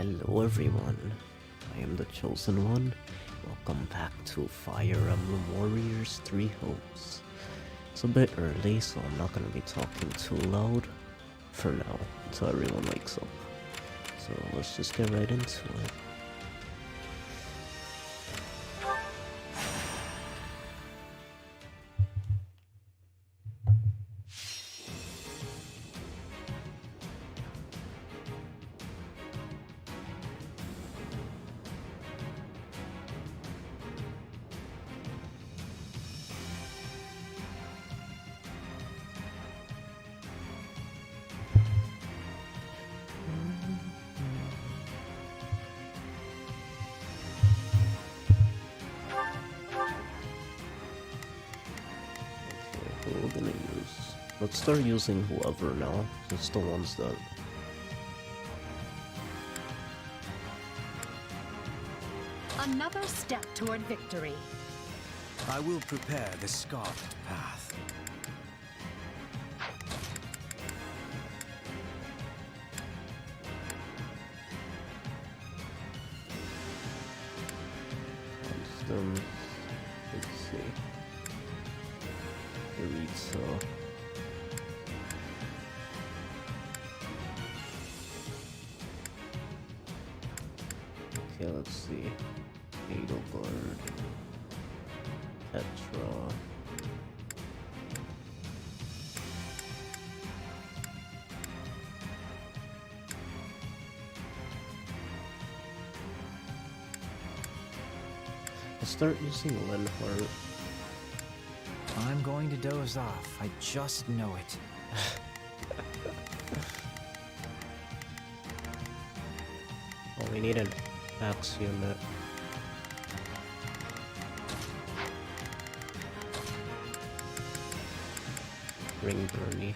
Hello everyone, I am the Chosen One. Welcome back to Fire Emblem Warriors 3 Hopes. It's a bit early, so I'm not going to be talking too loud for now, until everyone wakes up. So let's just get right into it. We're gonna use... Let's start using whoever now. It's the ones that... Another step toward victory. I will prepare the scarlet path. Constance... Let's see... Iritsa... Okay, let's see... Edelgard... Petra... Let's start using Lenhart. I'm going to doze off. I just know it. Oh, we need an axe unit. Ring Bernie.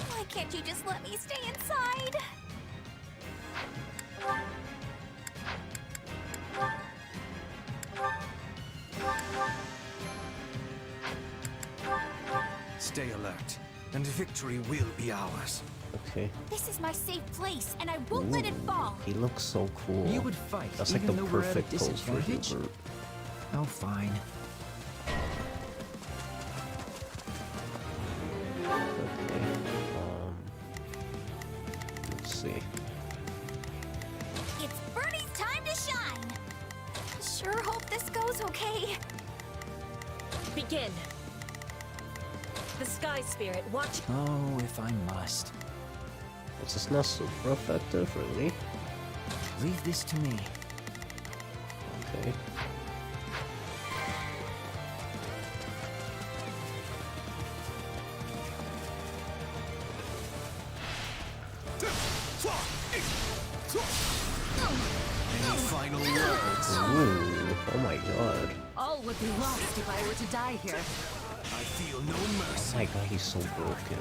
Why can't you just let me stay inside? Stay alert, and victory will be ours. Okay. This is my safe place, and I won't let it fall. He looks so cool. You would fight, That's like even the though we're at a perfect pose for disadvantage? Hubert. Oh, fine. Okay. Let's see. It's Bernie's time to shine. Sure hope this goes okay. Begin. The Sky Spirit, watch. Oh, if I must. It's just not super effective, really. Leave this to me. Okay. Any final words? Ooh, oh my god. All would be lost if I were to die here. I feel no Oh mercy. my god, he's so broken.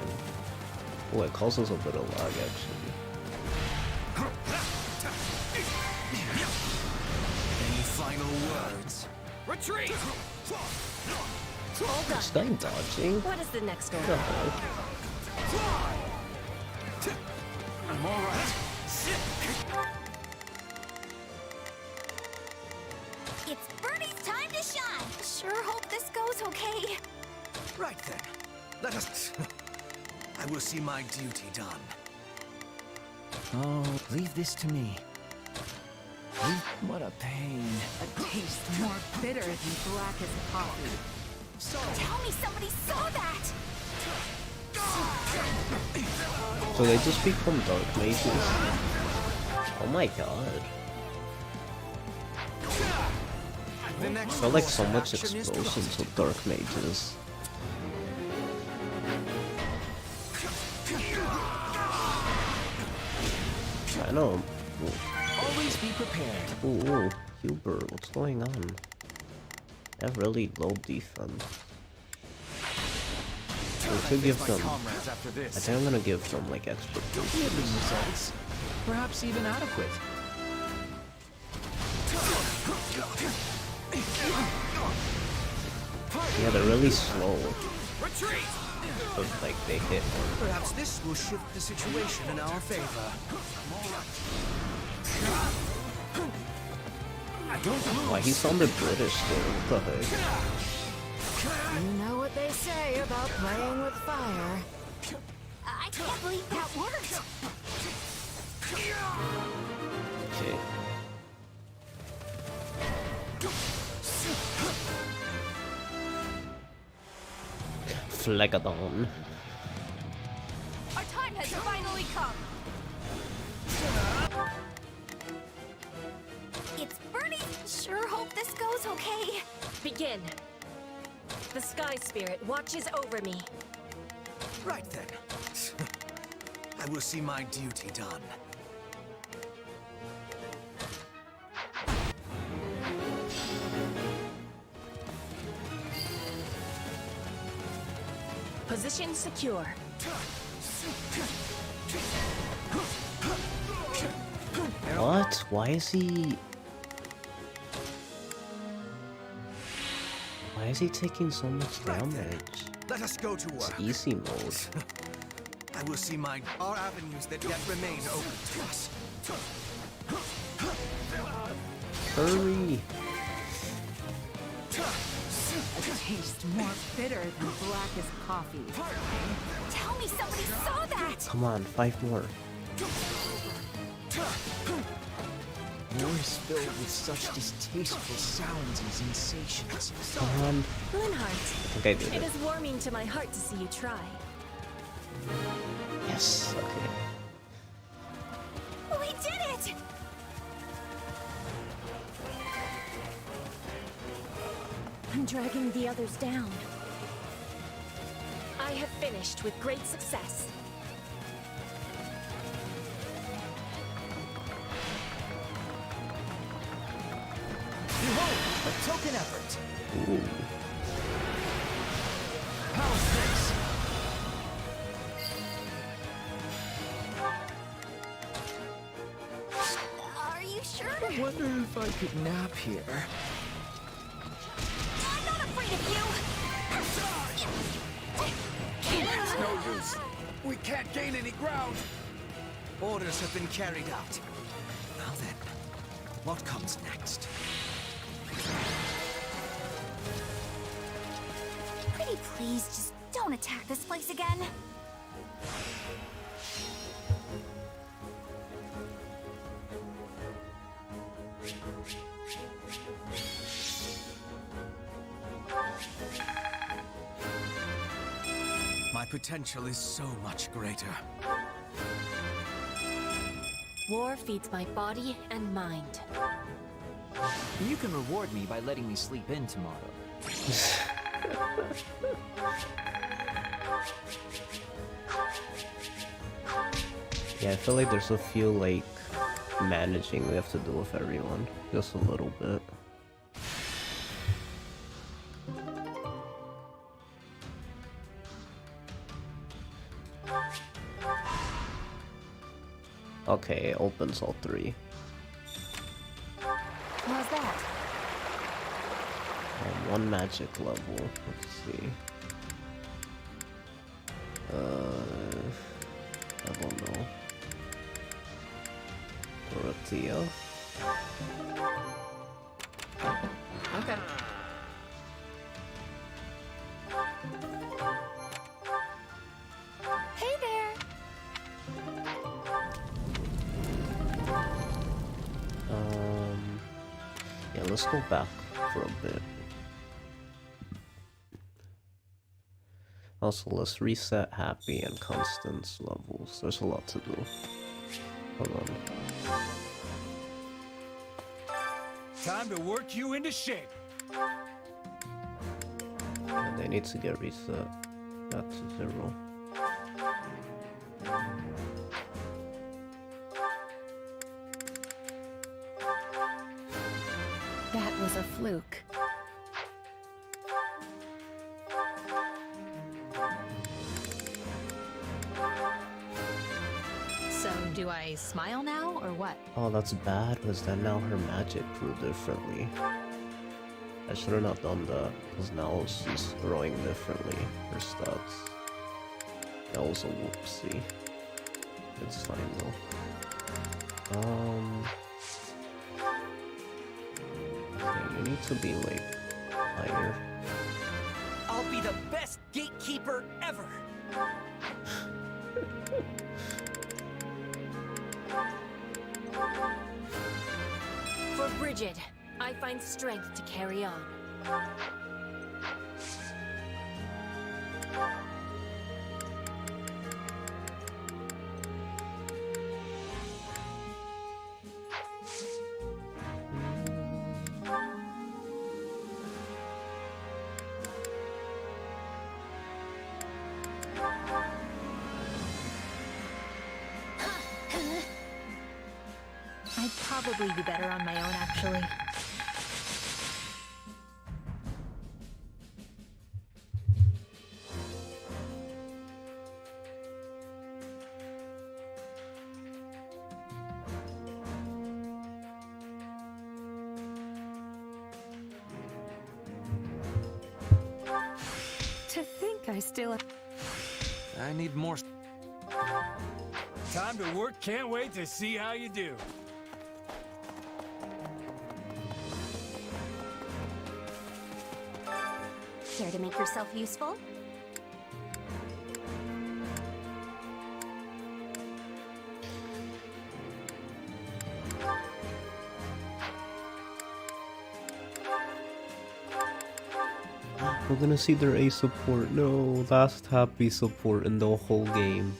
Oh, it causes a bit of lag, actually. Any final words? Retreat! Hold Is up. that dodging? What is the next What the order? heck? I'm all right. It's Bernie's time to shine. Sure hope this goes okay. Right then. Let us... I will see my duty done. Oh, leave this to me. What a pain. A taste more bitter than black as coffee. So, Tell me somebody saw that. So they just become dark mages? Oh my god. the next I felt like so course of much action is explosions trusted. with dark mages. I know. Always be prepared. Ooh, Hubert, what's going on? They have really low defense. We could give them... Comrades after this. I think I'm gonna give them like extra Yielding boosts. results. Perhaps even adequate. Yeah, they're really slow. Retreat! But like they hit hard. Perhaps this will shift the situation in our favor. Why he sounded British there? What the heck? You know what they say about playing with fire. I can't believe that worked. Okay. Phlegadon. Our time has finally come. It's Birdie. Sure hope this goes okay. Begin. The Sky Spirit watches over me. Right then. I will see my duty done. Position secure. What? Why is he... Why is he taking so much damage? Let us go to It's work. easy mode. I will see my avenues that yet remain open to us. Hurry! It tastes more bitter than black as coffee. Tell me somebody saw that. Come on, 5 more. War is filled with such distasteful sounds and sensations. Come on. Linhardt, I think I did it it. is warming to my heart to see you try. Yes, okay. We did it. I'm dragging the others down. I have finished with great success. Behold, a token effort. Ooh. How's this? Are you sure? I wonder if I could nap here. I'm not afraid of you. It's no use. We can't gain any ground. Orders have been carried out. Now then, what comes next? Pretty please, just don't attack this place again. My potential is so much greater. War feeds my body and mind. You can reward me by letting me sleep in tomorrow. Yeah, I feel like there's a few, like, managing we have to do with everyone. Just a little bit. Okay, it opens all 3. How's that? 1 magic level. Let's see. I don't know. Dorothea? Okay. Hey there. Yeah, let's go back for a bit. Also, let's reset Happy and Constance levels. There's a lot to do. Hold on. Time to work you into shape. And they need to get reset back to 0. That was a fluke. So, do I smile now, or what? Oh, that's bad, because then now her magic grew differently. I should have not done that, because now she's growing differently, her stats. That was a whoopsie. It's fine though. need to be like higher. I'll be the best gatekeeper ever. For Bridget, I find strength to carry on. I'd probably be better on my own, actually. To think I still... I need more. Time to work, can't wait to see how you do. Care to make yourself useful? We're gonna see their A support. No, last Hapi support in the whole game.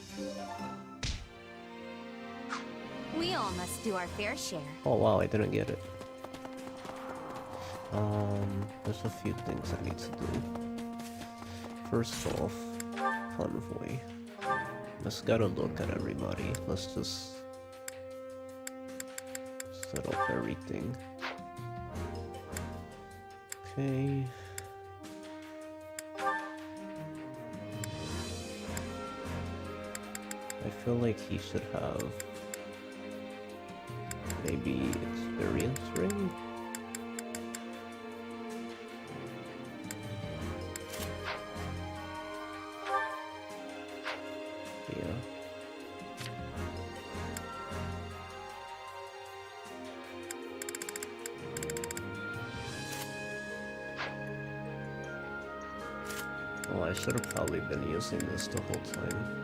We all must do our fair share. Oh wow, I didn't get it. There's a few things I need to do. First off, convoy. Let's gotta look at everybody. Let's just set up everything. Okay. I feel like he should have maybe experience ring. Yeah. Oh, I should have probably been using this the whole time.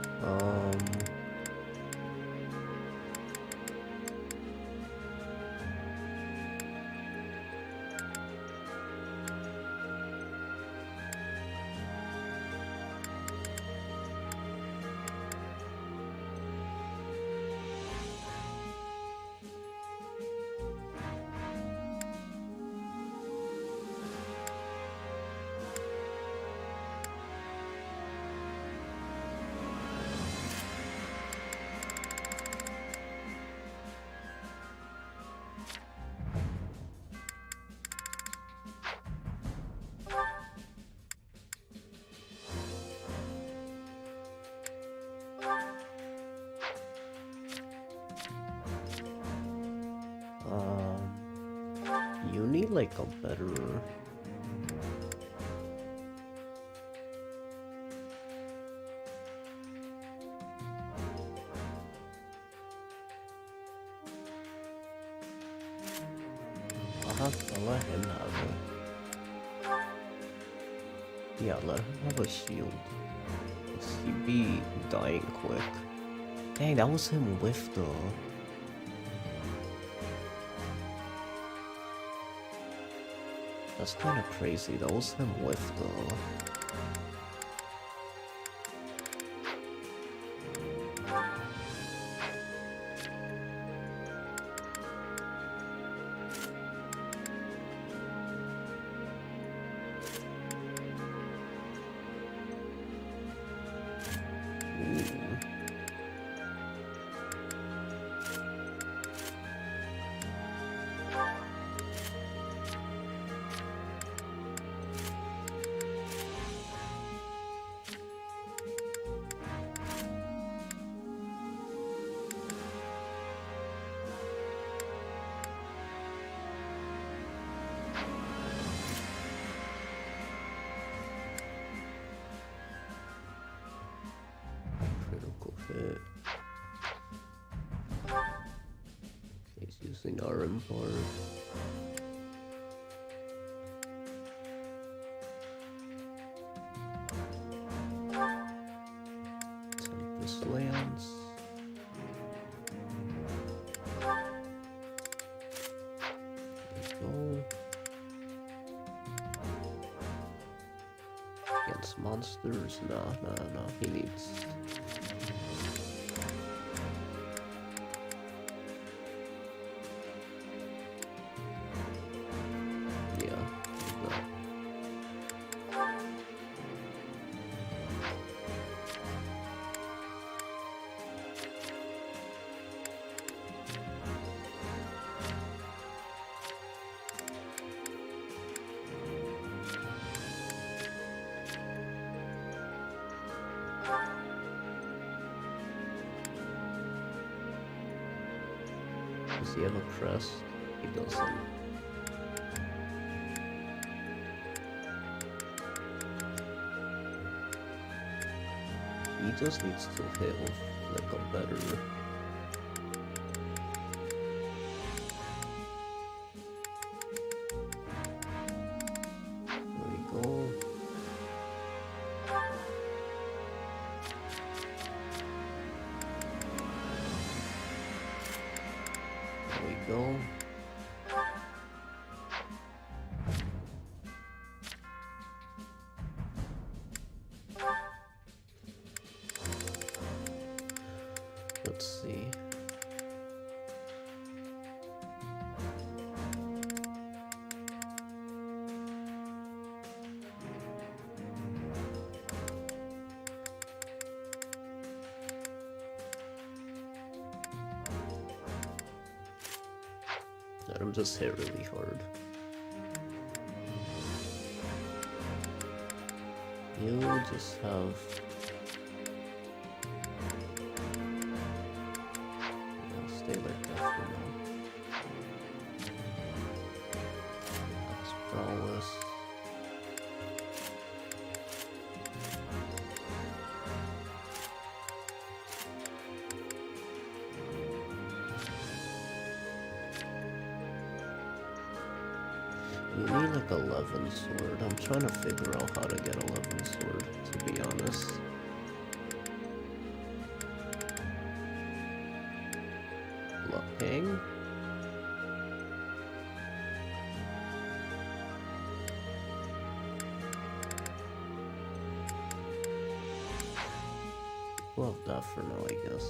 You need like a better... I'll let him have it. Yeah, let him have a shield. He'd be dying quick. Dang, that was him with the... That's kind of crazy. That was him with the... Critical hit. He's using RM bar. lands. There we go. Against monsters? No, he needs... Yeah, no. Does he have a crest? He doesn't. He just needs to hit with like a better... There we go. There we go. Let's see. Let him just hit really hard. You just have... Stay like that for now. That's prowess. You need like 11 sword. I'm trying to figure out how to get 11 sword, to be honest. Looking. We'll have that for now, I guess.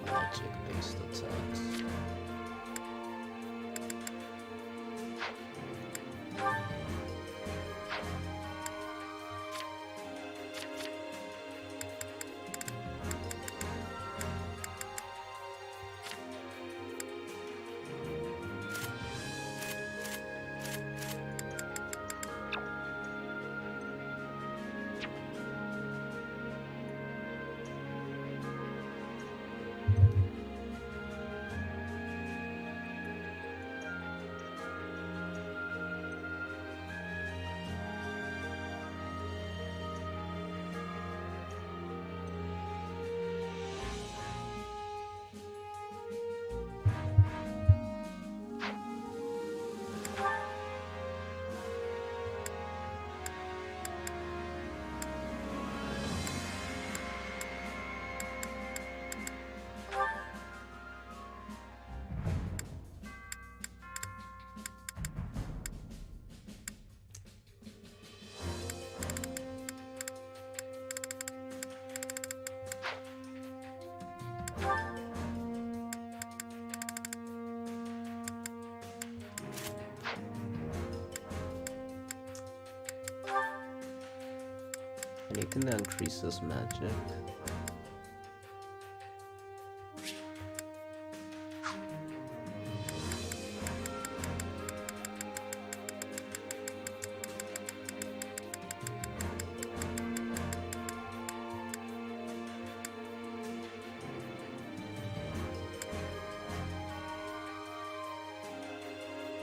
Magic-based attacks. Anything that increases magic.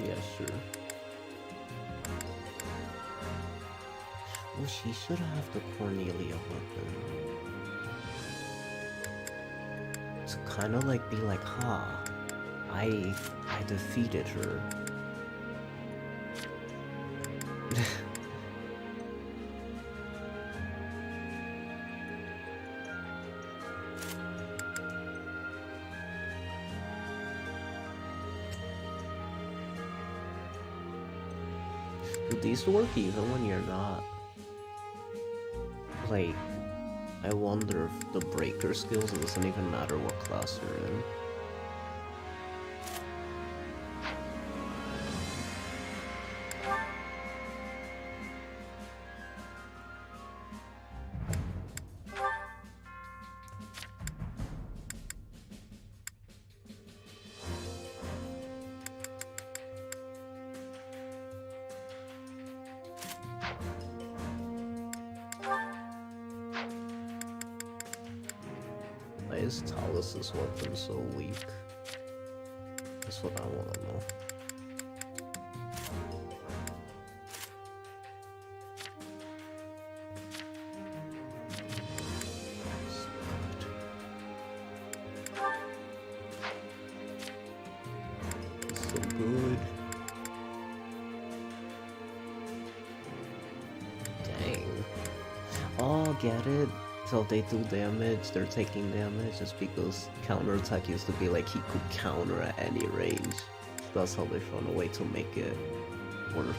Yeah, sure. Well, she should have the Cornelia weapon. To kind of like be like, ha, I defeated her. Do these work even when you're not? Like, I wonder if the breaker skills, it doesn't even matter what class you're in. Why is Talus's weapon so weak? That's what I want to know. It's so good. Dang. Oh, get it? So if they do damage, they're taking damage just because counterattack used to be like he could counter at any range. That's how they found a way to make it work.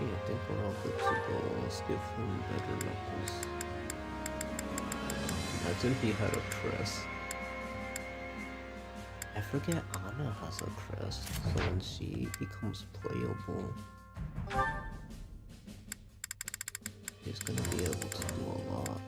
I think we're all good to go. Let's give him better knuckles. Imagine he had a crest. I forget Anna has a crest, so when she becomes playable, he's gonna be able to do a lot.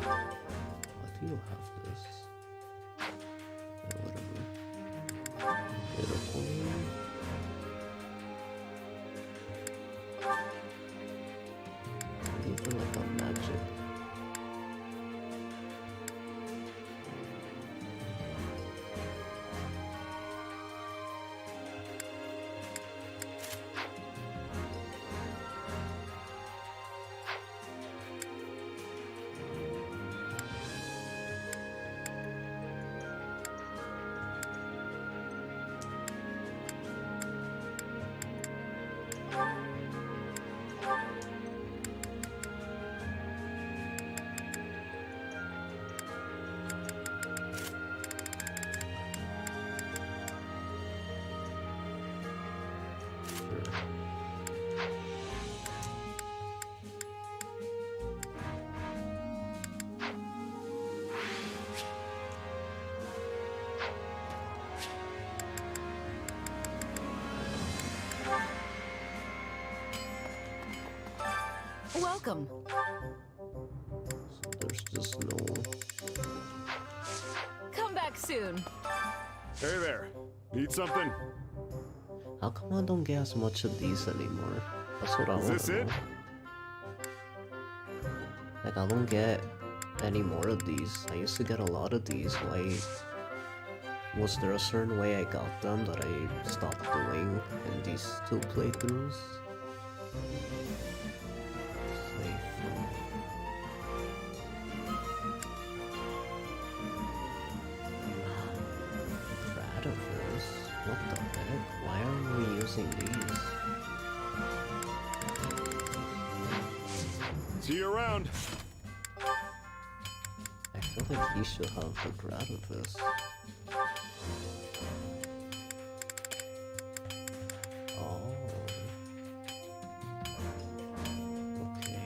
Why do you have this? Yeah, whatever. Beautiful. Even like a magic. Welcome. So there's just no... Come back soon. Hey there. Need something? How come I don't get as much of these anymore? That's what I want Is to this it? know. Like, I don't get any more of these. I used to get a lot of these. Why? Was there a certain way I got them that I stopped doing in these two playthroughs? playthrough. Gradiverse? What the heck? Why aren't we using these? See you around. I feel like he should have the Gradiverse. Oh. Okay.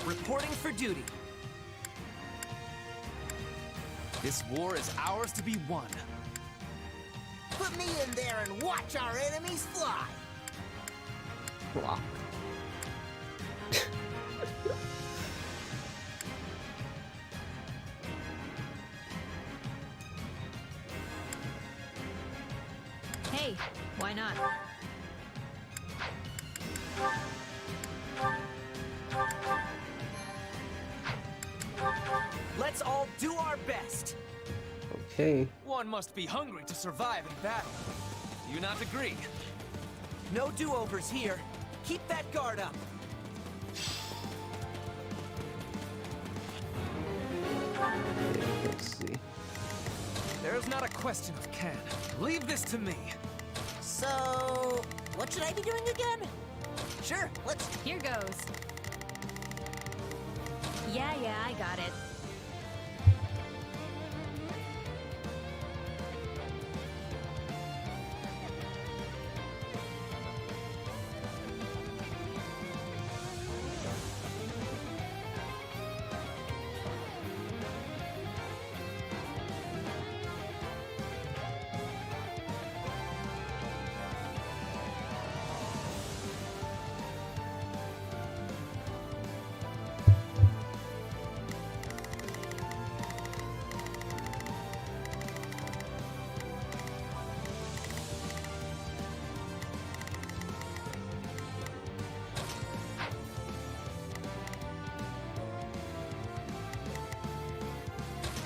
Reporting for duty. This war is ours to be won. Put me in there and watch our enemies fly. Block. Hey, why not? Let's all do our best. Okay. One must be hungry to survive in battle. Do you not agree? No do-overs here. Keep that guard up. Let's see. There's not a question of can. Leave this to me. So, what should I be doing again? Sure, let's... Here goes. Yeah, I got it.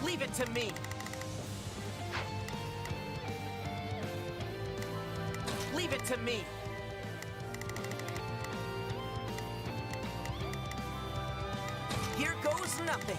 Leave it to me. Leave it to me. Here goes nothing.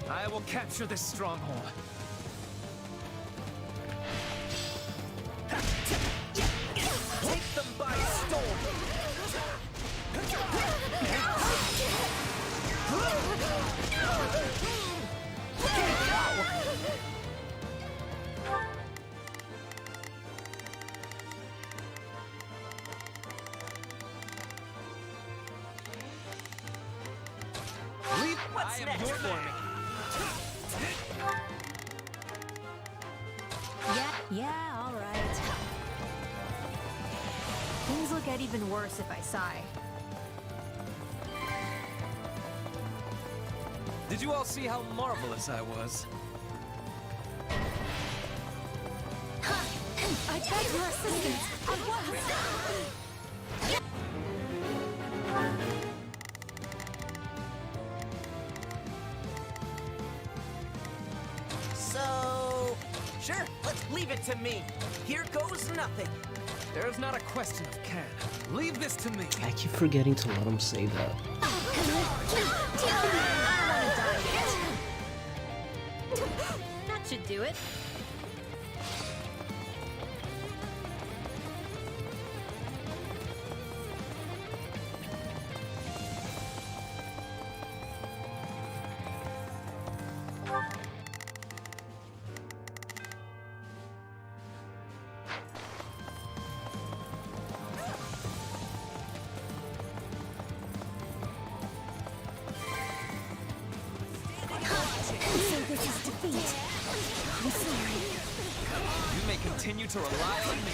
I will capture this stronghold. Take them by storm. What's next for me? Yeah, all right. Things will get even worse if I sigh. Did you all see how marvelous I was? I beg your assistance at once. So, sure, let's leave it to me. Here goes nothing. There's not a question of can. Leave this to me. I keep forgetting to let him say that. That should do it. You may continue to rely on me.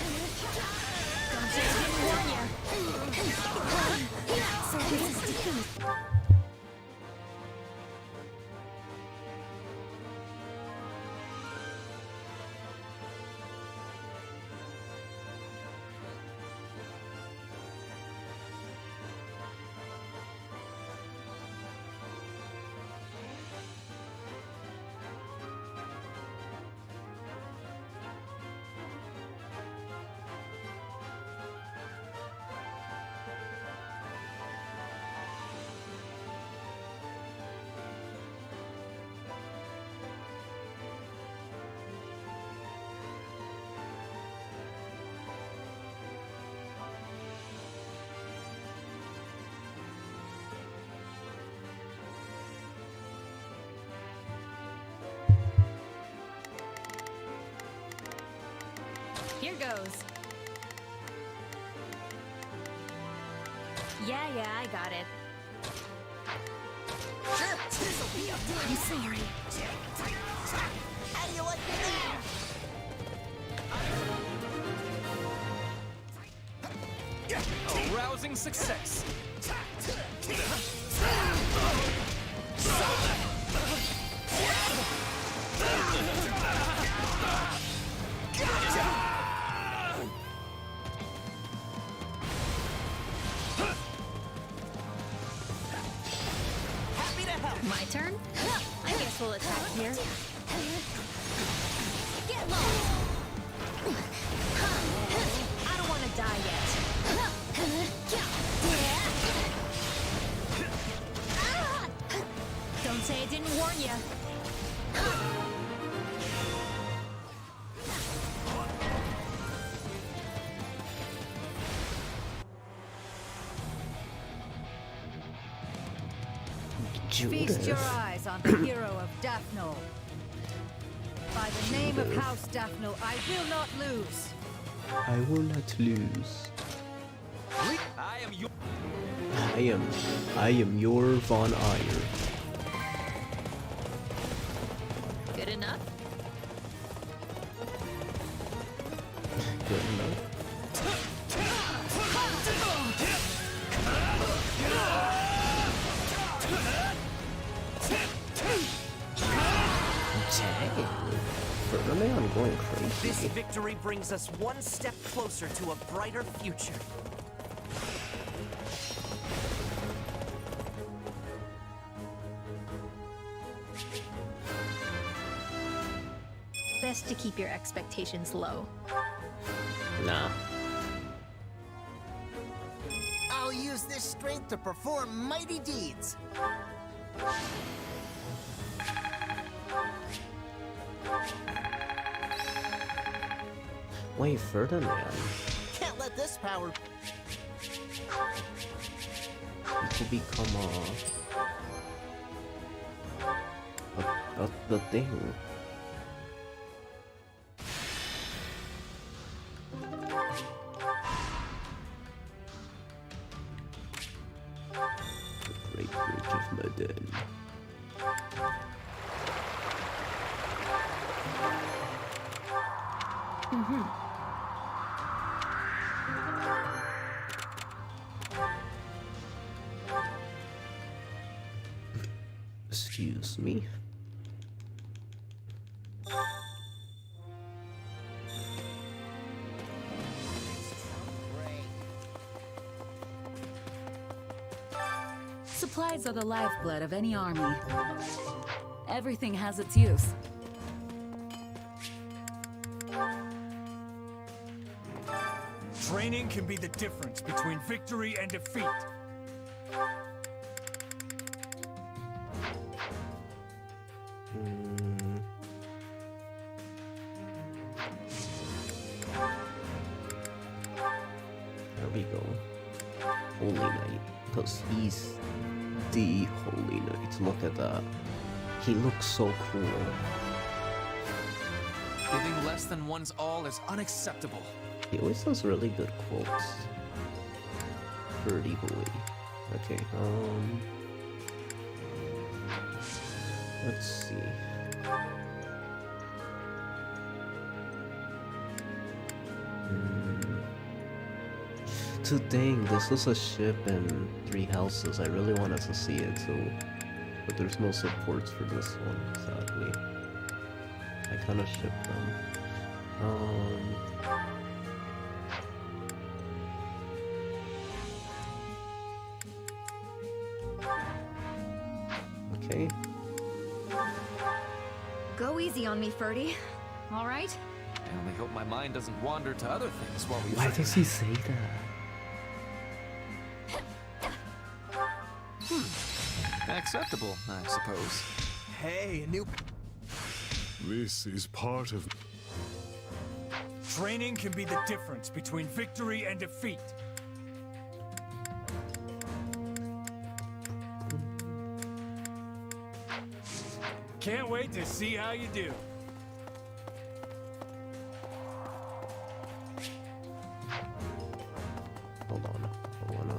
Here goes. Yeah, I got it. Sure, this'll be a I'm sorry. How do you like me now? A rousing success. Happy to help. My turn? I guess we'll attack here. Get lost! I don't want to die yet. Don't say I didn't warn you. Feast your Judith. eyes on the hero of Daphne. By the name of House Daphne, I will not lose. I will not lose. I am your. I am your Von Iron. Good enough? Good enough. Dang. Ferdinand going This crazy. victory brings us one step closer to a brighter future. Best to keep your expectations low. Nah. I'll use this strength to perform mighty deeds. Wait, Ferdinand. Can't let this power. You could become the thing. The Great Bridge of Myrddin. Excuse me. Supplies are the lifeblood of any army. Everything has its use. Training can be the difference between victory and defeat. There we go. Holy Knight. Because he's the Holy Knight. Look at that. He looks so cool. Giving less than one's all is unacceptable. He always has really good quotes. Pretty boy. Okay, let's see. Dang, this was a ship and 3 houses. I really wanted to see it too. But there's no supports for this one, sadly. I kinda shipped them. Okay. Go easy on me, Ferdy. All right? I only hope my mind doesn't wander to other things while we... Why does he say that? Acceptable, I suppose. Hey, a new... This is part of... Training can be the difference between victory and defeat. Can't wait to see how you do. Hold on. I wanna...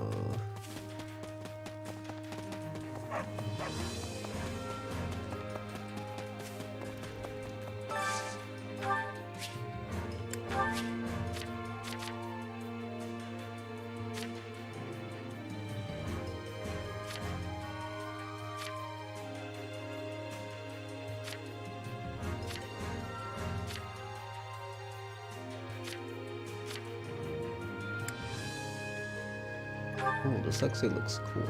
Oh, this actually looks cool.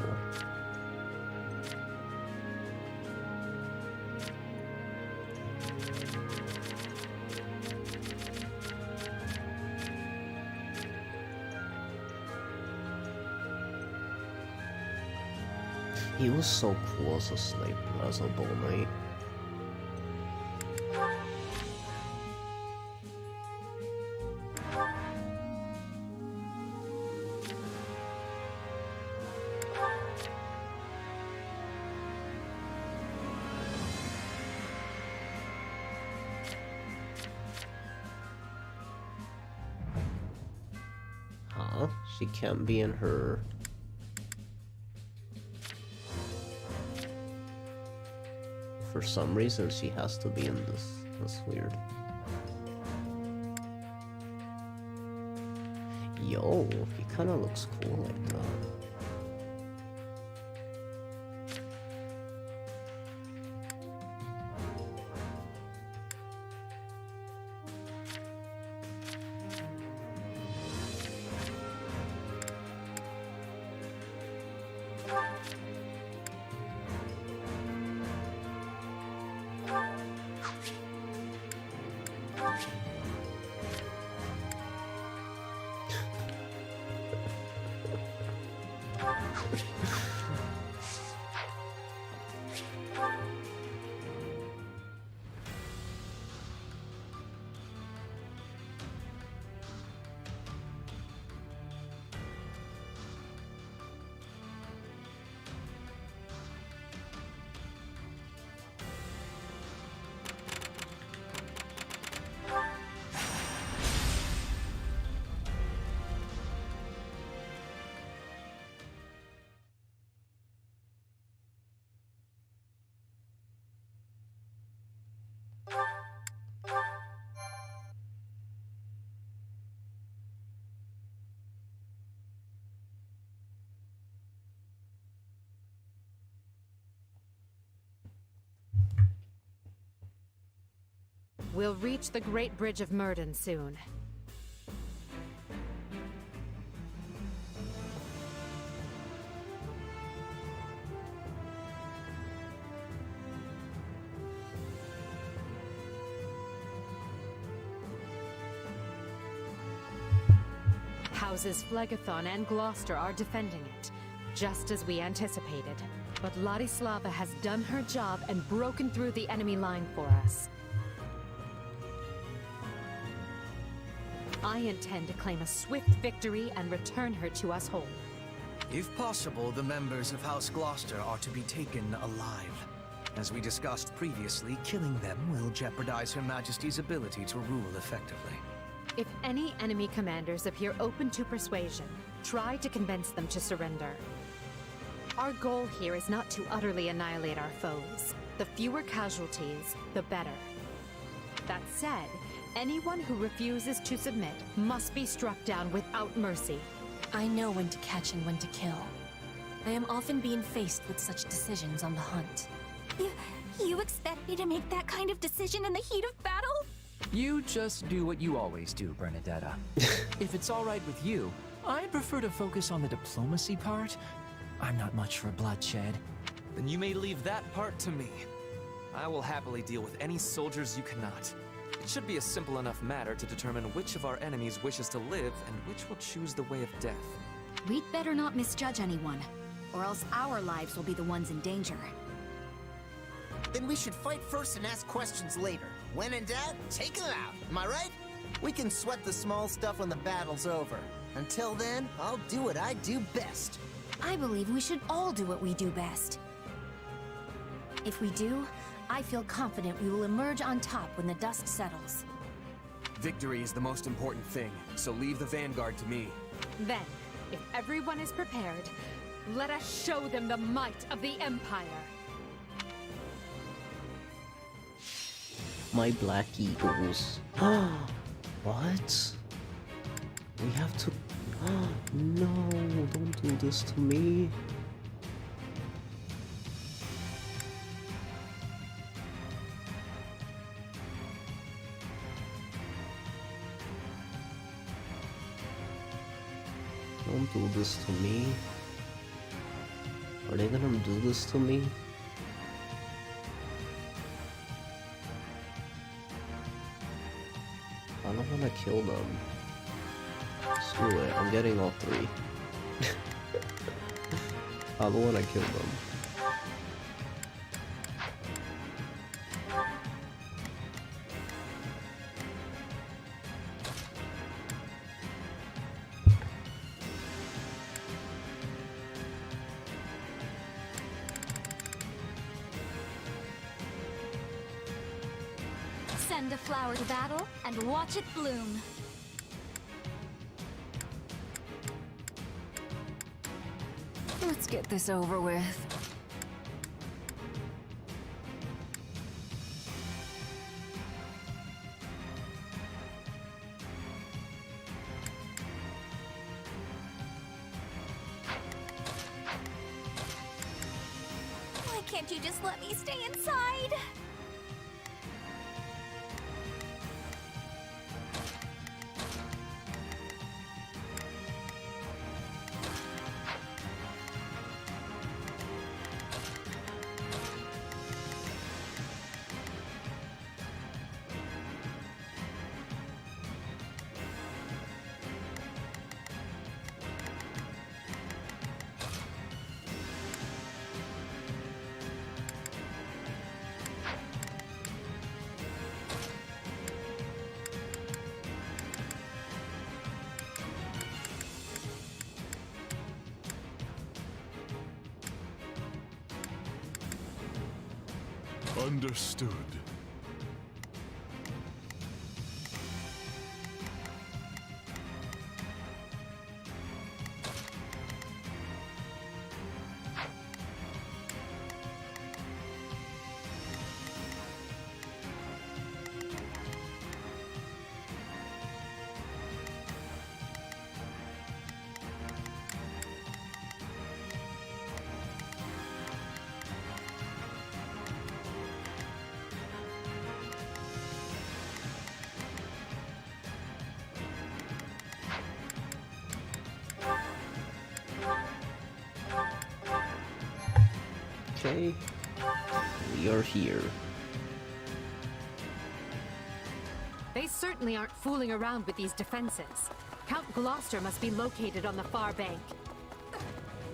He was so cool as a sniper, as a bull knight. Huh? She can't be in her... For some reason, she has to be in this. That's weird. Yo, he kinda looks cool like that. We'll reach the Great Bridge of Myrddin soon. Houses Phlegethon and Gloucester are defending it, just as we anticipated. But Ladislava has done her job and broken through the enemy line for us. I intend to claim a swift victory and return her to us whole. If possible, the members of House Gloucester are to be taken alive. As we discussed previously, killing them will jeopardize Her Majesty's ability to rule effectively. If any enemy commanders appear open to persuasion, try to convince them to surrender. Our goal here is not to utterly annihilate our foes. The fewer casualties, the better. That said, anyone who refuses to submit must be struck down without mercy. I know when to catch and when to kill. I am often being faced with such decisions on the hunt. You expect me to make that kind of decision in the heat of battle? You just do what you always do, Bernadetta. If it's all right with you, I prefer to focus on the diplomacy part. I'm not much for bloodshed. Then you may leave that part to me. I will happily deal with any soldiers you cannot. It should be a simple enough matter to determine which of our enemies wishes to live and which will choose the way of death. We'd better not misjudge anyone, or else our lives will be the ones in danger. Then we should fight first and ask questions later. When in doubt, take them out. Am I right? We can sweat the small stuff when the battle's over. Until then, I'll do what I do best. I believe we should all do what we do best. If we do, I feel confident we will emerge on top when the dust settles. Victory is the most important thing, so leave the vanguard to me. Then, if everyone is prepared, let us show them the might of the Empire. My Black Eagles. What? We have to... No, don't do this to me. Don't do this to me. Are they gonna do this to me? I don't wanna kill them. Screw it, I'm getting all three. I don't wanna kill them. Send a flower to battle and watch it bloom. Let's get this over with. Why can't you just let me stay inside? Understood. Okay. We are here. They certainly aren't fooling around with these defenses. Count Gloucester must be located on the far bank.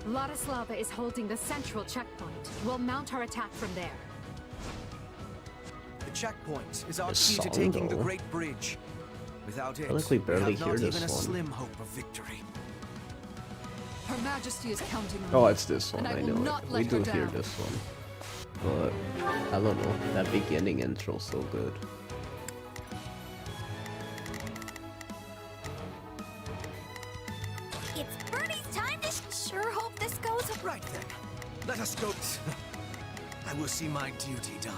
Ladislava is holding the central checkpoint. We'll mount our attack from there. The checkpoint is our This key to song, taking the though. Great Bridge. Without it, feel like we barely have hear not this even a one. slim hope of victory. Her Majesty is counting on Oh, me, it's this one. and I I will know not it. let We do her hear down. this one, but I don't know. That beginning intro so good. It's Birdie's time to sure hope this goes. Right then, let us go. I will see my duty done.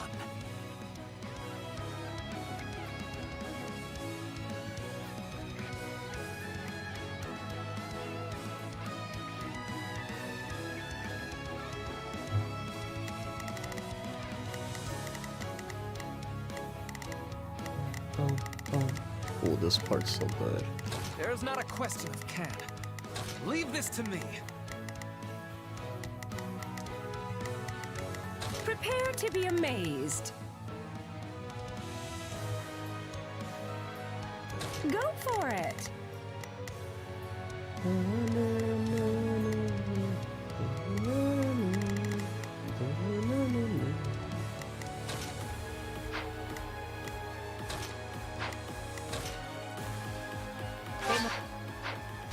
Oh, this part's so good. There's not a question of can. Leave this to me. Prepare to be amazed. Go for it.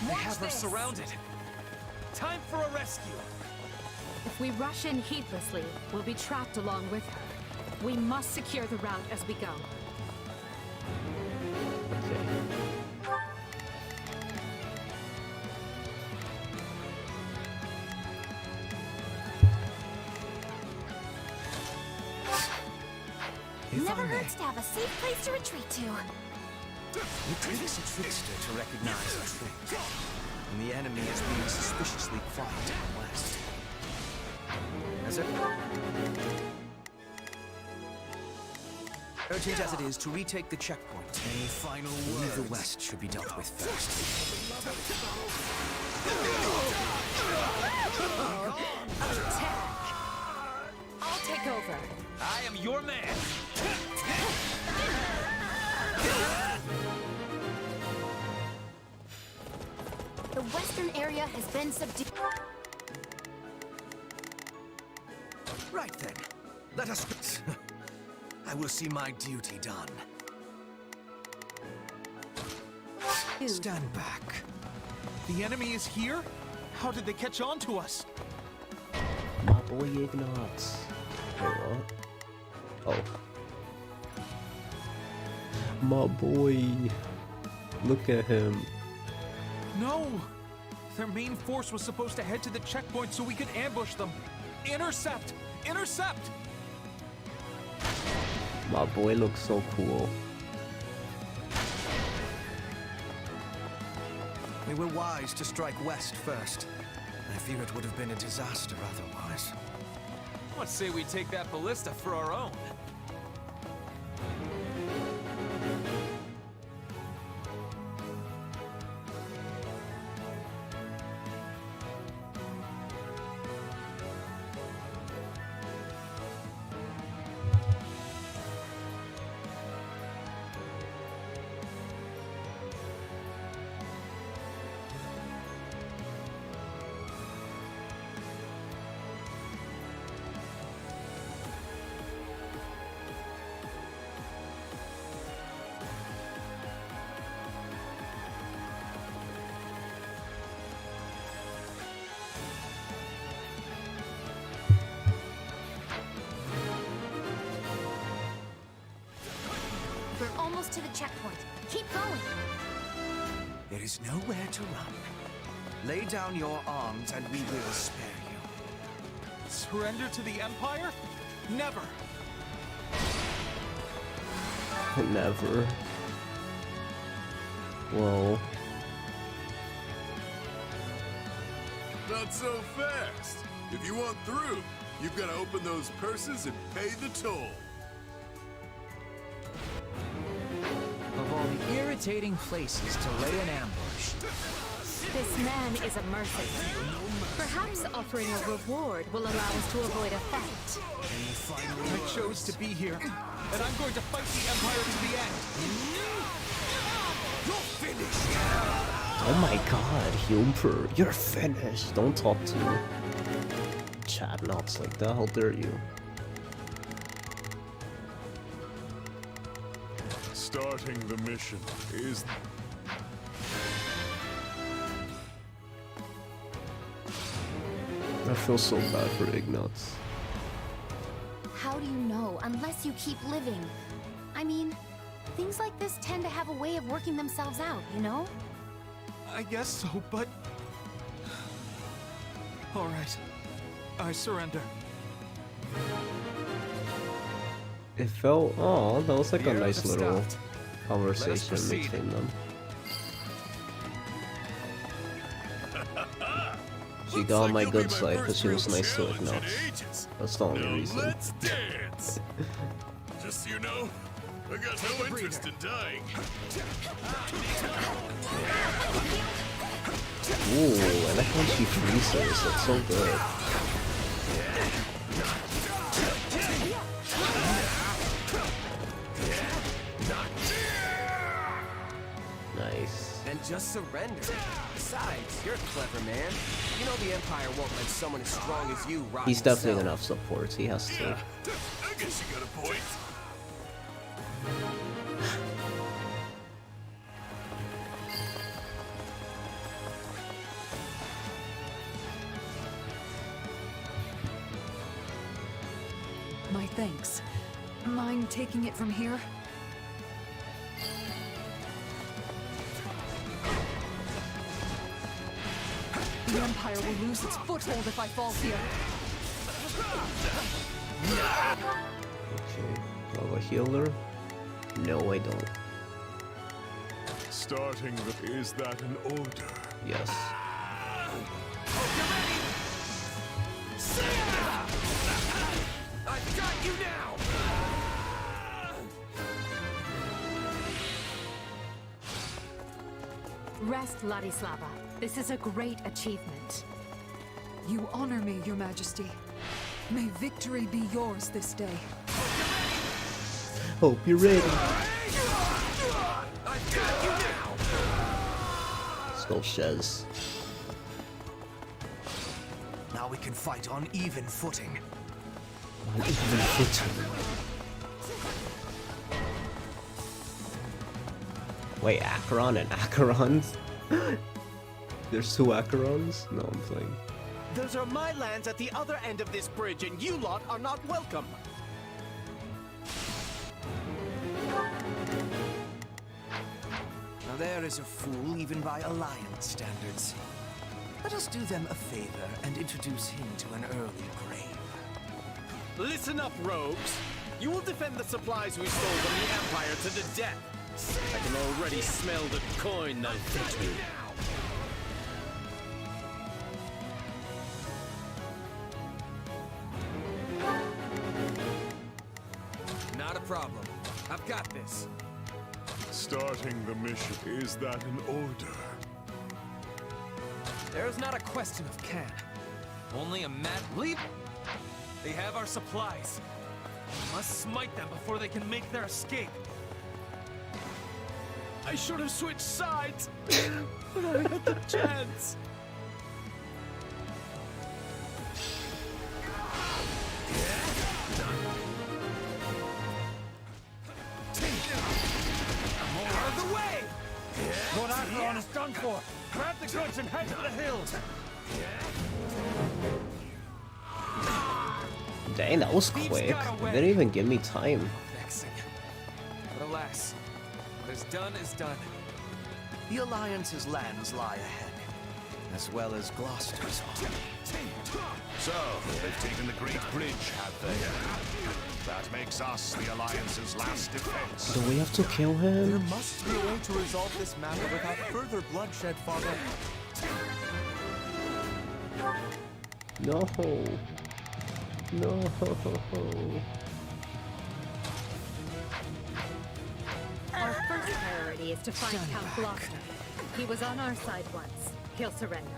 They have her surrounded. Time for a rescue. If we rush in heedlessly, we'll be trapped along with her. We must secure the route as we go. Okay. Never hurts to have a safe place to retreat to. It takes a trickster to recognize a trick. And the enemy is being suspiciously quiet in the west. As it... Urgent as it is to retake the checkpoint. Any final words? The west should be dealt with first. Attack! I'll take over. I am your man. The western area has been subdued. Right then, let us... I will see my duty done. Stand back. The enemy is here? How did they catch on to us? My boy Ignatz. Wait, what? Oh. My boy. Look at him. No! Their main force was supposed to head to the checkpoint so we could ambush them. Intercept! Intercept! My boy looks so cool. We were wise to strike west first. I fear it would have been a disaster otherwise. Let's say we take that ballista for our own. We're almost to the checkpoint. Keep going. There is nowhere to run. Lay down your arms and we will spare you. Surrender to the Empire? Never! Never. Whoa. Not so fast. If you want through, you've got to open those purses and pay the toll. Of all the irritating places to lay an ambush, This man is a mercenary. Perhaps offering a reward will allow us to avoid a fight. I chose to be here, and I'm going to fight the Empire to the end. You're finished! Oh my god, Humper, you're finished. Don't talk to Chad Knots like that, how dare you. Starting the mission is... I feel so bad for Ignatz. How do you know unless you keep living? I mean, things like this tend to have a way of working themselves out, you know? I guess so, but... Alright. I surrender. It felt, oh, that was like a Here nice at the little start. conversation proceed. between them. She got on my good side because she was nice to Ignatz. That's the only reason. Let's dance! Just so you know, I got no interest in dying. Ooh, I like when she freezes, that's so good. Nice. Then just surrender. Besides, you're a clever man. You know the Empire won't let someone as strong as you rot He's definitely himself. enough support, he has to. I guess you got a point. My thanks. Mind taking it from here? The Empire will lose its foothold if I fall here. Okay, do I have a healer? No, I don't. Starting the... Is that an order? Yes. I've got you now! Rest, Ladislava. This is a great achievement. You honor me, Your Majesty. May victory be yours this day. Hope you're ready. I've got you now! Let's go, Shez. Now we can fight on even footing. On even footing. Wait, Acheron and Acherons? There's two Acherons? No, I'm playing. Those are my lands at the other end of this bridge, and you lot are not welcome. Now there is a fool even by Alliance standards. Let us do them a favor and introduce him to an early grave. Listen up, rogues. You will defend the supplies we stole from the Empire to the death. I can already smell the coin they'll fetch me. Not a problem. I've got this. Starting the mission. Is that an order? There is not a question of can. Only a mad leap. They have our supplies. We must smite them before they can make their escape. I should have switched sides, but I had the chance. Out of the way! Lord Acheron is done for. Grab the goods and head to the hills. Dang, that was quick. They didn't even give me time. Vexing. But alas, what is done is done. The Alliance's lands lie ahead, as well as Gloucester's. So, they've taken the Great Bridge, have they? That makes us the Alliance's last defense. Do we have to kill There him? must be a way to resolve this matter without further bloodshed, Father. No. No. Our first priority is to find Count Gloucester. He was on our side once. he'll surrender.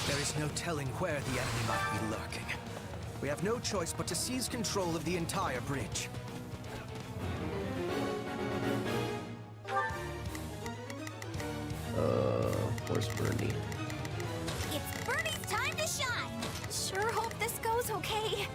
There is no telling where the enemy might be lurking. We have no choice but to seize control of the entire bridge. Where's Bernie? It's Bernie's time to shine! Sure hope this goes okay.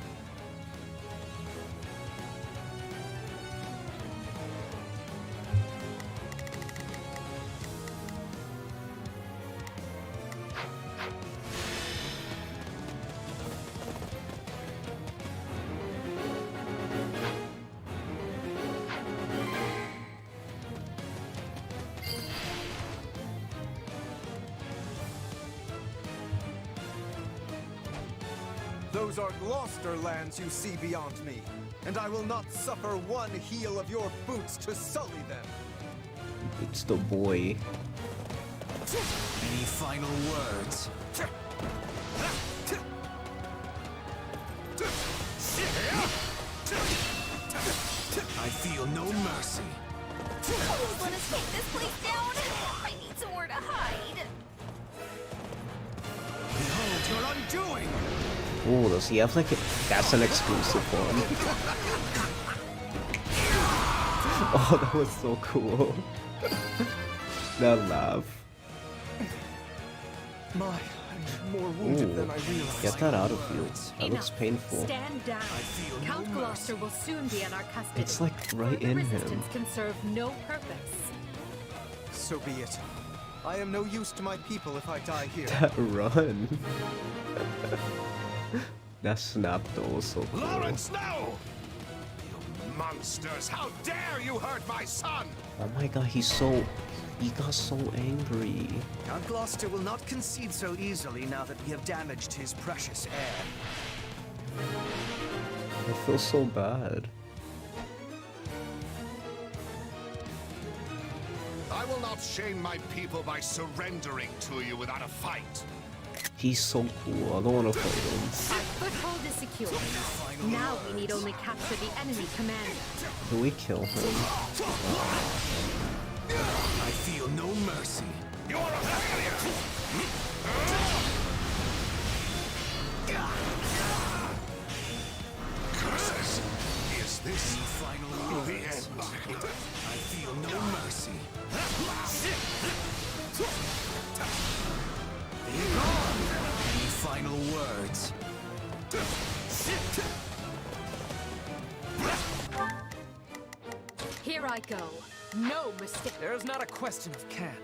Those are Gloucester lands you see beyond me, and I will not suffer one heel of your boots to sully them. It's the boy. Any final words? I feel no mercy. Please let us take this place down! I need somewhere to hide! Behold your undoing! Oh, does he have like a... That's an exclusive one. Oh, that was so cool. That laugh. I'm more wounded than I realized. Get that out of you. That looks Enough. painful. Stand down. Count Gloucester will soon be in our custody. It's like right in him. Resistance can serve no purpose. So be it. I am no use to my people if I die here. That run. That snap though was so cool. Lawrence, no! You monsters! How dare you hurt my son! Oh my god, he got so angry. Count Gloucester will not concede so easily now that we have damaged his precious heir. I feel so bad. I will not shame my people by surrendering to you without a fight. He's so cool. I don't want to fight him. Our foothold is secure. Now we need only capture the enemy commander. Do we kill him? I feel no mercy. You're a failure! Curses! Is this Final the words? end? I feel no mercy. Any final words? Here I go. No mistake. There's not a question of can.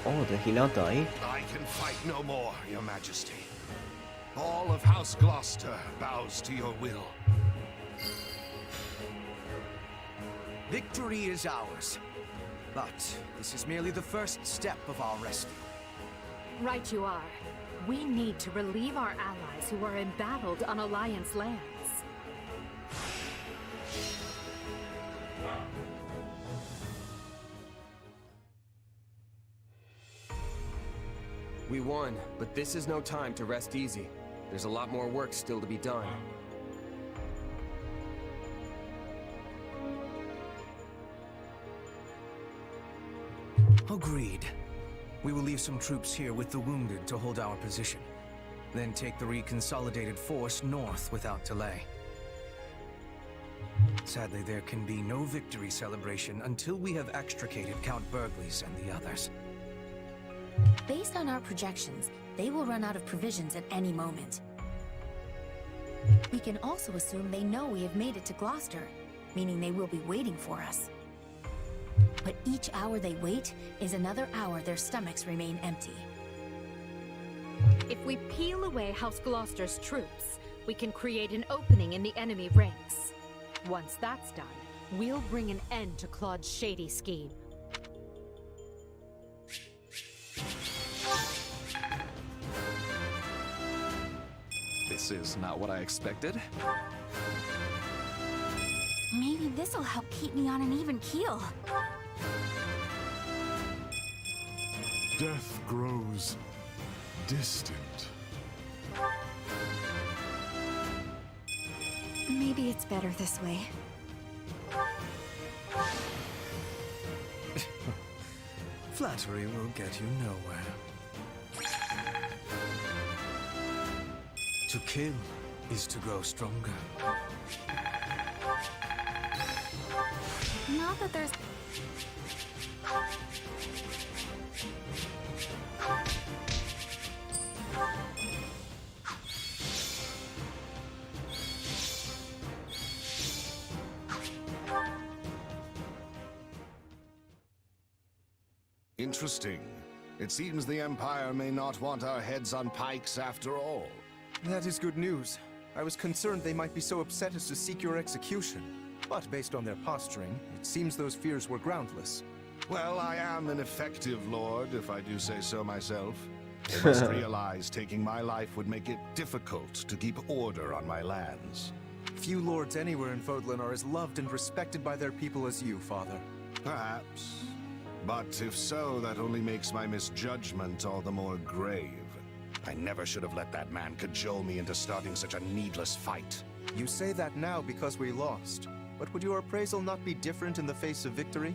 Oh, did he not die? I can fight no more, Your Majesty. All of House Gloucester bows to your will. Victory is ours. But this is merely the first step of our rescue. Right you are. We need to relieve our allies who are embattled on Alliance lands. We won, but this is no time to rest easy. There's a lot more work still to be done. Agreed. We will leave some troops here with the wounded to hold our position. Then take the reconsolidated force north without delay. Sadly, there can be no victory celebration until we have extricated Count Burgleys and the others. Based on our projections, they will run out of provisions at any moment. We can also assume they know we have made it to Gloucester, meaning they will be waiting for us. But each hour they wait is another hour their stomachs remain empty. If we peel away House Gloucester's troops, we can create an opening in the enemy ranks. Once that's done, we'll bring an end to Claude's shady scheme. This is not what I expected. Maybe this'll help keep me on an even keel. Death grows distant. Maybe it's better this way. Flattery will get you nowhere. To kill is to grow stronger. Not that there's... Interesting. It seems the Empire may not want our heads on pikes after all. That is good news. I was concerned they might be so upset as to seek your execution. But based on their posturing, it seems those fears were groundless. Well, I am an effective lord, if I do say so myself. They must realize taking my life would make it difficult to keep order on my lands. Few lords anywhere in Fodlan are as loved and respected by their people as you, Father. Perhaps. But if so, that only makes my misjudgment all the more grave. I never should have let that man cajole me into starting such a needless fight. You say that now because we lost. But would your appraisal not be different in the face of victory?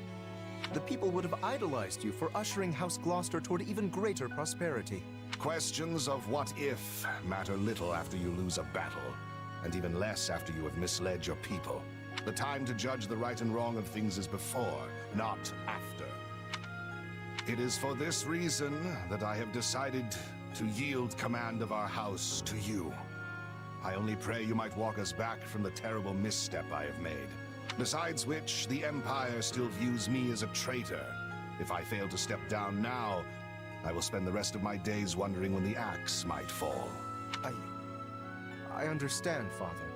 The people would have idolized you for ushering House Gloucester toward even greater prosperity. Questions of what if matter little after you lose a battle, and even less after you have misled your people. The time to judge the right and wrong of things is before, not after. It is for this reason that I have decided to yield command of our house to you. I only pray you might walk us back from the terrible misstep I have made. Besides which, the Empire still views me as a traitor. If I fail to step down now, I will spend the rest of my days wondering when the axe might fall. I understand, Father.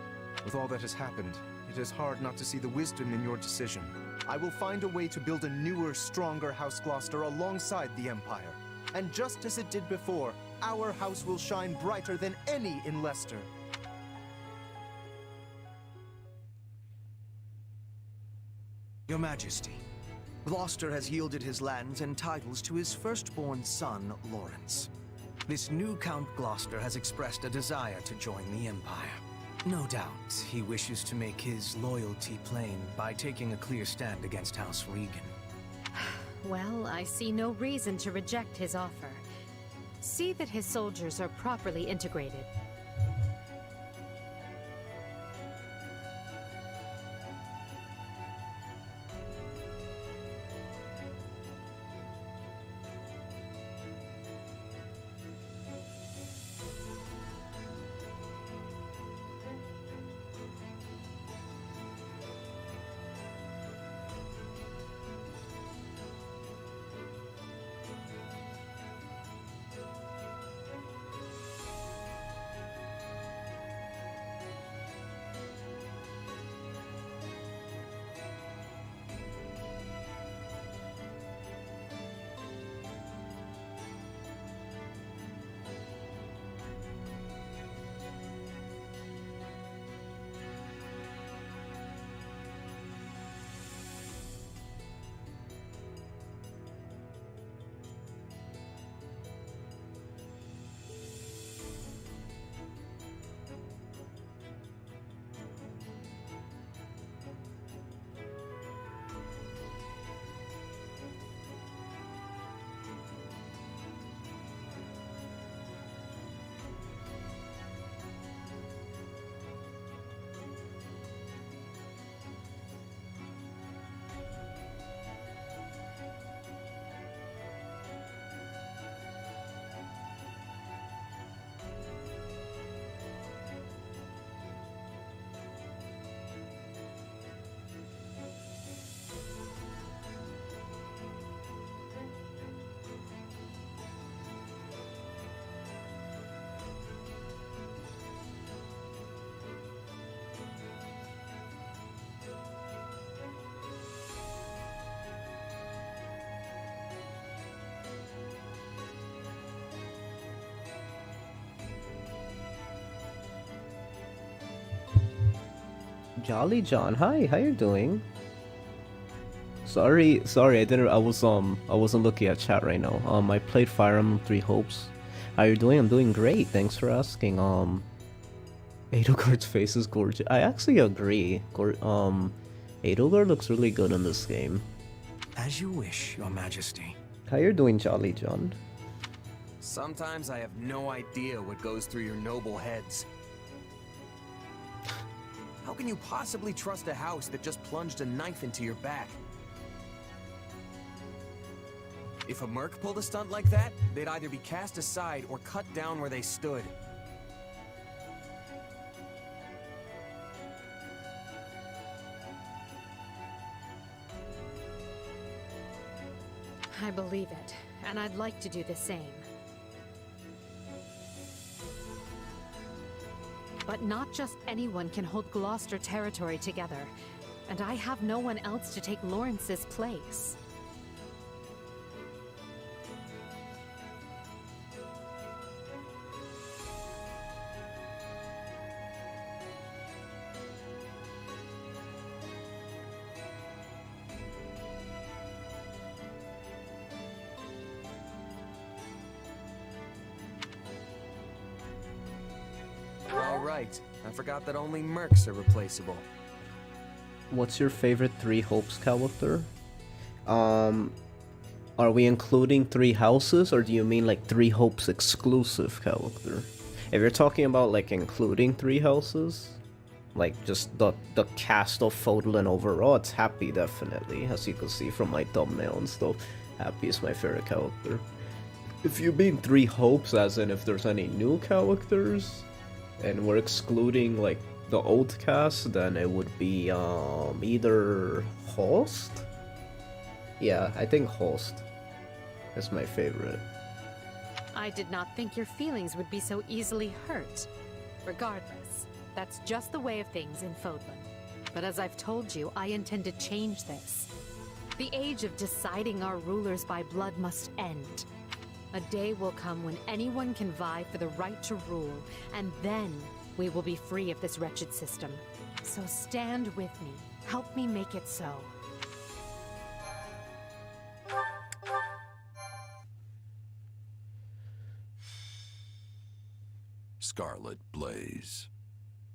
With all that has happened, it is hard not to see the wisdom in your decision. I will find a way to build a newer, stronger House Gloucester alongside the Empire. And just as it did before, our house will shine brighter than any in Leicester. Your Majesty, Gloucester has yielded his lands and titles to his firstborn son, Lawrence. This new Count Gloucester has expressed a desire to join the Empire. No doubt, he wishes to make his loyalty plain by taking a clear stand against House Regan. Well, I see no reason to reject his offer. See that his soldiers are properly integrated. Jolly John, hi, how you doing? Sorry, I wasn't looking at chat right now. I played Fire Emblem Three Hopes. How you doing? I'm doing great. Thanks for asking. Edelgard's face is gorgeous. I actually agree. Edelgard looks really good in this game. As you wish, Your Majesty. How you doing, Jolly John? Sometimes I have no idea what goes through your noble heads. How can you possibly trust a house that just plunged a knife into your back? If a merc pulled a stunt like that, they'd either be cast aside or cut down where they stood. I believe it, and I'd like to do the same. But not just anyone can hold Gloucester territory together, and I have no one else to take Lawrence's place. I forgot that only mercs are replaceable. What's your favorite Three Hopes character? Are we including Three Houses, or do you mean like Three Hopes exclusive character? If you're talking about like including Three Houses, like just the cast of Fodlan overall, it's Hapi definitely, as you can see from my thumbnail and stuff. Hapi is my favorite character. If you mean Three Hopes, as in if there's any new characters, and we're excluding like the old cast, then it would be either Host? Yeah, I think Host is my favorite. I did not think your feelings would be so easily hurt. Regardless, that's just the way of things in Fodlan. But as I've told you, I intend to change this. The age of deciding our rulers by blood must end. A day will come when anyone can vie for the right to rule, and then we will be free of this wretched system. So stand with me. Help me make it so. Scarlet Blaze.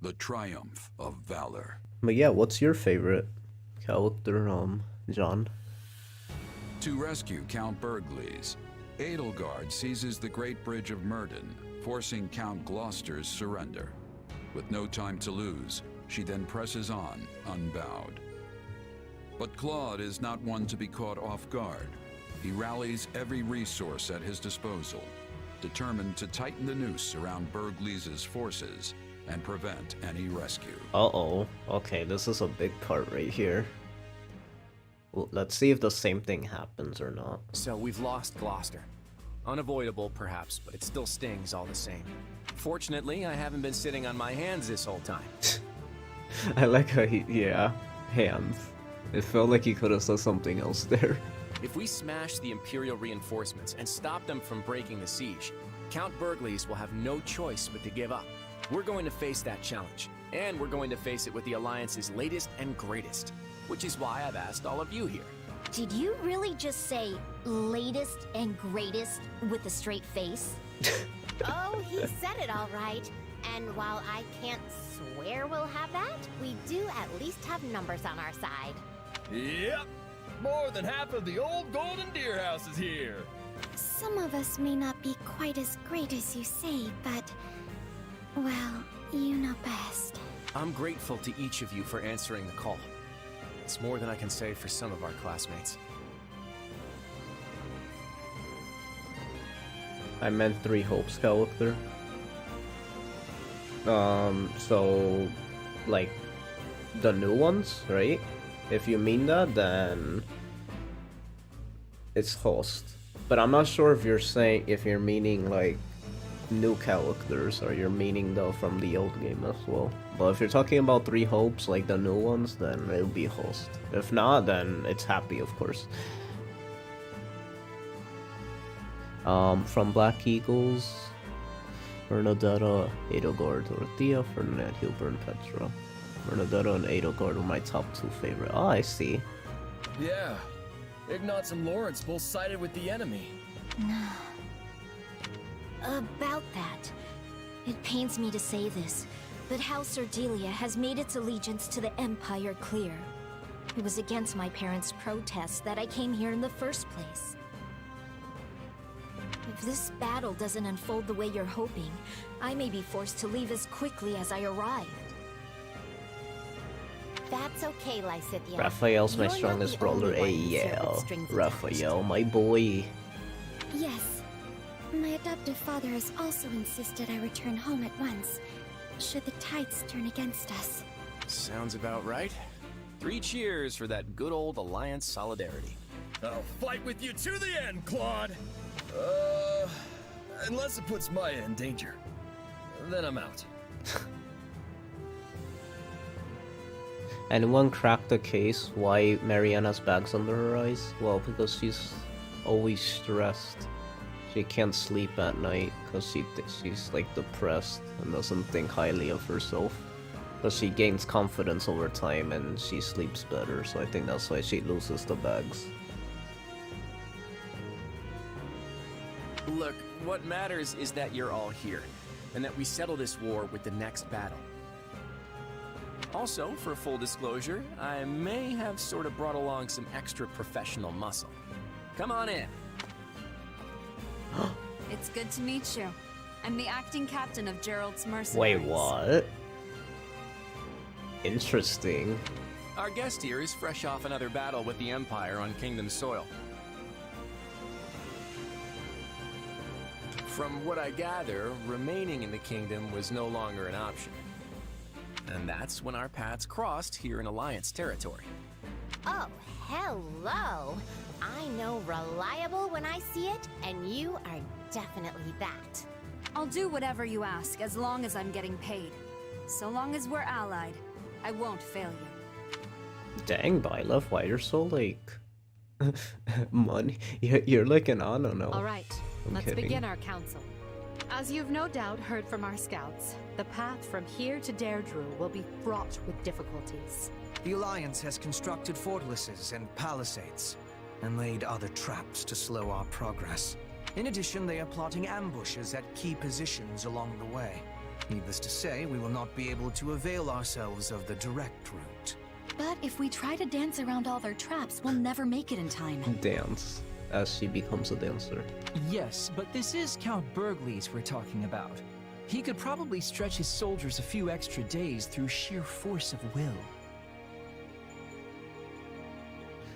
The triumph of valor. But yeah, what's your favorite character, John? To rescue Count Burgleys, Edelgard seizes the Great Bridge of Myrddin, forcing Count Gloucester's surrender. With no time to lose, she then presses on, unbowed. But Claude is not one to be caught off guard. He rallies every resource at his disposal, determined to tighten the noose around Burgleys' forces and prevent any rescue. Uh-oh. Okay, this is a big part right here. Well, let's see if the same thing happens or not. So we've lost Gloucester. Unavoidable, perhaps, but it still stings all the same. Fortunately, I haven't been sitting on my hands this whole time. I like how yeah, hands. It felt like he could have said something else there. If we smash the Imperial reinforcements and stop them from breaking the siege, Count Burgleys will have no choice but to give up. We're going to face that challenge, and we're going to face it with the Alliance's latest and greatest, which is why I've asked all of you here. Did you really just say latest and greatest with a straight face? Oh, he said it all right. And while I can't swear we'll have that, we do at least have numbers on our side. Yep. More than half of the old Golden Deer House is here. Some of us may not be quite as great as you say, but... well, you know best. I'm grateful to each of you for answering the call. It's more than I can say for some of our classmates. I meant Three Hopes character. So, like, the new ones, right? If you mean that, then it's Host. But I'm not sure if you're meaning like new characters, or you're meaning though from the old game as well. But if you're talking about Three Hopes, like the new ones, then it'll be Host. If not, then it's Hapi, of course. From Black Eagles, Bernadetta, Edelgard, Dorothea, Ferdinand, Hilbert, and Petra. Bernadetta and Edelgard are my top two favorite. Oh, I see. Yeah. Ignatz and Lawrence both sided with the enemy. About that. It pains me to say this, but House Ardelia has made its allegiance to the Empire clear. It was against my parents' protests that I came here in the first place. If this battle doesn't unfold the way you're hoping, I may be forced to leave as quickly as I arrived. That's okay, Lysithea. Raphael's my You're not strongest the brawler. only one who's Hey, here with yeah. strings Raphael, my boy. Yes. My adoptive father has also insisted I return home at once, should the tides turn against us. Sounds about right. 3 cheers for that good old Alliance solidarity. I'll fight with you to the end, Claude! Unless it puts Maya in danger. Then I'm out. Anyone crack the case why Marianne has bags under her eyes? Well, because she's always stressed. She can't sleep at night because she's like depressed and doesn't think highly of herself. But she gains confidence over time and she sleeps better, so I think that's why she loses the bags. Look, what matters is that you're all here, and that we settle this war with the next battle. Also, for full disclosure, I may have sort of brought along some extra professional muscle. Come on in. It's good to meet you. I'm the acting captain of Gerald's Mercenaries. Wait, what? Interesting. Our guest here is fresh off another battle with the Empire on Kingdom soil. From what I gather, remaining in the Kingdom was no longer an option. And that's when our paths crossed here in Alliance territory. Oh, hello! I know reliable when I see it, and you are definitely that. I'll do whatever you ask, as long as I'm getting paid. So long as we're allied, I won't fail you. Dang, Byleth, why you're so like money? You're like an I don't know. Alright, let's begin our council. As you've no doubt heard from our scouts, the path from here to Deirdre will be fraught with difficulties. The Alliance has constructed fortresses and palisades, and laid other traps to slow our progress. In addition, they are plotting ambushes at key positions along the way. Needless to say, we will not be able to avail ourselves of the direct route. But if we try to dance around all their traps, we'll never make it in time. Dance as she becomes a dancer. Yes, but this is Count Bergley's we're talking about. He could probably stretch his soldiers a few extra days through sheer force of will.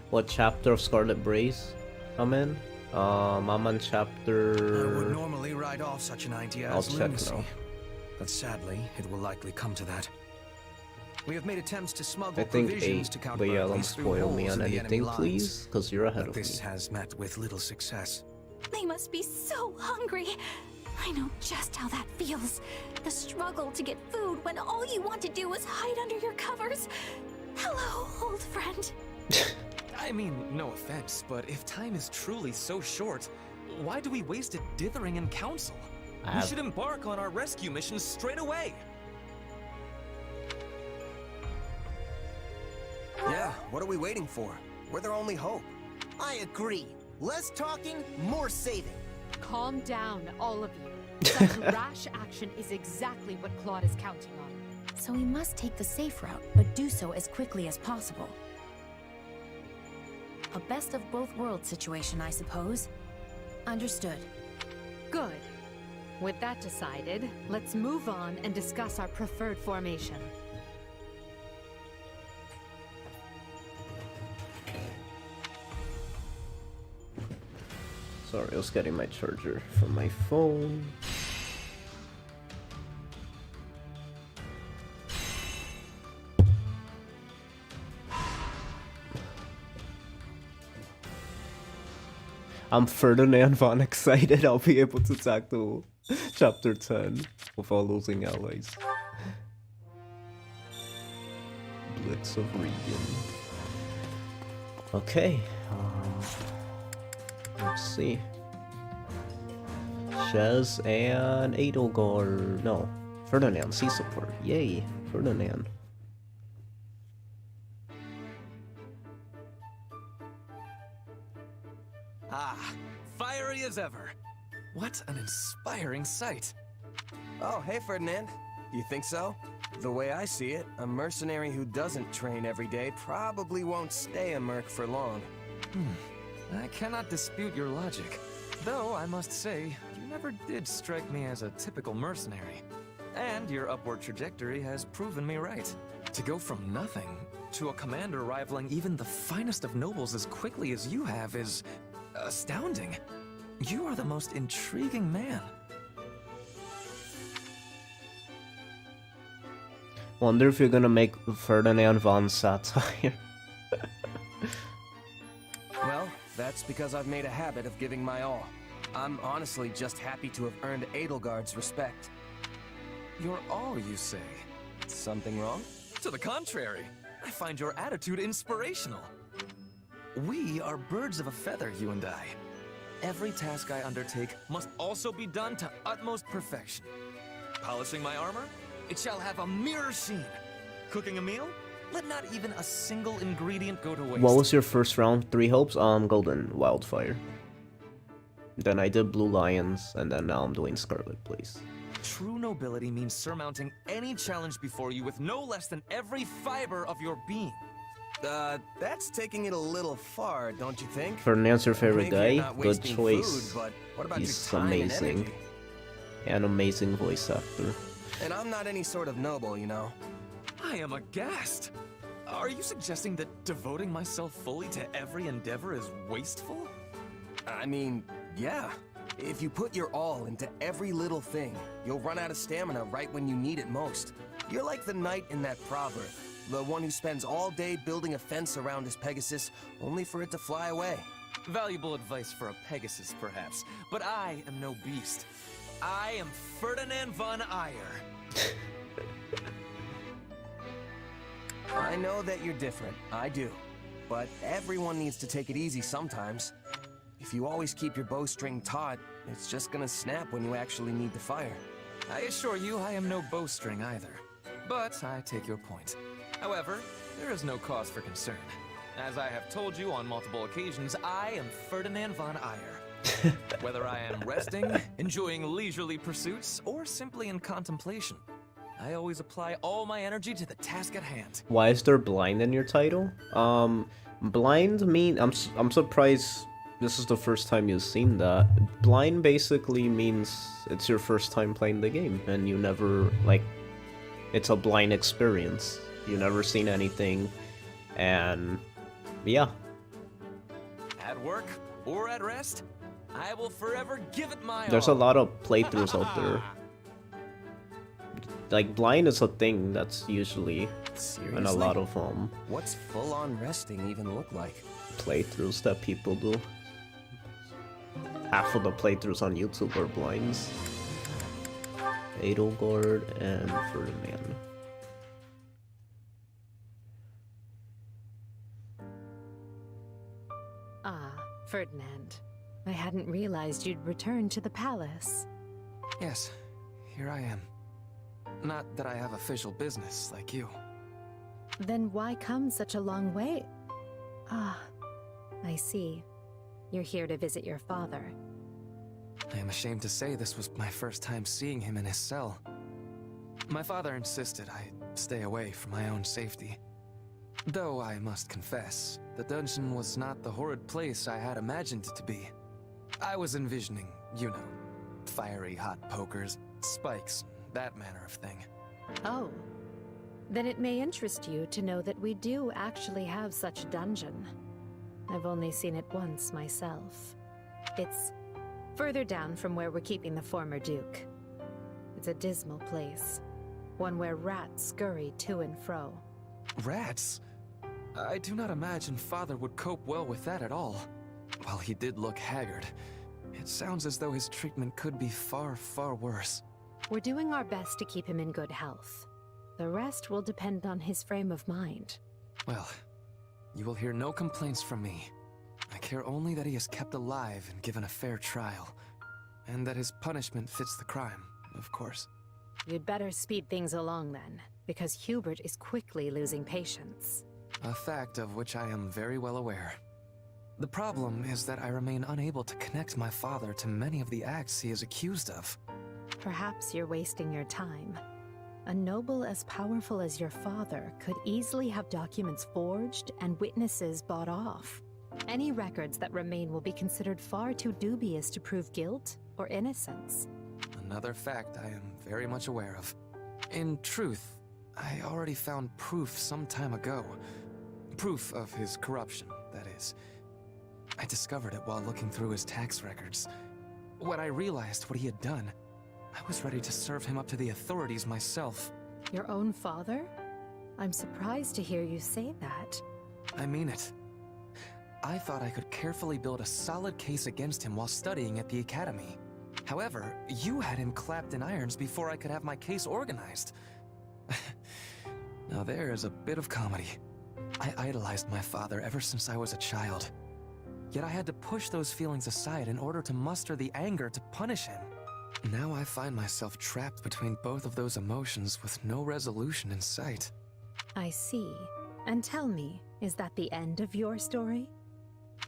What chapter of Scarlet Brace I'm in? I'm on chapter... I would normally write off such an idea I'll as check lunacy, now. but sadly, it will likely come to that. We have made attempts to smuggle I think provisions 8, to Count but yeah, don't Berkeley's through spoil me holes on in the enemy anything, lines. please, because you're ahead But of me. this has met with little success. They must be so hungry. I know just how that feels. The struggle to get food when all you want to do is hide under your covers. Hello, old friend. I mean, no offense, but if time is truly so short, why do we waste it dithering in council? We should embark on our rescue mission straight away. Yeah, what are we waiting for? We're their only hope. I agree. Less talking, more saving. Calm down, all of you. Such rash action is exactly what Claude is counting on. So we must take the safe route, but do so as quickly as possible. A best of both worlds situation, I suppose. Understood. Good. With that decided, let's move on and discuss our preferred formation. Sorry, I was getting my charger from my phone. I'm Ferdinand von excited I'll be able to tackle chapter 10 without losing allies. Blitz of Regan. Okay, let's see. Shez and Edelgard. No, Ferdinand, sea support. Yay, Ferdinand. Ah, fiery as ever. What an inspiring sight. Oh, hey, Ferdinand. You think so? The way I see it, a mercenary who doesn't train every day probably won't stay a merc for long. I cannot dispute your logic. Though, I must say, you never did strike me as a typical mercenary. And your upward trajectory has proven me right. To go from nothing to a commander rivaling even the finest of nobles as quickly as you have is astounding. You are the most intriguing man. Wonder if you're gonna make Ferdinand von satire. Well, that's because I've made a habit of giving my all. I'm honestly just happy to have earned Edelgard's respect. Your all, you say? Something wrong? To the contrary, I find your attitude inspirational. We are birds of a feather, you and I. Every task I undertake must also be done to utmost perfection. Polishing my armor? It shall have a mirror sheen. Cooking a meal? Let not even a single ingredient go to waste. What was your first round? 3 hopes? Golden Wildfire. Then I did Blue Lions, and then now I'm doing Scarlet Blaze. True nobility means surmounting any challenge before you with no less than every fiber of your being. That's taking it a little far, don't you think? Ferdinand's your favorite Maybe you're guy? not Good wasting choice. food, but what about He's your time and amazing. energy? An amazing voice actor. And I'm not any sort of noble, you know. I am aghast. Are you suggesting that devoting myself fully to every endeavor is wasteful? I mean, yeah. If you put your all into every little thing, you'll run out of stamina right when you need it most. You're like the knight in that proverb, the one who spends all day building a fence around his Pegasus, only for it to fly away. Valuable advice for a Pegasus, perhaps, but I am no beast. I am Ferdinand von Eyre. I know that you're different, I do. But everyone needs to take it easy sometimes. If you always keep your bowstring taut, it's just gonna snap when you actually need to fire. I assure you I am no bowstring either. But I take your point. However, there is no cause for concern. As I have told you on multiple occasions, I am Ferdinand von Eyre. Whether I am resting, enjoying leisurely pursuits, or simply in contemplation, I always apply all my energy to the task at hand. Why is there blind in your title? Blind mean I'm surprised this is the first time you've seen that. Blind basically means it's your first time playing the game and you never, like, it's a blind experience. You never seen anything, and yeah. At work or at rest, I will forever give it my There's all. a lot of playthroughs out there. Like, blind is a thing that's usually in a lot of What's full-on resting even look like? playthroughs that people do. Half of the playthroughs on YouTube are blinds. Edelgard and Ferdinand. Ah, Ferdinand. I hadn't realized you'd returned to the palace. Yes, here I am. Not that I have official business like you. Then why come such a long way? Ah, I see. You're here to visit your father. I am ashamed to say this was my first time seeing him in his cell. My father insisted I stay away for my own safety. Though I must confess, the dungeon was not the horrid place I had imagined it to be. I was envisioning, you know, fiery hot pokers, spikes, that manner of thing. Oh. Then it may interest you to know that we do actually have such a dungeon. I've only seen it once myself. It's further down from where we're keeping the former Duke. It's a dismal place. One where rats scurry to and fro. Rats? I do not imagine Father would cope well with that at all. While he did look haggard, it sounds as though his treatment could be far, far worse. We're doing our best to keep him in good health. The rest will depend on his frame of mind. Well, you will hear no complaints from me. I care only that he is kept alive and given a fair trial. And that his punishment fits the crime, of course. You'd better speed things along then, because Hubert is quickly losing patience. A fact of which I am very well aware. The problem is that I remain unable to connect my father to many of the acts he is accused of. Perhaps you're wasting your time. A noble as powerful as your father could easily have documents forged and witnesses bought off. Any records that remain will be considered far too dubious to prove guilt or innocence. Another fact I am very much aware of. In truth, I already found proof some time ago. Proof of his corruption, that is. I discovered it while looking through his tax records. When I realized what he had done, I was ready to serve him up to the authorities myself. Your own father? I'm surprised to hear you say that. I mean it. I thought I could carefully build a solid case against him while studying at the academy. However, you had him clapped in irons before I could have my case organized. Now there is a bit of comedy. I idolized my father ever since I was a child. Yet I had to push those feelings aside in order to muster the anger to punish him. Now I find myself trapped between both of those emotions with no resolution in sight. I see. And tell me, is that the end of your story?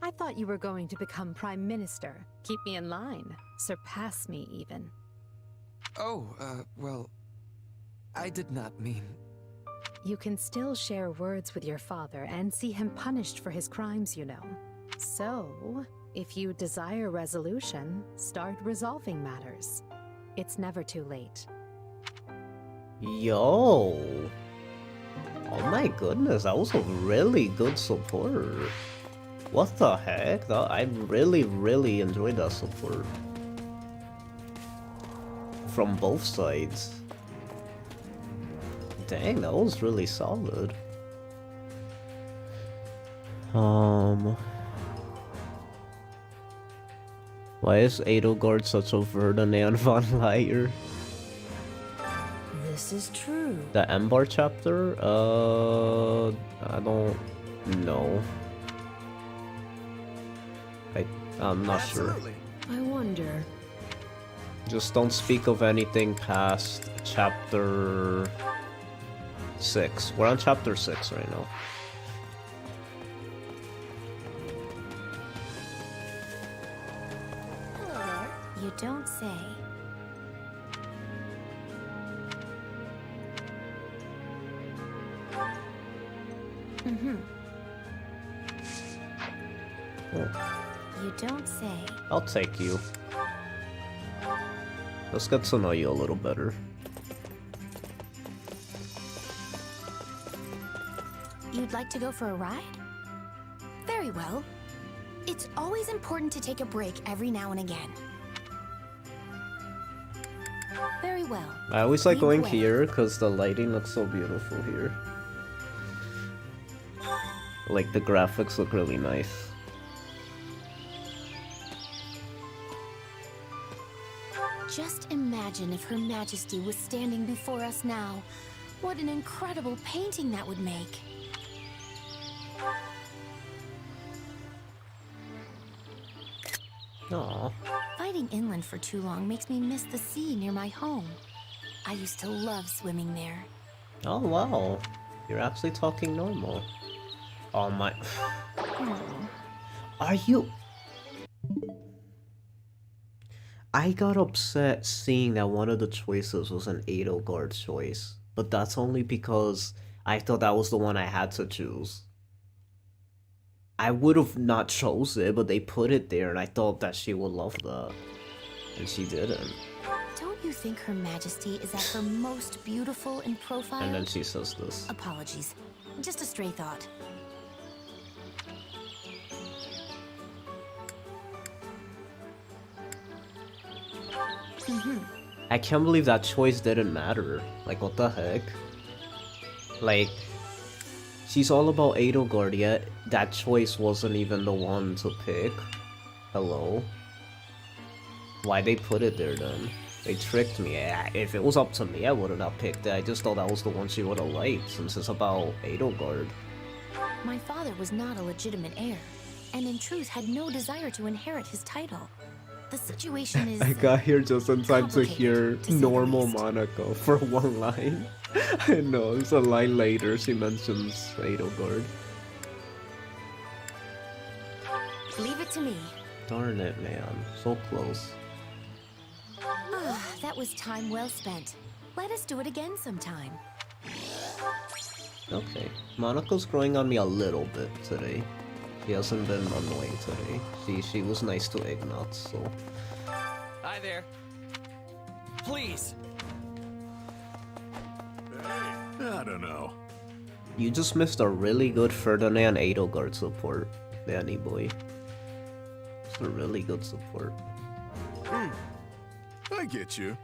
I thought you were going to become Prime Minister. Keep me in line. Surpass me, even. Oh, well, I did not mean... You can still share words with your father and see him punished for his crimes, you know. So, if you desire resolution, start resolving matters. It's never too late. Yo! Oh my goodness, that was a really good support. What the heck? I really enjoyed that support. From both sides. Dang, that was really solid. Why is Edelgard such a Ferdinand von Liar? This is true. The Embar chapter? I don't know. I'm not sure. I wonder. Just don't speak of anything past chapter 6. We're on chapter 6 right now. You don't say. Mm-hmm. Oh. You don't say. I'll take you. Let's get to know you a little better. You'd like to go for a ride? Very well. It's always important to take a break every now and again. Very well. I always like going here because the lighting looks so beautiful here. Like the graphics look really nice. Just imagine if Her Majesty was standing before us now. What an incredible painting that would make. Aww. Fighting inland for too long makes me miss the sea near my home. I used to love swimming there. Oh wow. You're actually talking normal. Oh my... Are you... I got upset seeing that one of the choices was an Edelgard choice. But that's only because I thought that was the one I had to choose. I would have not chose it, but they put it there and I thought that she would love that. And she didn't. Don't you think Her Majesty is at her most beautiful in profile? And then she says this. Apologies. Just a stray thought. I can't believe that choice didn't matter. Like, what the heck? Like, she's all about Edelgard, yet that choice wasn't even the one to pick. Hello? Why they put it there then? They tricked me. If it was up to me, I would have not picked it. I just thought that was the one she would have liked, since it's about Edelgard. My father was not a legitimate heir, and in truth had no desire to inherit his title. The situation is... I got here just in time to hear normal Monaco for one line. I know, it's a line later she mentions Edelgard. Leave it to me. Darn it, man. So close. That was time well spent. Let us do it again sometime. Okay. Monica's growing on me a little bit today. She hasn't been annoying today. She was nice to Ignat, so... Hi there. Please. I don't know. You just missed a really good Ferdinand Edelgard support, Danny boy. It's a really good support. I get you.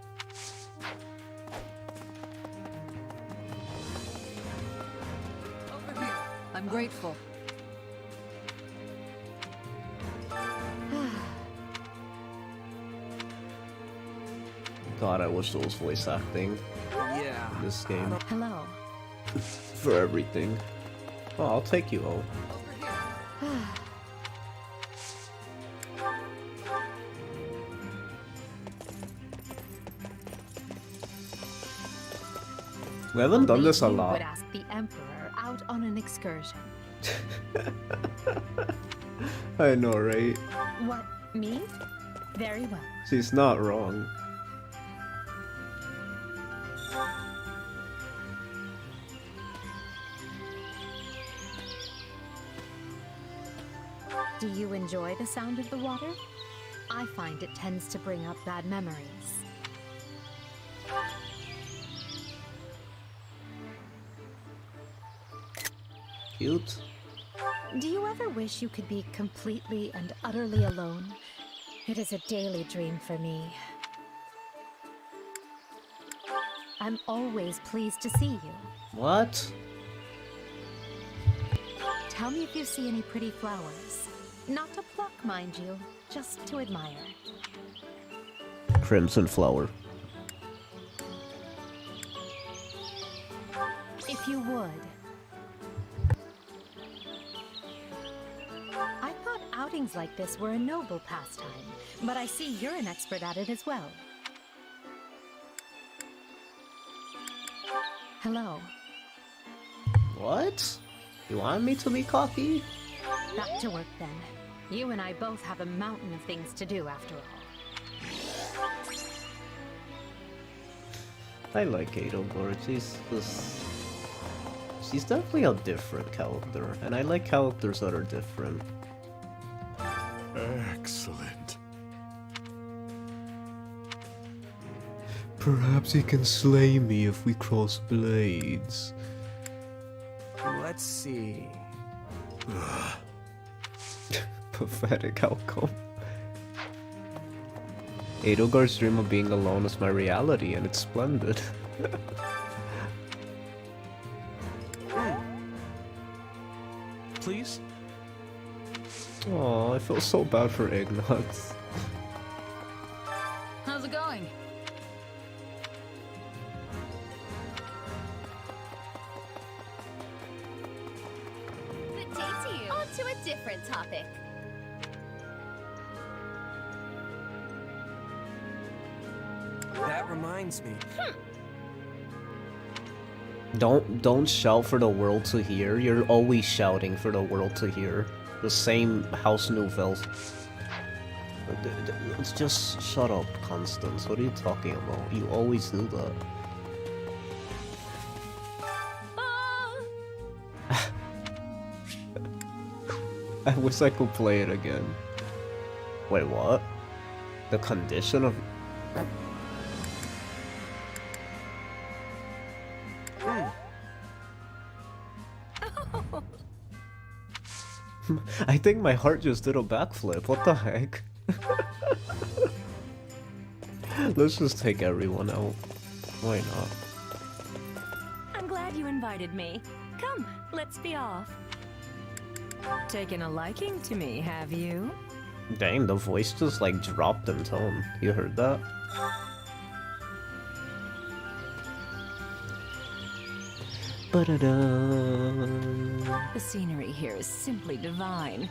Over here. I'm grateful. God, I wish there was voice acting Yeah. in this game. Hello. For everything. Oh, I'll take you home. We haven't done this a You lot. would ask the Emperor out on an excursion. I know, right? What, me? Very well. She's not wrong. Do you enjoy the sound of the water? I find it tends to bring up bad memories. Cute. Do you ever wish you could be completely and utterly alone? It is a daily dream for me. I'm always pleased to see you. What? Tell me if you see any pretty flowers. Not to pluck, mind you, just to admire. Crimson flower. If you would. I thought outings like this were a noble pastime, but I see you're an expert at it as well. Hello. What? You want me to be cocky? Back to work then. You and I both have a mountain of things to do after all. I like Edelgard. She's definitely a different character, and I like characters that are different. Excellent. Perhaps he can slay me if we cross blades. Let's see. Pathetic outcome. Edelgard's dream of being alone is my reality, and it's splendid. Please? Oh, I feel so bad for Ignatz. How's it going? Good day to you. On to a different topic. That reminds me. Don't shout for the world to hear. You're always shouting for the world to hear. The same House Nouvelle. Let's just shut up, Constance. What are you talking about? You always do that. I wish I could play it again. Wait, what? The condition of... I think my heart just did a backflip. What the heck? Let's just take everyone out. Why not? I'm glad you invited me. Come, let's be off. Taken a liking to me, have you? Dang, the voice just like dropped in tone. You heard that? The scenery here is simply divine.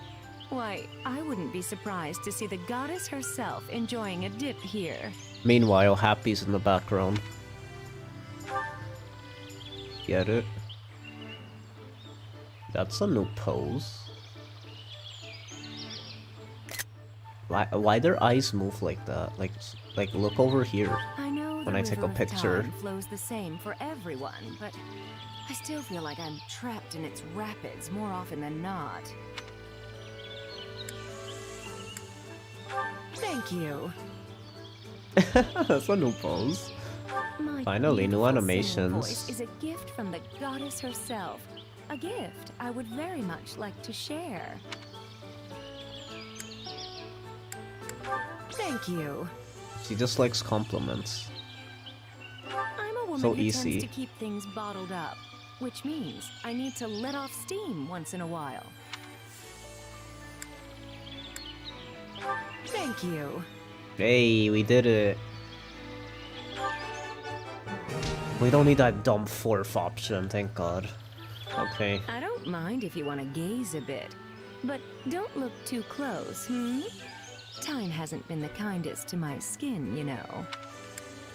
Why, I wouldn't be surprised to see the goddess herself enjoying a dip here. Meanwhile, Happy's in the background. Get it? That's a new pose. Why their eyes move like that? Like look over here. I know when the I take a river of picture. time flows the same for everyone, but I still feel like I'm trapped in its rapids more often than not. Thank you. That's a new pose. My Finally, new beautiful singing animations. voice is a gift from the goddess herself. A gift I would very much like to share. Thank you. She just likes compliments. I'm a woman So who easy. tends to keep things bottled up, which means I need to let off steam once in a while. Thank you. Hey, we did it. We don't need that dumb fourth option, thank God. Okay. I don't mind if you want to gaze a bit, but don't look too close, Time hasn't been the kindest to my skin, you know.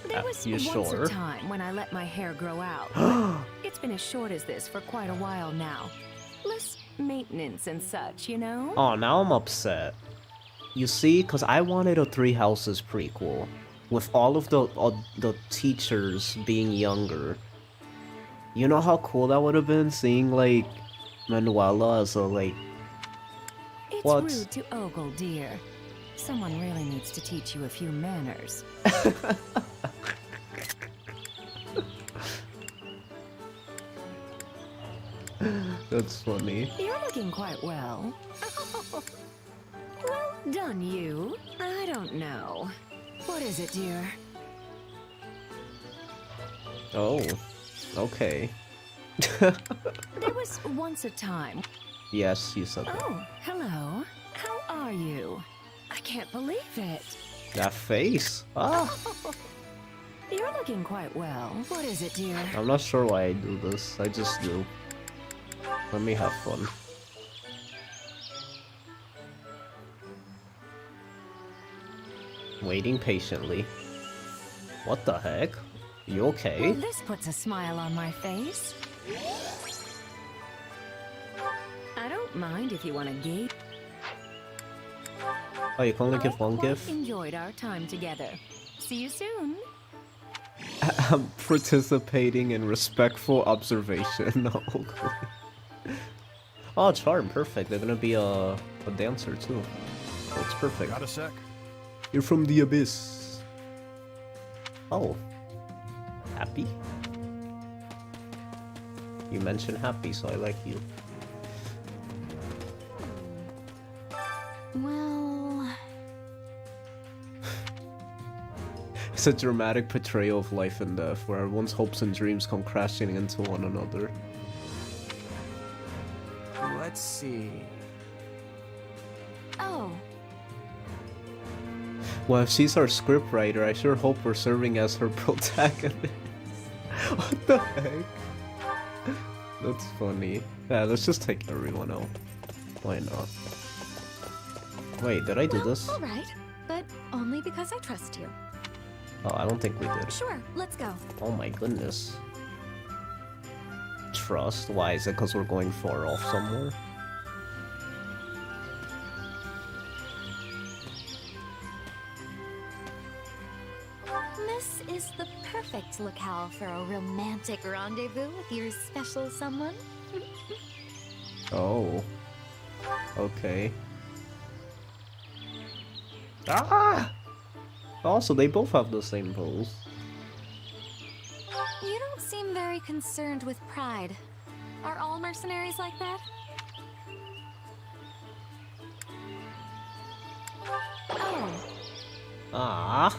There was You once sure? a time when I let my hair grow out, but it's been as short as this for quite a while now. Less maintenance and such, you know? Oh, now I'm upset. You see, because I wanted a Three Houses prequel with all of the teachers being younger. You know how cool that would have been, seeing like Manuela as a like. It's What? rude to ogle, dear. Someone really needs to teach you a few manners. That's funny. You're looking quite well. Well done, you. I don't know. What is it, dear? Oh, okay. There was once a time. Yes, you said that. Oh, hello. How are you? I can't believe it. That face. Ah, You're looking quite well. What is it, dear? I'm not sure why I do this. I just do. Let me have fun. Waiting patiently. What the heck? You okay? Well, this puts a smile on my face. I don't mind if you want to gauge. Oh, you can only give one Quite gift? enjoyed our time together. See you soon. I'm participating in respectful observation. Oh, charm, perfect. They're gonna be a dancer too. That's perfect. Got a sec? You're from the abyss. Oh. Happy? You mentioned happy, so I like you. Well... It's a dramatic portrayal of life and death, where everyone's hopes and dreams come crashing into one another. Let's see. Oh, Well, if she's our scriptwriter, I sure hope we're serving as her protagonist. What the heck? That's funny. Yeah, let's just take everyone out. Why not? Wait, did I do this? all right, but only because I trust you. Oh, I don't think we did. Sure, let's go. Oh my goodness. Trust? Why? Is it because we're going far off somewhere? This is the perfect locale for a romantic rendezvous with your special someone. Oh. Okay. Ah! Also, they both have the same pose. You don't seem very concerned with pride. Are all mercenaries like that? Oh, Ah.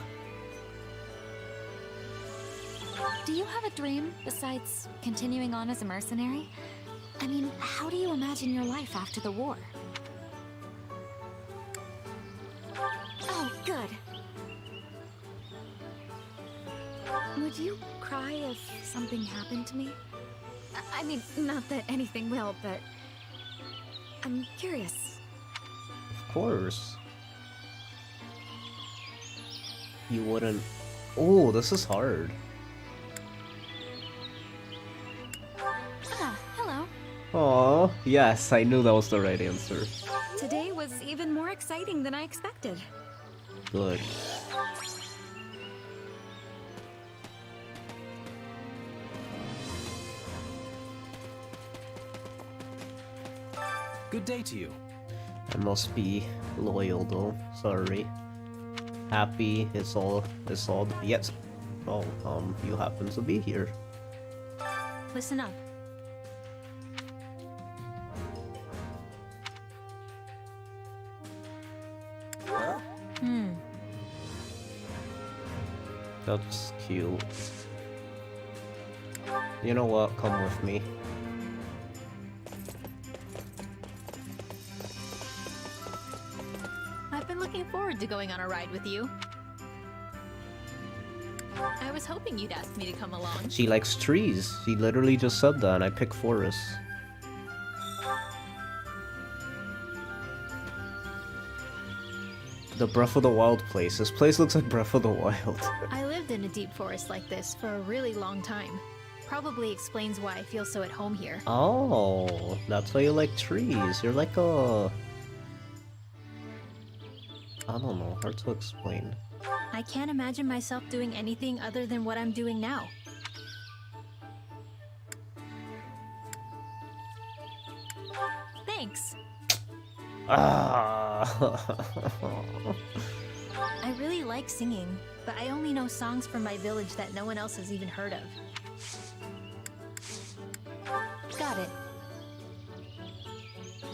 do you have a dream besides continuing on as a mercenary? I mean, how do you imagine your life after the war? Oh, good. Would you cry if something happened to me? I mean, not that anything will, but I'm curious. Of course. You wouldn't... Oh, this is hard. Ah, hello. Oh, yes, I knew that was the right answer. Today was even more exciting than I expected. Good. Good day to you. I must be loyal though. Sorry. Happy. It's all. Yes. Oh, you happen to be here. Listen up. That's cute. You know what? Come with me. I've been looking forward to going on a ride with you. I was hoping you'd ask me to come along. She likes trees. She literally just said that, and I picked forests. The Breath of the Wild place. This place looks like Breath of the Wild. I lived in a deep forest like this for a really long time. Probably explains why I feel so at home here. Oh, that's why you like trees. You're like a... I don't know, hard to explain. I can't imagine myself doing anything other than what I'm doing now. Thanks. Ah. I really like singing, but I only know songs from my village that no one else has even heard of. Got it.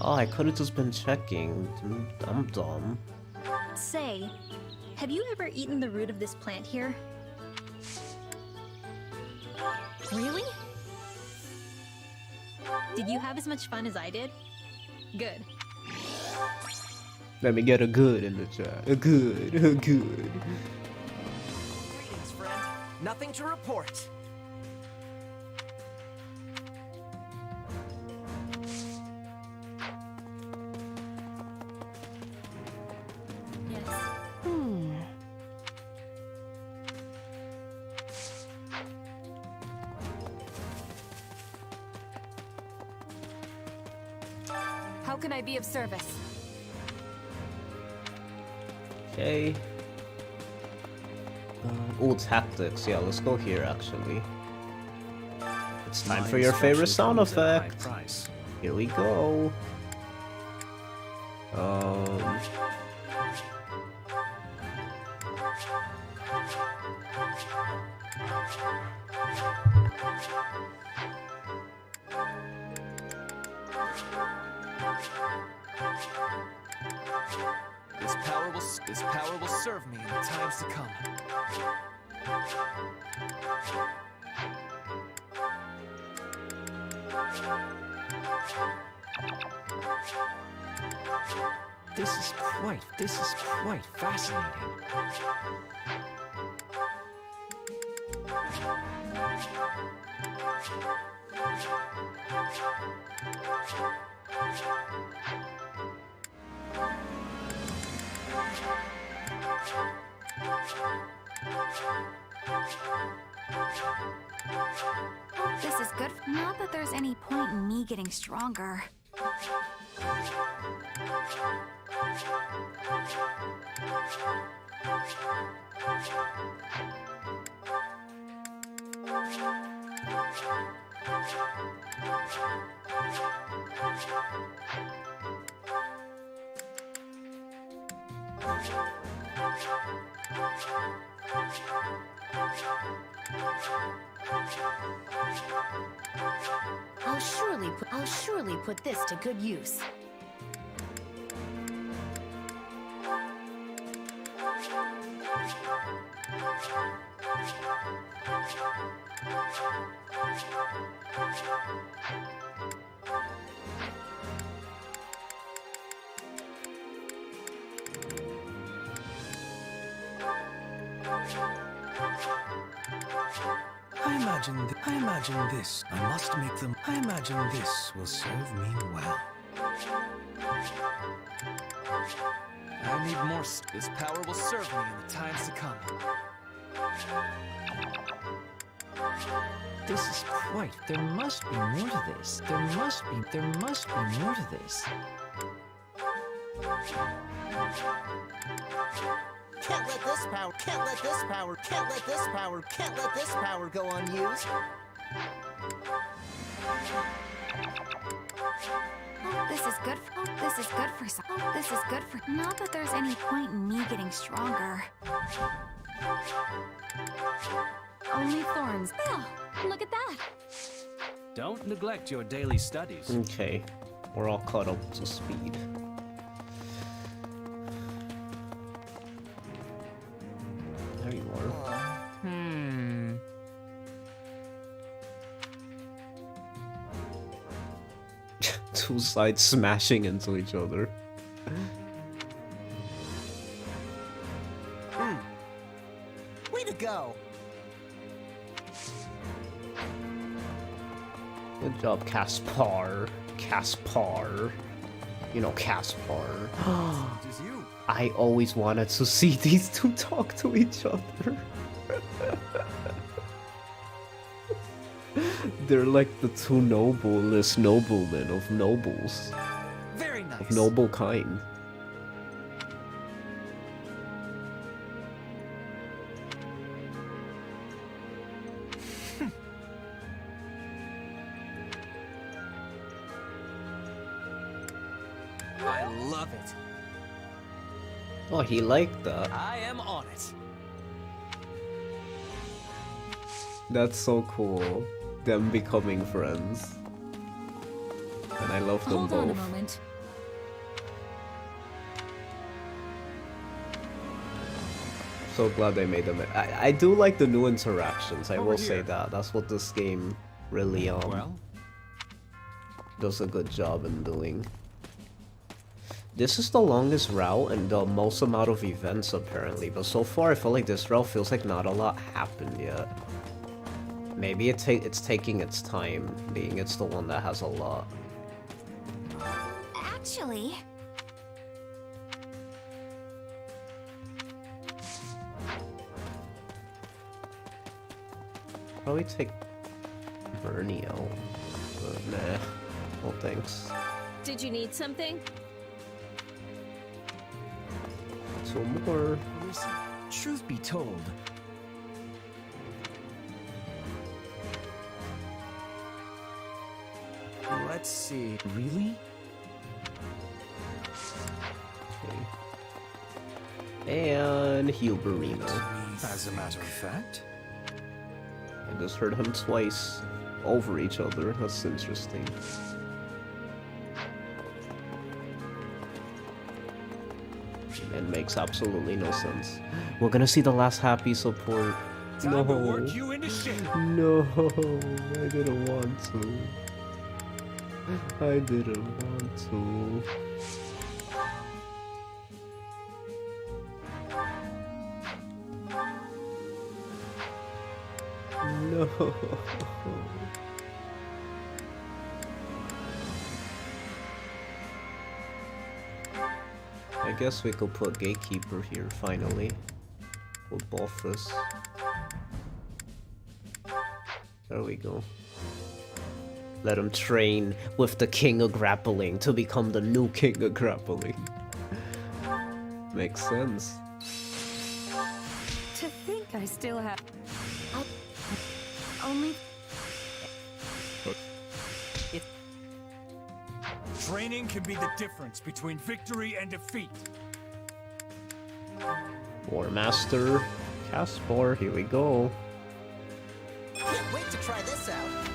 Oh, I could have just been checking. I'm dumb. Say, have you ever eaten the root of this plant here? Really? Did you have as much fun as I did? Good. Let me get a good in the chat. A good. Greetings, friend. Nothing to report. How can I be of service? Okay. Oh, tactics. Yeah, let's go here actually. It's time for your favorite sound effect. Here we go. This power will serve me in the times to come. This is quite fascinating. This is good. Not that there's any point in me getting stronger. I'll surely put this to good use. I imagine this. I must make them. I imagine this will serve me well. I need more. This power will serve me in the times to come. This is quite. There must be more to this. There must be more to this. Can't let this power, can't let this power, can't let this power, can't let this power go unused. This is good for some. This is good for. Not that there's any point in me getting stronger. Only thorns. Oh, look at that. Don't neglect your daily studies. Okay, we're all caught up to speed. There you are. Two sides smashing into each other. Way to go. Good job, Caspar. Caspar. You know Caspar. I always wanted to see these two talk to each other. They're like the two noblest noblemen of nobles. Very nice. Of noble kind. I love it. Oh, he liked that. I am on it. That's so cool. Them becoming friends. And I love them Hold both. on a moment. So glad they made them. I do like the new interactions, I Over will say here. that. That's what this game really Well? does a good job in doing. This is the longest route and the most amount of events apparently, but so far I feel like this route feels like not a lot happened yet. Maybe it's taking its time, being it's the one that has a lot. Actually, Probably take Bernie out, but nah, no thanks. Did you need something? Two more. Listen, truth be told, Let's see. really? And Huberino. As a matter of fact. I just heard him twice over each other. That's interesting. It makes absolutely no sense. We're gonna see the last Happy support. No. Work you into shape. No, I didn't want to. I didn't want to. No. I guess we could put Gatekeeper here finally. We'll buff this. There we go. Let him train with the King of Grappling to become the new King of Grappling. Makes sense. To think I still have... only Training can be the difference between victory and defeat. War Master Caspar, here we go. Can't wait to try this out.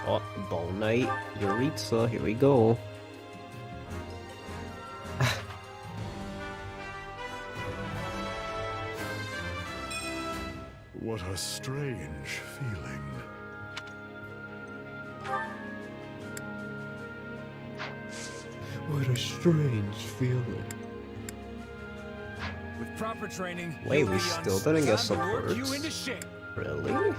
Oh, Bone Knight, Yuritsa, here we go. What a strange feeling. What a strange feeling. With proper training, Wait, you'll we be still didn't get time to work supports. you into shape. Really?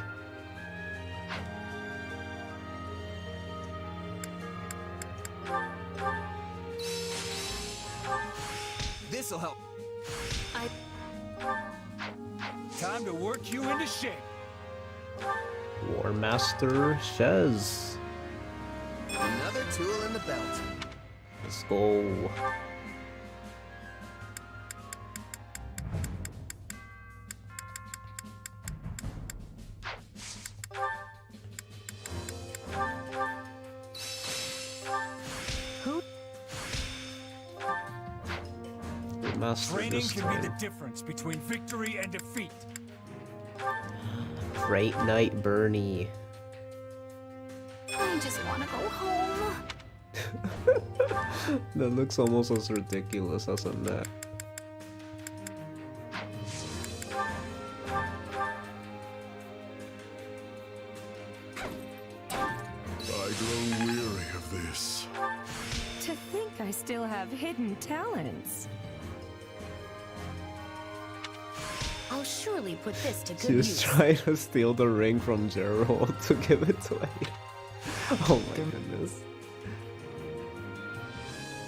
This'll help. Time to work you into shape. War Master Shez. Another tool in the belt. Let's go. Training can be the difference between victory and defeat. Great Knight Bernie. I just want to go home. That looks almost as ridiculous as a net. I grow weary of this. To think I still have hidden talents. I'll surely put this to good She was use. trying to steal the ring from Gerald to give it to Ada. Oh my goodness.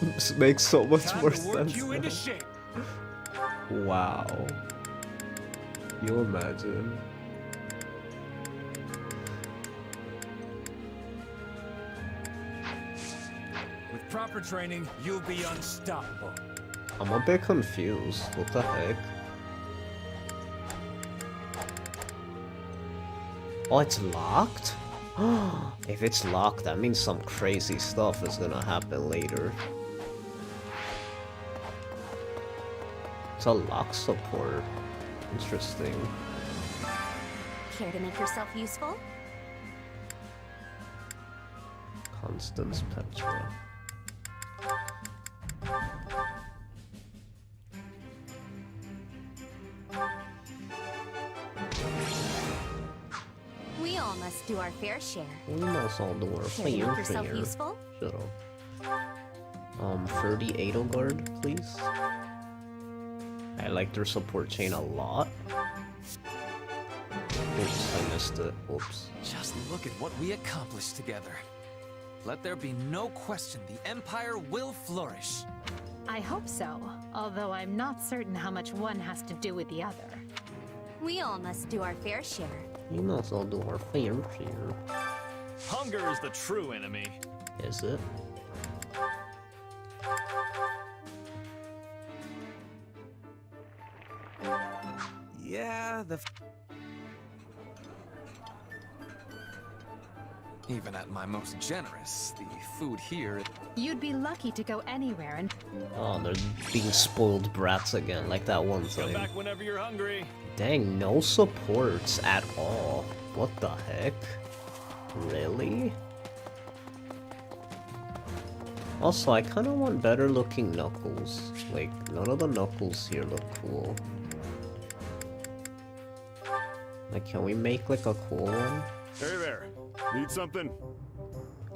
This makes so much Time more to work sense you into now. shape. Wow. Can you imagine? With proper training, you'll be unstoppable. I'm a bit confused. What the heck? Oh, it's locked? If it's locked, that means some crazy stuff is gonna happen later. It's a lock support. Interesting. Care to make yourself useful? Constance Petra. We all must do our fair share. We must all do our Care to fair make yourself share. useful? Shut up. 30 Edelgard, please. I like their support chain a lot. Oops, I missed it. Oops. Just look at what we accomplished together. Let there be no question the Empire will flourish. I hope so, although I'm not certain how much one has to do with the other. We all must do our fair share. We must all do our fair share. Hunger is the true enemy. Is it? Yeah, Even at my most generous, the food here... You'd be lucky to go anywhere and... Oh, they're being spoiled brats again, like that one Come time. back whenever you're hungry. Dang, no supports at all. What the heck? Really? Also, I kind of want better looking Knuckles. Like, none of the Knuckles here look cool. Like, can we make like a cool one? Hey there. Need something?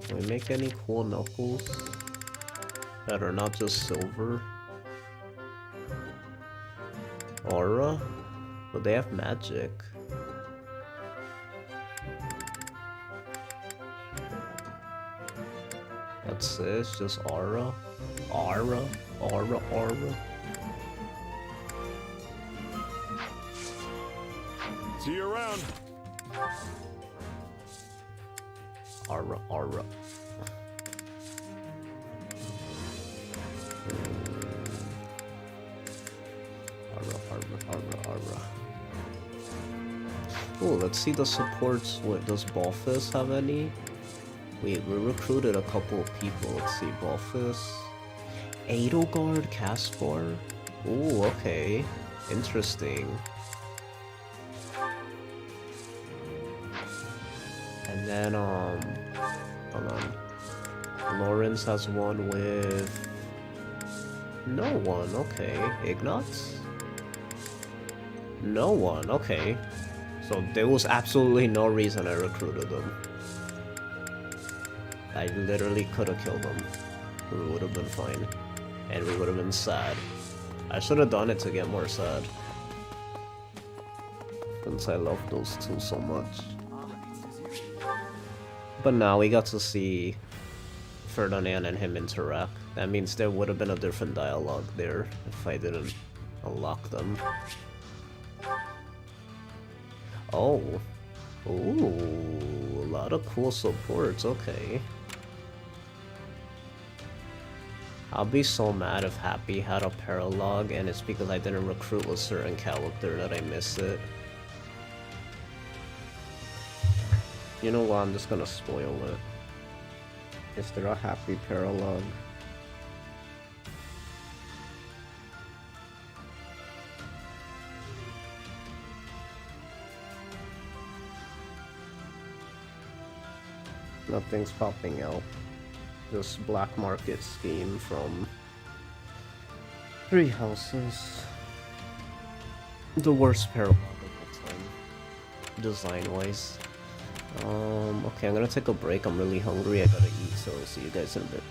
Can we make any cool Knuckles that are not just silver? Aura? But they have magic. That's it, it's just aura. Aura. See you around. Aura. Aura. Oh, let's see the supports. What, does Balfus have any? We recruited a couple of people. Let's see, Balfus. Edelgard, Caspar. Oh, okay. Interesting. And then, hold on. Lawrence has one with... No one, okay. Ignatz? No one, okay. So there was absolutely no reason I recruited them. I literally could have killed them. We would have been fine. And we would have been sad. I should have done it to get more sad. Since I love those two so much. But now we got to see Ferdinand and him interact. That means there would have been a different dialogue there if I didn't unlock them. Oh, Ooh, a lot of cool supports, okay. I'll be so mad if Hapi had a paralog and it's because I didn't recruit a certain character that I miss it. You know what, I'm just gonna spoil it. Is there a Hapi paralog? Nothing's popping out. Just black market scheme from 3 houses. The worst parallel of all time, design-wise. Okay, I'm gonna take a break. I'm really hungry. I gotta eat, so I'll see you guys in a bit.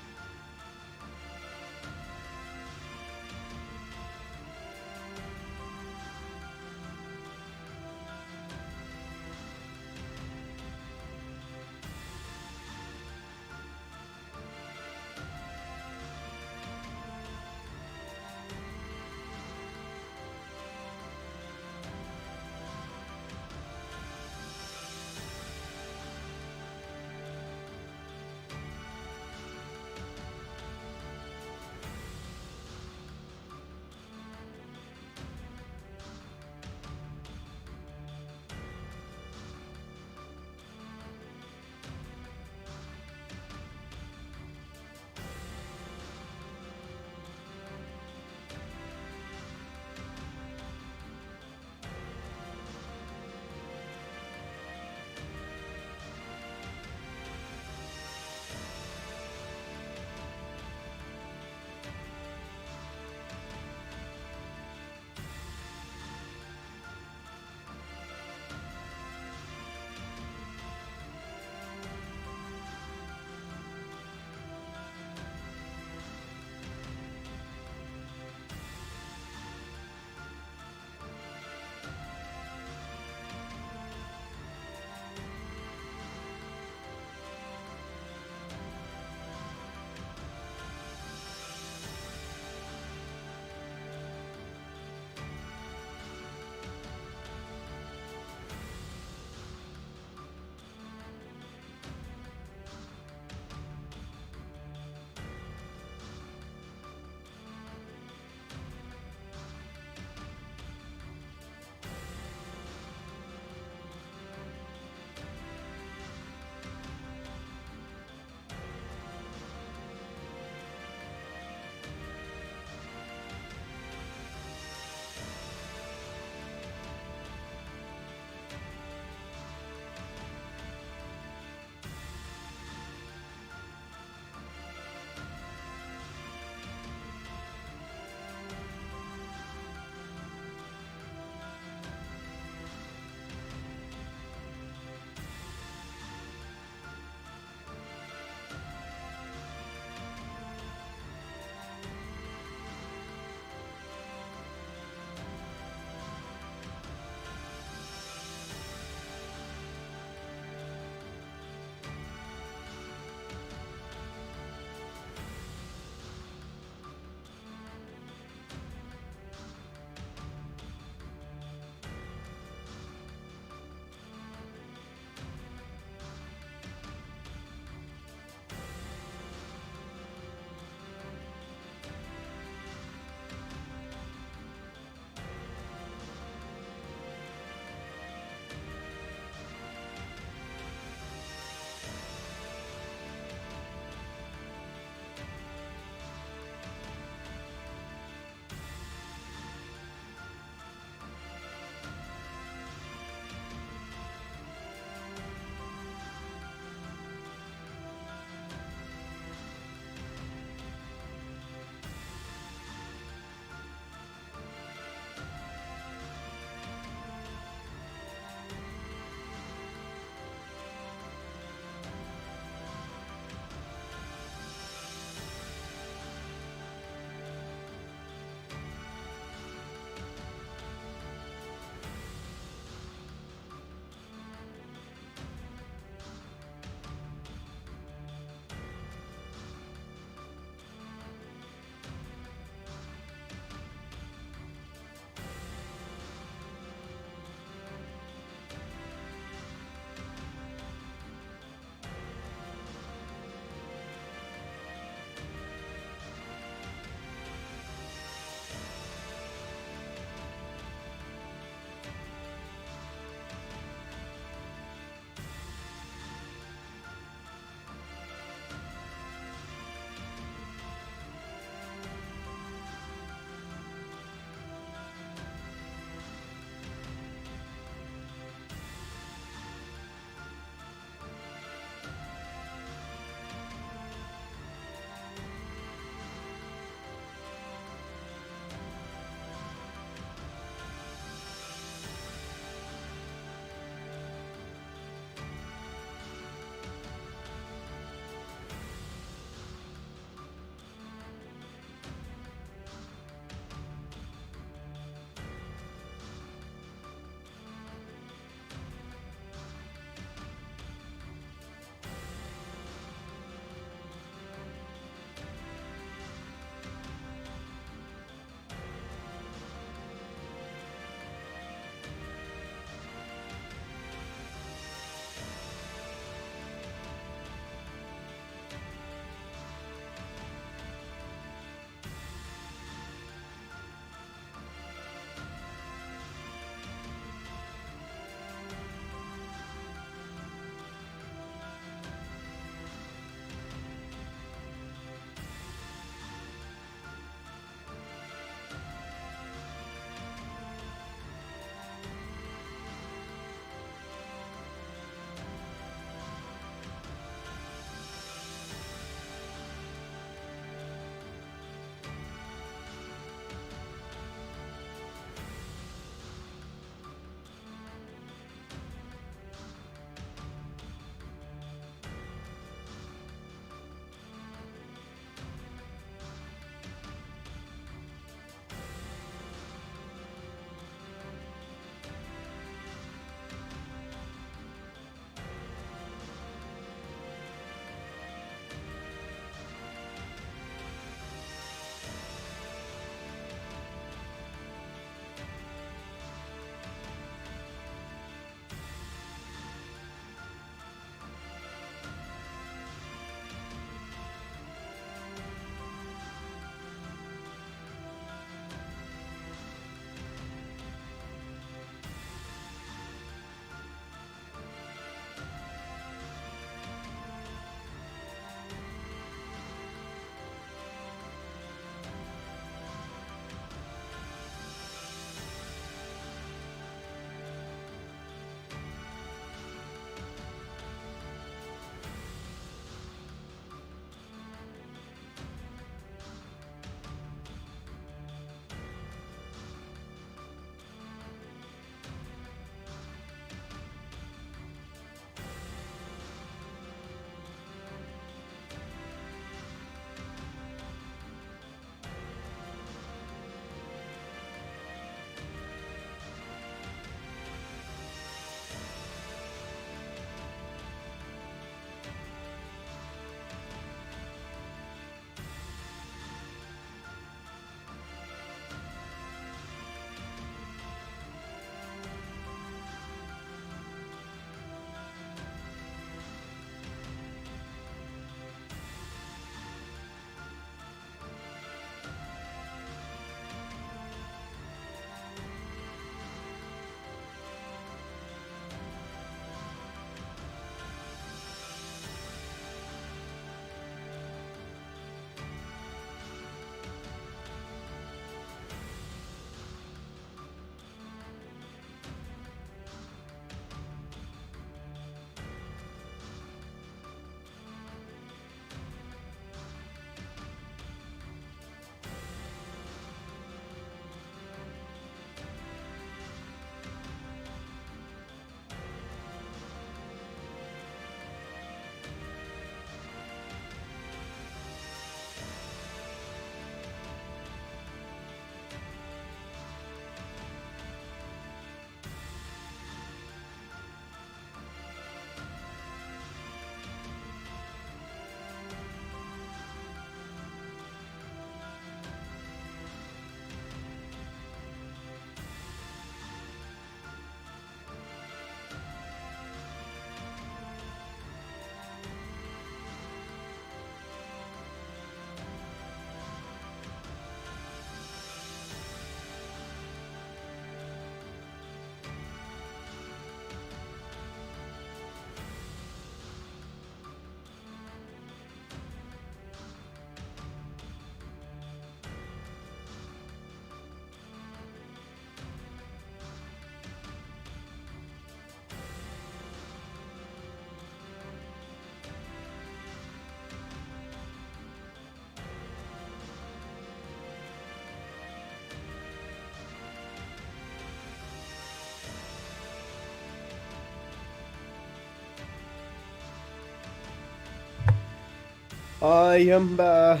I am back.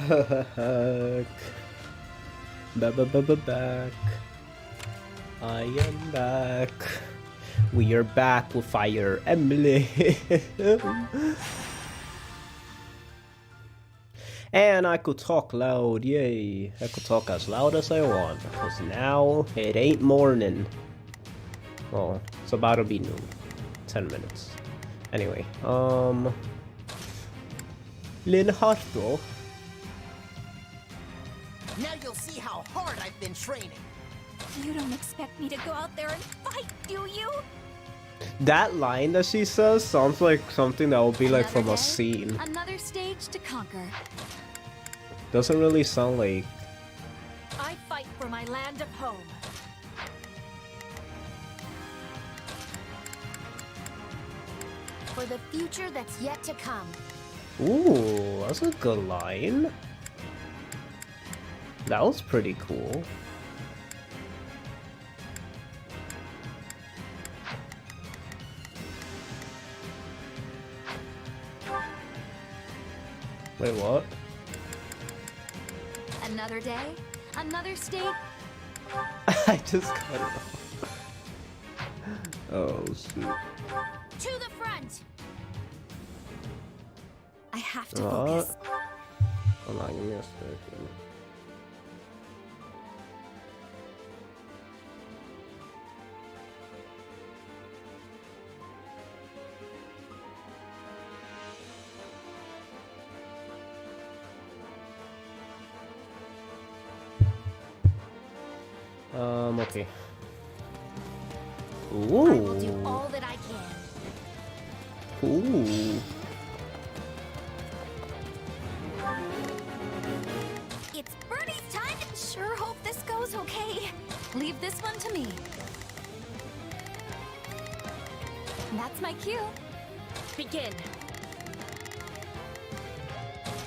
Back. I am back. We are back with Fire Emblem. And I could talk loud, yay. I could talk as loud as I want, because now it ain't morning. Well, it's about to be noon. 10 minutes. Anyway, Lynn Hartwell. Now you'll see how hard I've been training. You don't expect me to go out there and fight, do you? That line that she says sounds like something that would be like from a day, scene. Another stage to conquer. Doesn't really sound like... I fight for my land of home. For the future that's yet to come. Ooh, that's a good line. That was pretty cool. Wait, what? Another day, another state. I just got it off. Oh, shoot. To the front. I have to What? focus. Hold on, give me a second. Okay. Ooh. I will do all that I can. Ooh. It's Birdie's time. Sure hope this goes okay. Leave this one to me. That's my cue. Begin.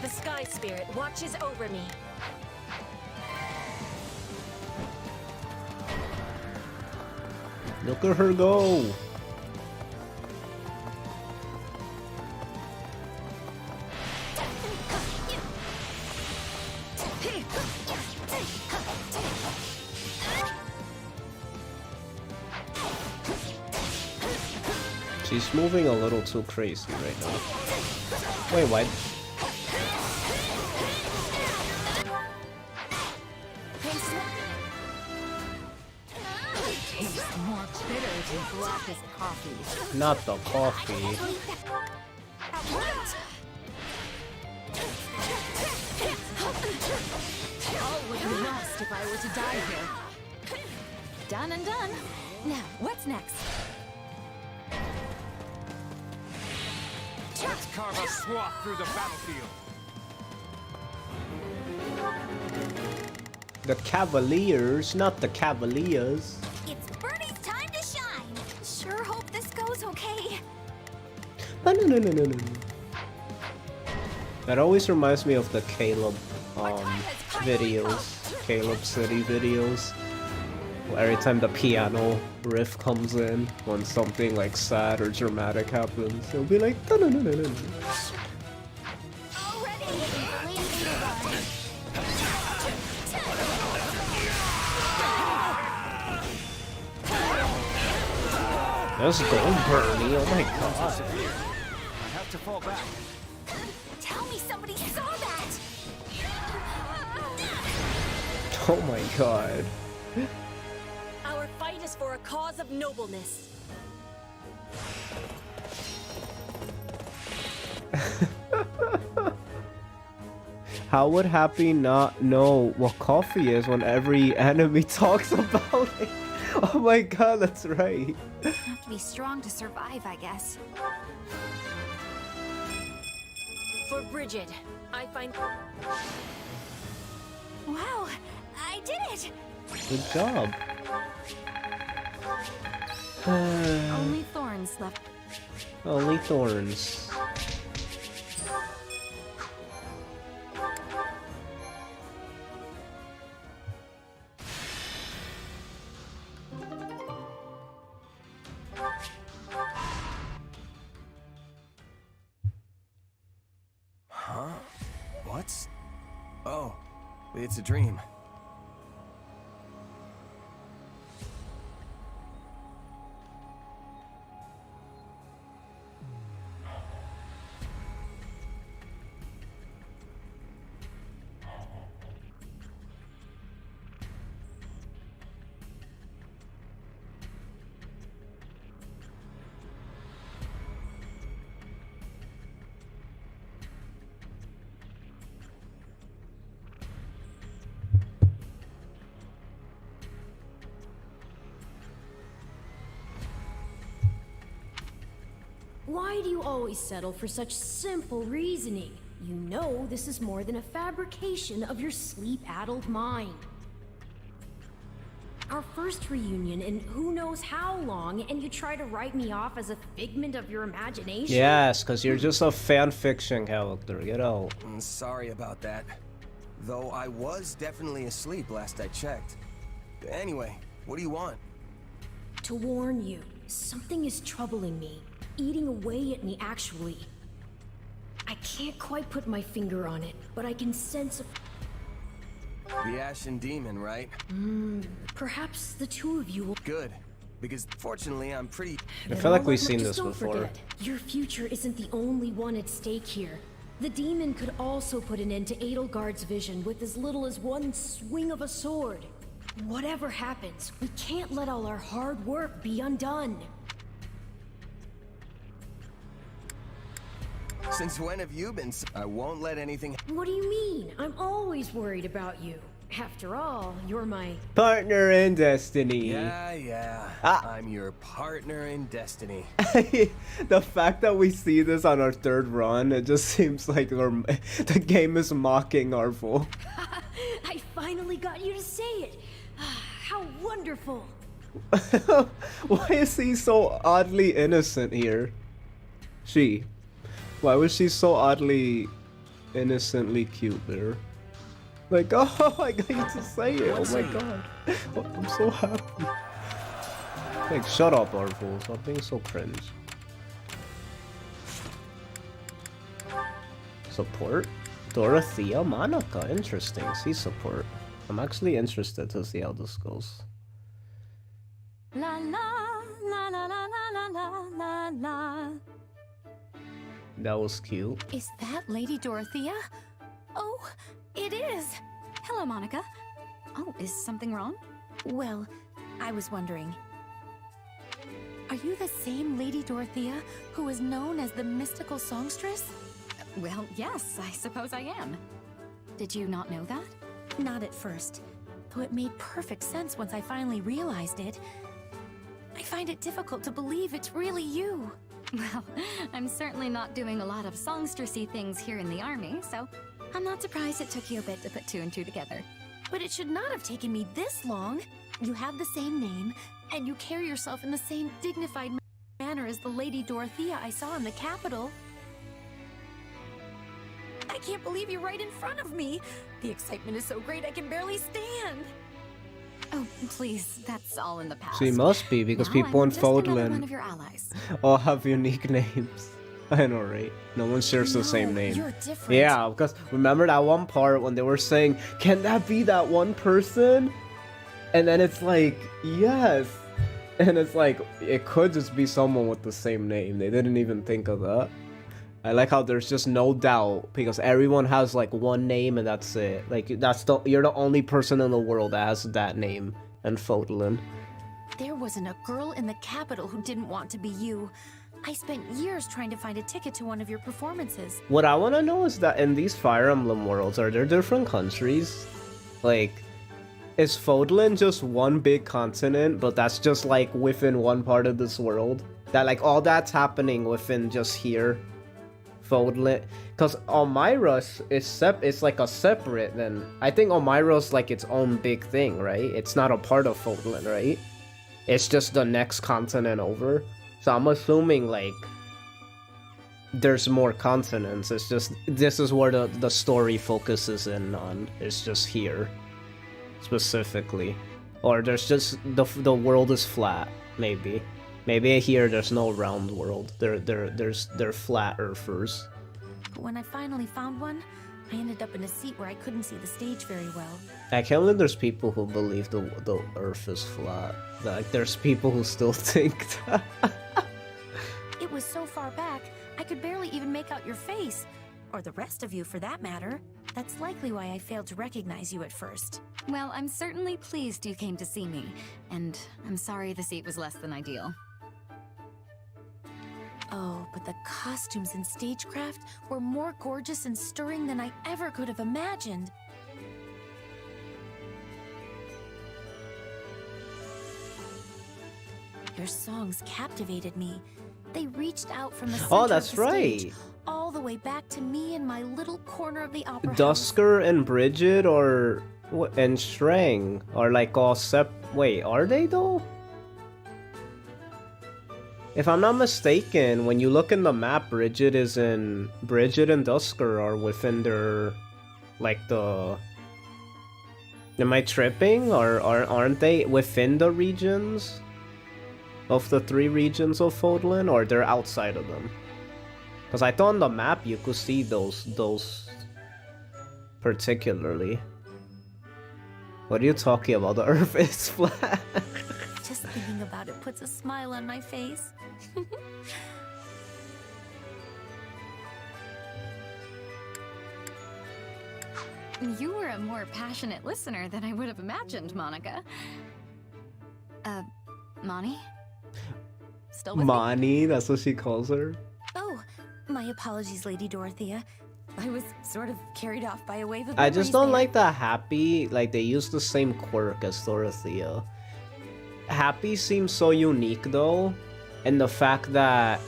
The Sky Spirit watches over me. Look at her go! She's moving a little too crazy right now. Wait, what? Black as coffee. Not the coffee. All would be lost if I were to die here. Done and done. Now, what's next? Let's carve a swath through the battlefield. The Cavaliers, not the Cavaliers. It's Birdie's time to shine. Sure hope this goes okay. No. That always reminds me of the Caleb videos, Caleb City videos. Every time the piano riff comes in, when something like sad or dramatic happens, it'll be like no. Let's go, Bernie! Oh my god! I have to fall back. Tell me somebody saw that. Oh my god! Our fight is for a cause of nobleness. How would Happy not know what coffee is when every enemy talks about it? Oh my god, that's right. Have to be strong to survive, I guess. For Bridget, I find... Wow, I did it! Good job. Only thorns left. Only thorns. Huh? What's... Oh, it's a dream. Why do you always settle for such simple reasoning? You know this is more than a fabrication of your sleep-addled mind. Our first reunion in who knows how long, and you try to write me off as a figment of your imagination? Yes, because you're just a fan fiction character, you know. Sorry about that. Though I was definitely asleep last I checked. Anyway, what do you want? To warn you, something is troubling me. Eating away at me, actually. I can't quite put my finger on it, but I can sense The Ashen Demon, right? Perhaps the two of you will... Good. Because fortunately, I'm pretty... I feel like we've seen Just this don't before. forget, your future isn't the only one at stake here. The demon could also put an end to Edelgard's vision with as little as one swing of a sword. Whatever happens, we can't let all our hard work be undone. Since when have you been... I won't let anything... What do you mean? I'm always worried about you. After all, you're my... Partner in destiny. Yeah. Ah. I'm your partner in destiny. The fact that we see this on our third run, it just seems like the game is mocking Arvel. I finally got you to say it. How wonderful. Why is he so oddly innocent here? Why was she so oddly innocently cute there? Like, oh, I got you to say it. Oh my god. I'm so happy. Like, shut up, Arvel. Stop being so cringe. Support? Dorothea Monica. Interesting. See support. I'm actually interested to see how this goes. La la la la la la la la la. That was cute. Is that Lady Dorothea? Oh, it is. Hello, Monica. Oh, is something wrong? Well, I was wondering. Are you the same Lady Dorothea who is known as the mystical songstress? Well, yes, I suppose I am. Did you not know that? Not at first, though it made perfect sense once I finally realized it. I find it difficult to believe it's really you. Well, I'm certainly not doing a lot of songstressy things here in the army, so I'm not surprised it took you a bit to put two and two together. But it should not have taken me this long. You have the same name, and you carry yourself in the same dignified manner as the Lady Dorothea I saw in the capital. I can't believe you're right in front of me. The excitement is so great I can barely stand. Oh, please, that's all in the past. She must be, because Now people I'm in just another one Fodlan of your allies. all have unique names. I know, right? No one shares the same name. You're different. Yeah, because remember that one part when they were saying, can that be that one person? And then it's like, yes. And it's like, it could just be someone with the same name. They didn't even think of that. I like how there's just no doubt, because everyone has like one name and that's it. Like, you're the only person in the world that has that name in Fodlan. There wasn't a girl in the capital who didn't want to be you. I spent years trying to find a ticket to one of your performances. What I want to know is that in these Fire Emblem worlds, are there different countries? Like, is Fodlan just one big continent, but that's just like within one part of this world? That like all that's happening within just here? Fodlan, because Elmira's it's like a separate. Then I think Elmira's like its own big thing, right? It's not a part of Fodlan, right? It's just the next continent over. So I'm assuming like there's more continents. It's just this is where the story focuses in on. It's just here specifically, or there's just the world is flat. Maybe here there's no round world. They're flat earthers. But when I finally found one, I ended up in a seat where I couldn't see the stage very well. I can't believe there's people who believe the Earth is flat. Like, there's people who still think that. It was so far back, I could barely even make out your face. Or the rest of you, for that matter. That's likely why I failed to recognize you at first. Well, I'm certainly pleased you came to see me, and I'm sorry the seat was less than ideal. Oh, but the costumes and stagecraft were more gorgeous and stirring than I ever could have imagined. Your songs captivated me. They reached out from the center Oh, of that's the stage, right. all the way back to me in my little corner of the opera house. Dusker and Bridget or and Strang are like all wait, are they though? If I'm not mistaken, when you look in the map, Bridget and Dusker are within their, like, the... Am I tripping? Or aren't they within the regions? Of the 3 regions of Fodlan? Or they're outside of them? Because I thought on the map you could see those particularly. What are you talking about? The Earth is flat. Just thinking about it puts a smile on my face. You were a more passionate listener than I would have imagined, Monica. Moni? Still with me? Moni, that's what she calls her. Oh, my apologies, Lady Dorothea. I was sort of carried off by a wave of I just memories don't there. like that Hapi, like, they use the same quirk as Dorothea. Hapi seems so unique though, and the fact that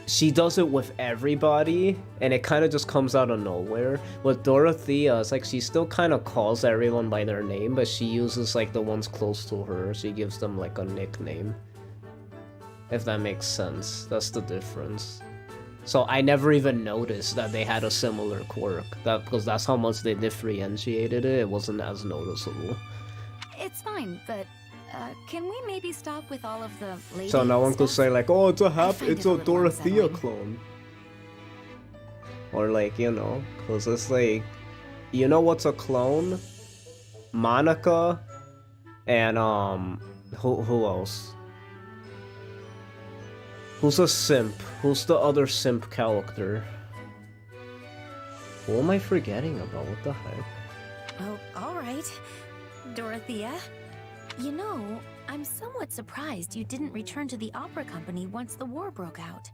she does it with everybody, and it kind of just comes out of nowhere. With Dorothea, it's like she still kind of calls everyone by their name, but she uses like the ones close to her. She gives them like a nickname. If that makes sense, that's the difference. So I never even noticed that they had a similar quirk, because that's how much they differentiated it. It wasn't as noticeable. It's fine, but can we maybe stop with all of the lady So no one could stuff? say like, oh, it's a find it's it a a little Dorothea unsettling. clone. Or like, you know, because it's like, you know what's a clone? Monica and who else? Who's a simp? Who's the other simp character? Who am I forgetting about? What the heck? Oh, all right. Dorothea, you know, I'm somewhat surprised you didn't return to the opera company once the war broke out.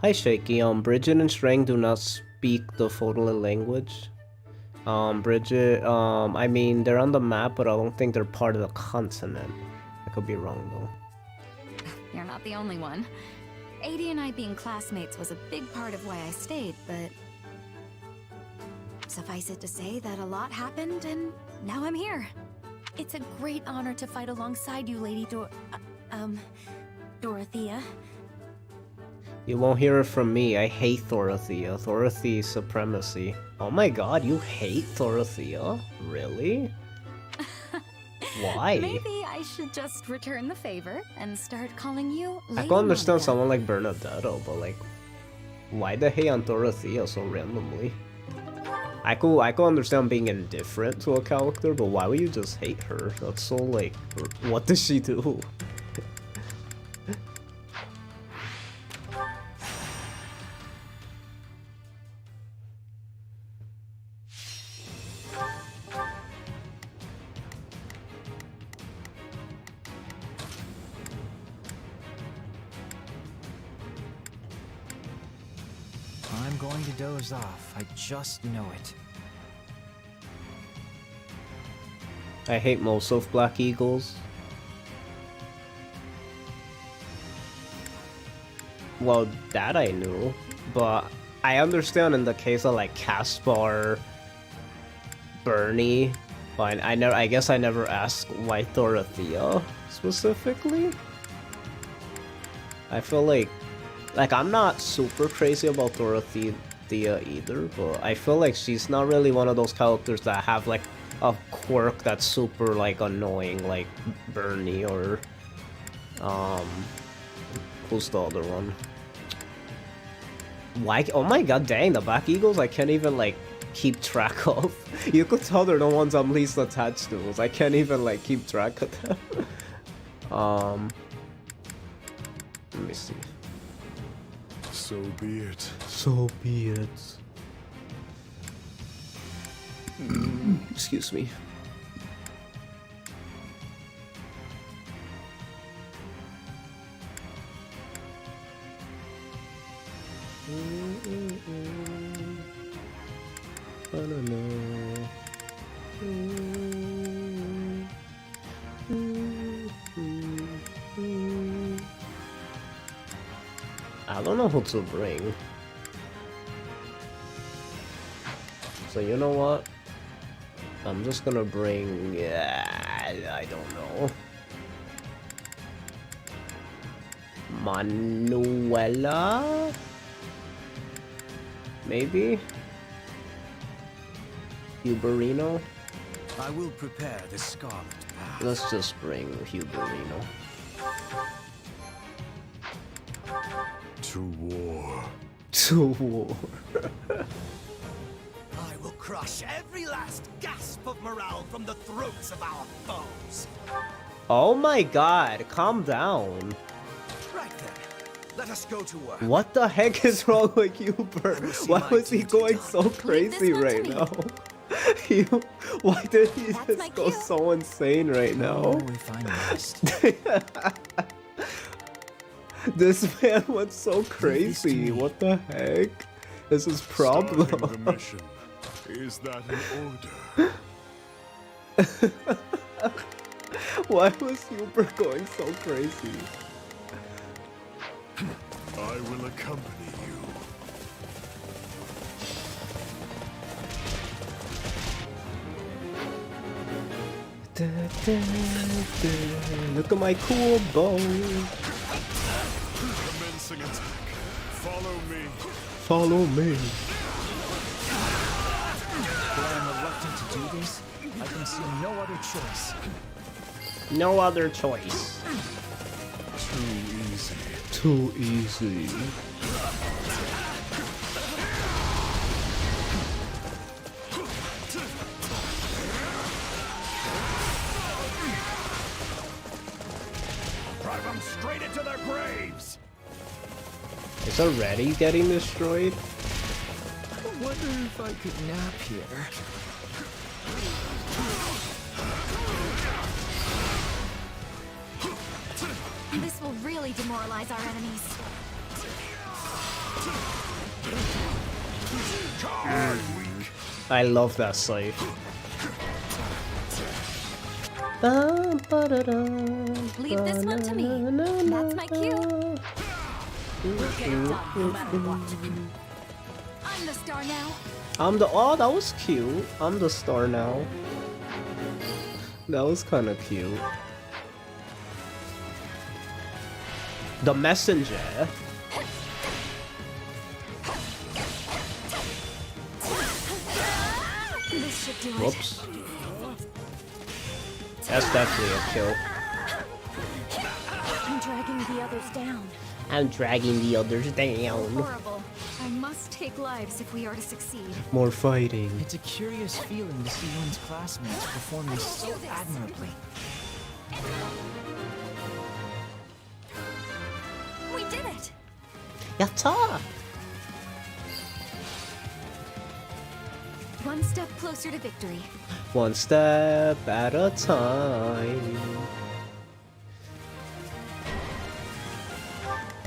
Hi Shaky, Bridget and Strang do not speak the Fodlan language. Bridget, I mean, they're on the map, but I don't think they're part of the continent. I could be wrong though. You're not the only one. Adi and I being classmates was a big part of why I stayed, but suffice it to say that a lot happened, and now I'm here. It's a great honor to fight alongside you, Lady Dorothea. You won't hear it from me. I hate Dorothea. Dorothea's supremacy. Oh my god, you hate Dorothea? Really? Why? Maybe I should just return the favor and start calling you I Lady can understand Monica. someone like Bernadetto, but like, why the hate on Dorothea so randomly? I could understand being indifferent to a character, but why would you just hate her? That's so like, what does she do? I'm going to doze off. I just know it. I hate most of Black Eagles. Well, that I knew, but I understand in the case of like Caspar, Bernie, but I guess I never asked why Dorothea specifically. I feel like I'm not super crazy about Dorothea either, but I feel like she's not really one of those characters that have like a quirk that's super like annoying, like Bernie or who's the other one? Why? Oh my god, dang, the Black Eagles I can't even like keep track of. You could tell they're the ones I'm least attached to. I can't even like keep track of them. Let me see. So be it. So be it. Excuse me. I don't know who to bring. So you know what? I'm just gonna bring... I don't know. Manuela? Maybe? Huberino? I will prepare the Scarlet Path. Let's just bring Huberino. To war. To war. I will crush every last gasp of morale from the throats of our foes. Oh my god, calm down. Right then, let us go to work. What the heck is wrong with Huber? Why was he going so crazy right now? Why did he just go so insane right now? We find rest. This man went so crazy. What the heck is his problem? Starting the mission. Is that an order? Why was Huber going so crazy? I will accompany you. Look at my cool bow. Commencing attack. Follow me. Follow me. Though I'm reluctant to do this, I can see no other choice. No other choice. Too easy. Too easy. Drive them straight into their graves! It's already getting destroyed. I wonder if I could nap here. This will really demoralize our enemies. I love that save. Leave this one to me. That's my cue. We'll get it done no matter what. I'm the star now. Oh, that was cute. I'm the star now. That was kind of cute. The messenger. This should do it. Whoops. That's definitely a kill. I'm dragging the others down. I'm dragging the others down. Horrible. I must take lives if we are to succeed. More fighting. It's a curious feeling to see one's classmates performing so admirably. We did it! Yatta! One step closer to victory. One step at a time.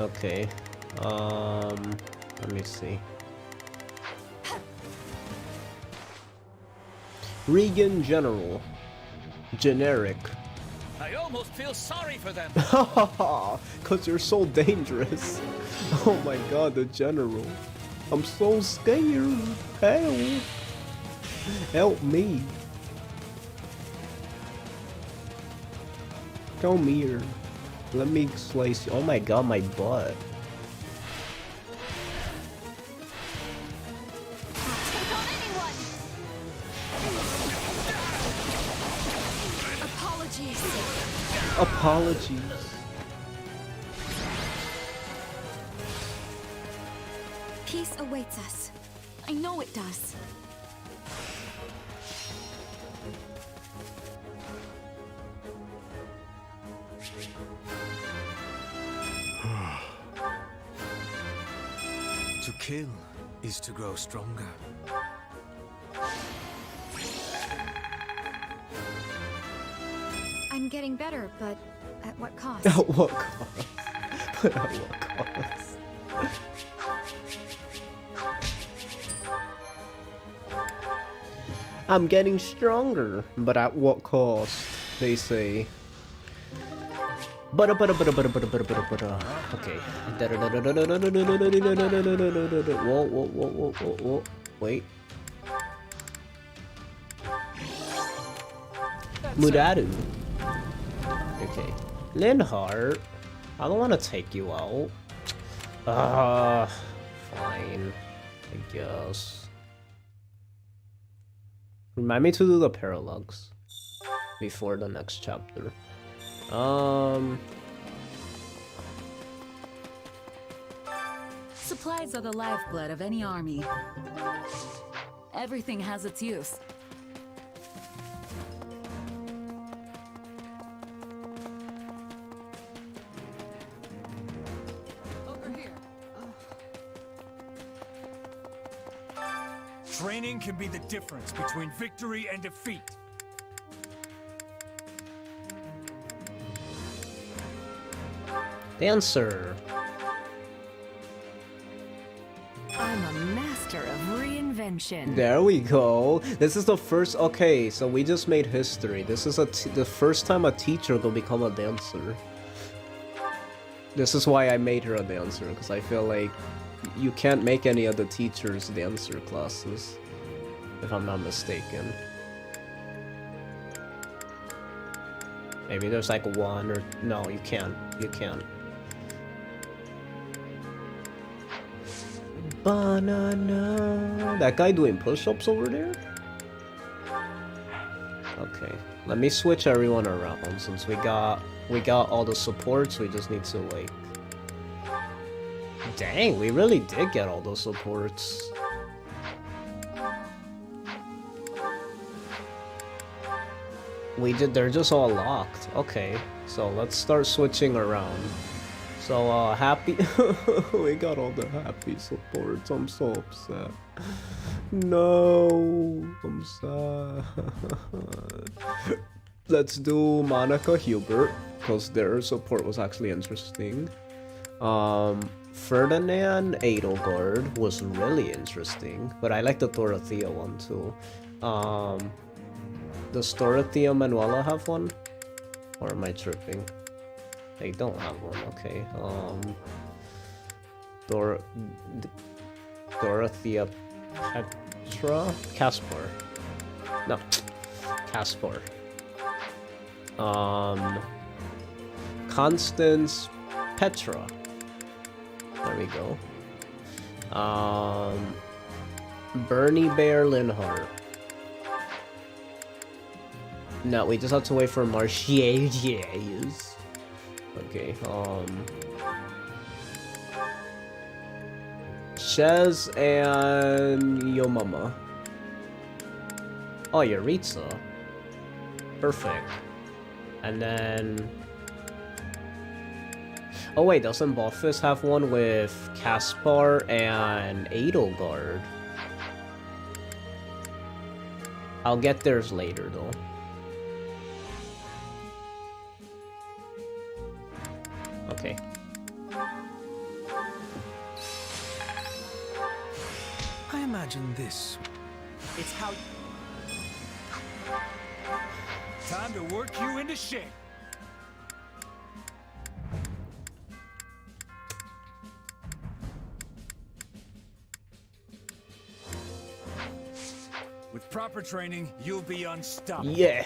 Okay. Let me see. Regan General. Generic. I almost feel sorry for them. Cause you're so dangerous. Oh my god, the general. I'm so scared. Help. Help me. Come here. Let me slice you. Oh my god, my butt. Apologies. Peace awaits us. I know it does. To kill is to grow stronger. I'm getting better, but at what cost? At what cost? But at what cost? I'm getting stronger, but at what cost? They say. Okay. Whoa. Wait. Muradu. Okay. Linhardt. I don't want to take you out. Fine. I guess. Remind me to do the paralogs before the next chapter. Supplies are the lifeblood of any army. Everything has its use. Over here. Training can be the difference between victory and defeat. Dancer. I'm a master of reinvention. There we go. This is the first. Okay, so we just made history. This is the first time a teacher will become a dancer. This is why I made her a dancer, because I feel like you can't make any other teachers dancer classes, if I'm not mistaken. Maybe there's like one or no, you can't. You can't. Banana. That guy doing push-ups over there? Okay, let me switch everyone around since we got all the supports. We just need to like. Dang, we really did get all those supports. We did. They're just all locked. Okay, so let's start switching around. So, Happy. We got all the Happy supports. I'm so upset. No, I'm sad. Let's do Monica Hubert, because their support was actually interesting. Ferdinand Edelgard was really interesting, but I like the Dorothea one too. Does Dorothea Manuela have one? Or am I tripping? They don't have one, okay. Dorothea Petra? Caspar. No. Caspar. Constance Petra. There we go. Bernie Bear Linhardt. No, we just have to wait for Marchiers. Okay, Shez and Yomama. Oh, Yaritza. Perfect. And then... Oh wait, doesn't Boffice have one with Caspar and Edelgard? I'll get theirs later though. Okay. I imagine this. It's how... Time to work you into shape. With proper training, you'll be unstoppable. Yeah.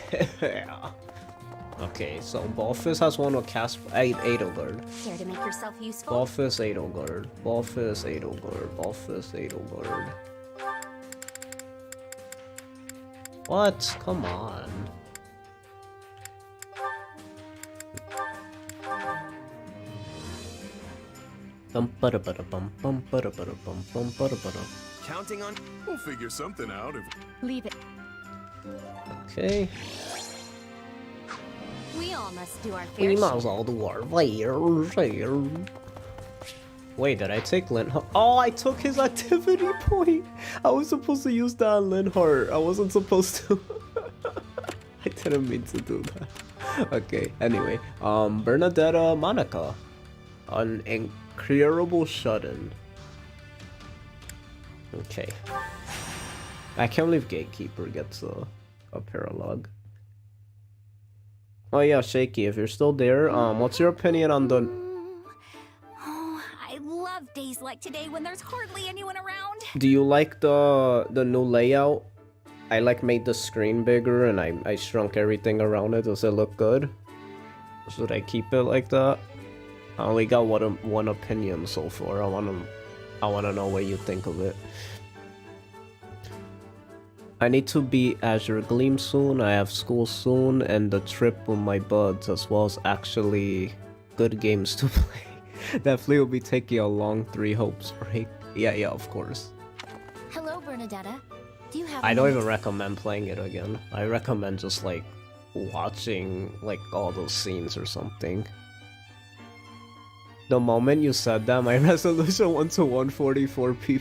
Okay, so Boffice has one with Edelgard. Care to make yourself useful? Boffice Edelgard. Boffice Edelgard. Boffice Edelgard. What? Come on. Counting on... We'll figure something out if... Leave it. Okay. We all must do our fair We share. must all do our fair. Wait, did I take Linhart? Oh, I took his activity point. I was supposed to use that on Linhart. I wasn't supposed to. I didn't mean to do that. Okay, anyway. Bernadetta Monica. An incurable shut-in. Okay. I can't believe Gatekeeper gets a paralog. Oh yeah, Shaky, if you're still there, what's your opinion on the... Oh, I love days like today when there's hardly anyone around. Do you like the new layout? I like made the screen bigger and I shrunk everything around it. Does it look good? Should I keep it like that? I only got one opinion so far. I wanna know what you think of it. I need to beat Azure Gleam soon, I have school soon, and the trip with my buds, as well as actually good games to play. Definitely will be taking a long 3 hopes break. Yeah, of course. Hello, Bernadetta. Do you have I a don't minute? even recommend playing it again. I recommend just like watching like all those scenes or something. The moment you said that, my resolution went to 144 pp.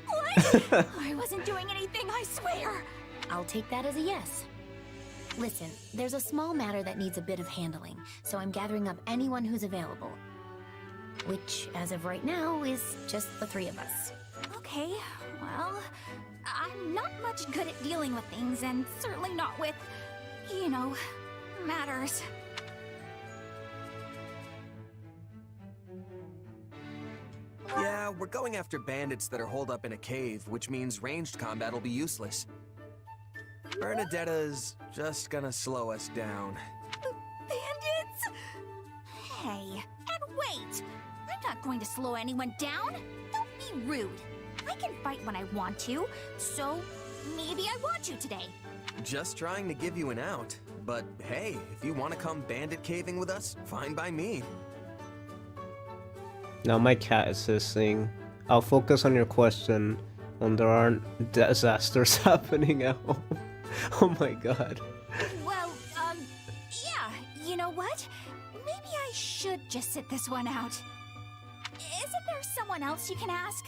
What? I wasn't doing anything, I swear. I'll take that as a yes. Listen, there's a small matter that needs a bit of handling, so I'm gathering up anyone who's available. Which, as of right now, is just the 3 of us. Okay, well, I'm not much good at dealing with things, and certainly not with, you know, matters. Yeah, we're going after bandits that are holed up in a cave, which means ranged combat will be useless. Bernadetta's just gonna slow us down. Bandits? Hey, and wait! I'm not going to slow anyone down! Don't be rude. I can fight when I want to, so maybe I want you today. Just trying to give you an out. But hey, if you want to come bandit caving with us, fine by me. Now my cat is hissing. I'll focus on your question when there aren't disasters happening at home. Oh my god. Well, yeah, you know what? Maybe I should just sit this one out. Isn't there someone else you can ask?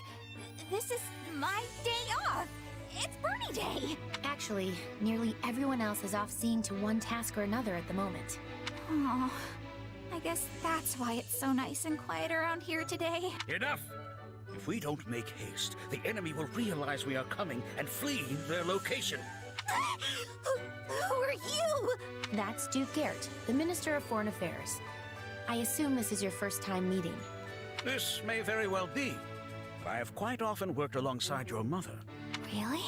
This is my day off. It's Bernie Day. Actually, nearly everyone else is off seeing to one task or another at the moment. Oh, I guess that's why it's so nice and quiet around here today. Enough! If we don't make haste, the enemy will realize we are coming and flee their location. Who are you? That's Duke Garrett, the Minister of Foreign Affairs. I assume this is your first time meeting. This may very well be. I have quite often worked alongside your mother. Really?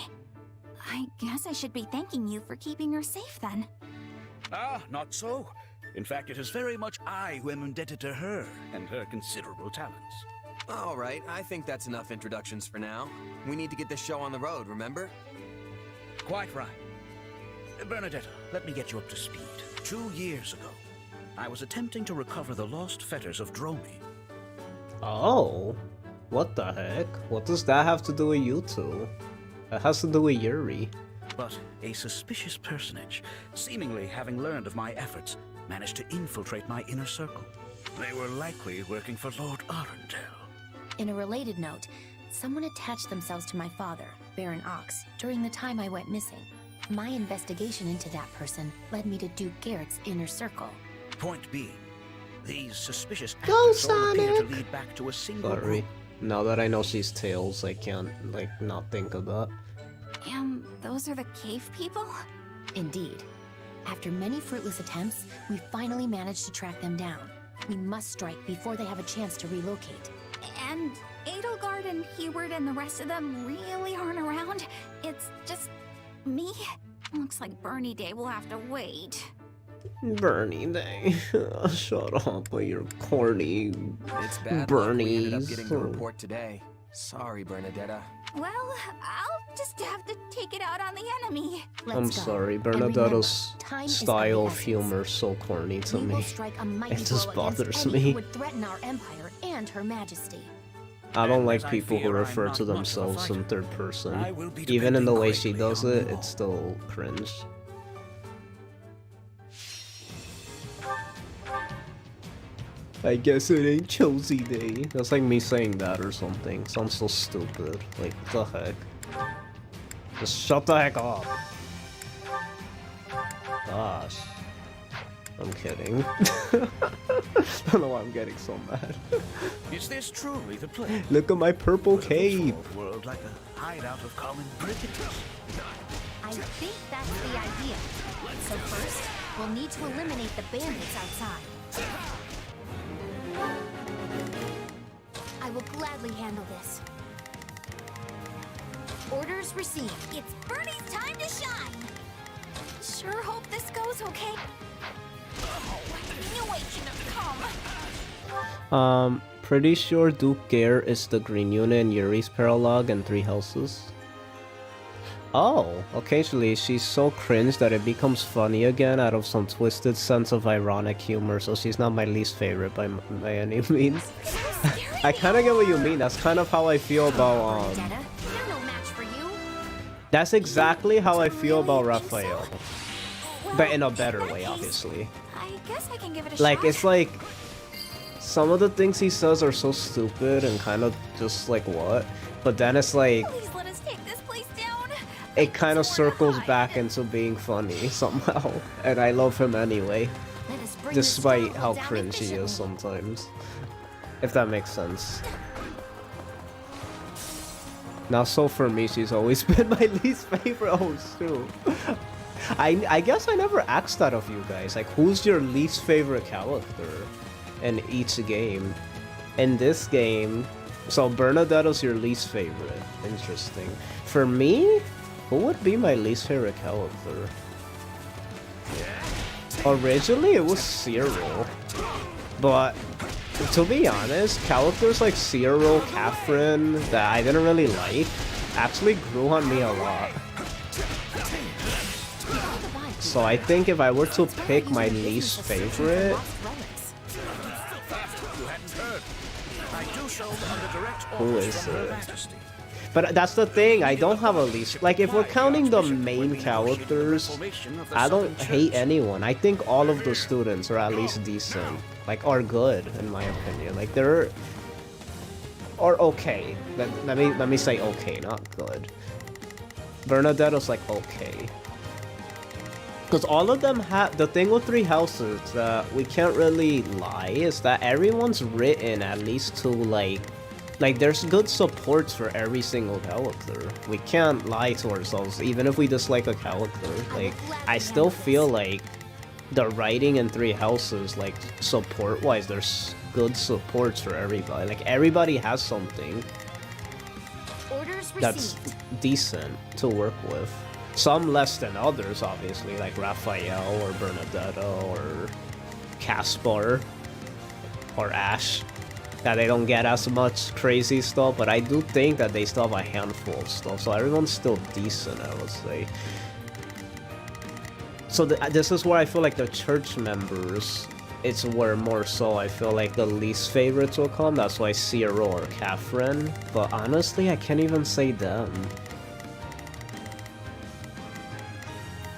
I guess I should be thanking you for keeping her safe then. Ah, not so. In fact, it is very much I who am indebted to her and her considerable talents. All right, I think that's enough introductions for now. We need to get this show on the road, remember? Quite right. Bernadetta, let me get you up to speed. 2 years ago, I was attempting to recover the lost fetters of Dromi. Oh, what the heck? What does that have to do with you two? It has to do with Yuri. But a suspicious personage, seemingly having learned of my efforts, managed to infiltrate my inner circle. They were likely working for Lord Arundel. In a related note, someone attached themselves to my father, Baron Ox, during the time I went missing. My investigation into that person led me to Duke Garrett's inner circle. Point being, these suspicious Go, acts all appear to Sonic! lead back to a single Sorry. group. Now that I know she's Tails, I can't, like, not think of that. Those are the cave people? Indeed. After many fruitless attempts, we finally managed to track them down. We must strike before they have a chance to relocate. And Edelgard and Hubert and the rest of them really aren't around? It's just me? Looks like Bernie Day will have to wait. Bernie Day. Shut up with your corny It's bad luck we ended up getting the report today. Sorry, Bernadetta. Well, I'll just have to take it out on the enemy. I'm sorry, Bernadetta's style of humor is so corny to We will me. strike a mighty It just blow against bothers any who me. would threaten our empire and Her Majesty. I don't like people who refer to themselves in third person. Even in the way she does it, it's still cringe. I guess it ain't Chelsea Day. That's like me saying that or something. Sounds so stupid. Like, what the heck? Just shut the heck up. Gosh. I'm kidding. I don't know why I'm getting so mad. Is this truly the place? Look at my purple cape. World like a hideout of common prejudice. I think that's the idea. So first, we'll need to eliminate the bandits outside. I will gladly handle this. Orders received. It's Bernie's time to shine! Sure hope this goes okay. Oh, I knew I shouldn't have come. Pretty sure Duke Gare is the Green Unit in Yuri's Paralogue and Three Houses. Oh, occasionally she's so cringe that it becomes funny again out of some twisted sense of ironic humor, so she's not my least favorite by any means. I kind of get what you mean. That's kind of how I feel about that's exactly how I feel about Raphael, but in a better way, obviously. I guess I can give it a like shot. it's like some of the things he says are so stupid and kind of just like what, but then it's like Please let us take this place down. it kind of circles back into being funny somehow, and I love him anyway, despite how cringe he is sometimes, if that makes sense. Now, so for me, she's always been my least favorite host too. I guess I never asked that of you guys, like who's your least favorite character in each game? In this game, so Bernadetto's your least favorite. Interesting. For me, who would be my least favorite character? Originally, it was Cyril, but to be honest, characters like Cyril, Catherine, that I didn't really like, actually grew on me a lot. So I think if I were to pick my least favorite, who is it? But that's the thing, I don't have a least. Like, if we're counting the main characters, I don't hate anyone. I think all of the students are at least decent. Like, are good, in my opinion. Like, they're... or okay. Let me say okay, not good. Bernadetto's like, okay. Because all of them have... the thing with Three Houses that we can't really lie is that everyone's written at least to, like, there's good supports for every single character. We can't lie to ourselves, even if we dislike a character. Like, I still feel like the writing in Three Houses, like, support-wise, there's good supports for everybody. Like, everybody has something that's decent to work with. Some less than others, obviously, like Raphael or Bernadetto or Caspar or Ash, that they don't get as much crazy stuff, but I do think that they still have a handful of stuff, so everyone's still decent, I would say. So this is where I feel like the church members, it's where more so I feel like the least favorites will come. That's why Cyril or Catherine, but honestly, I can't even say them.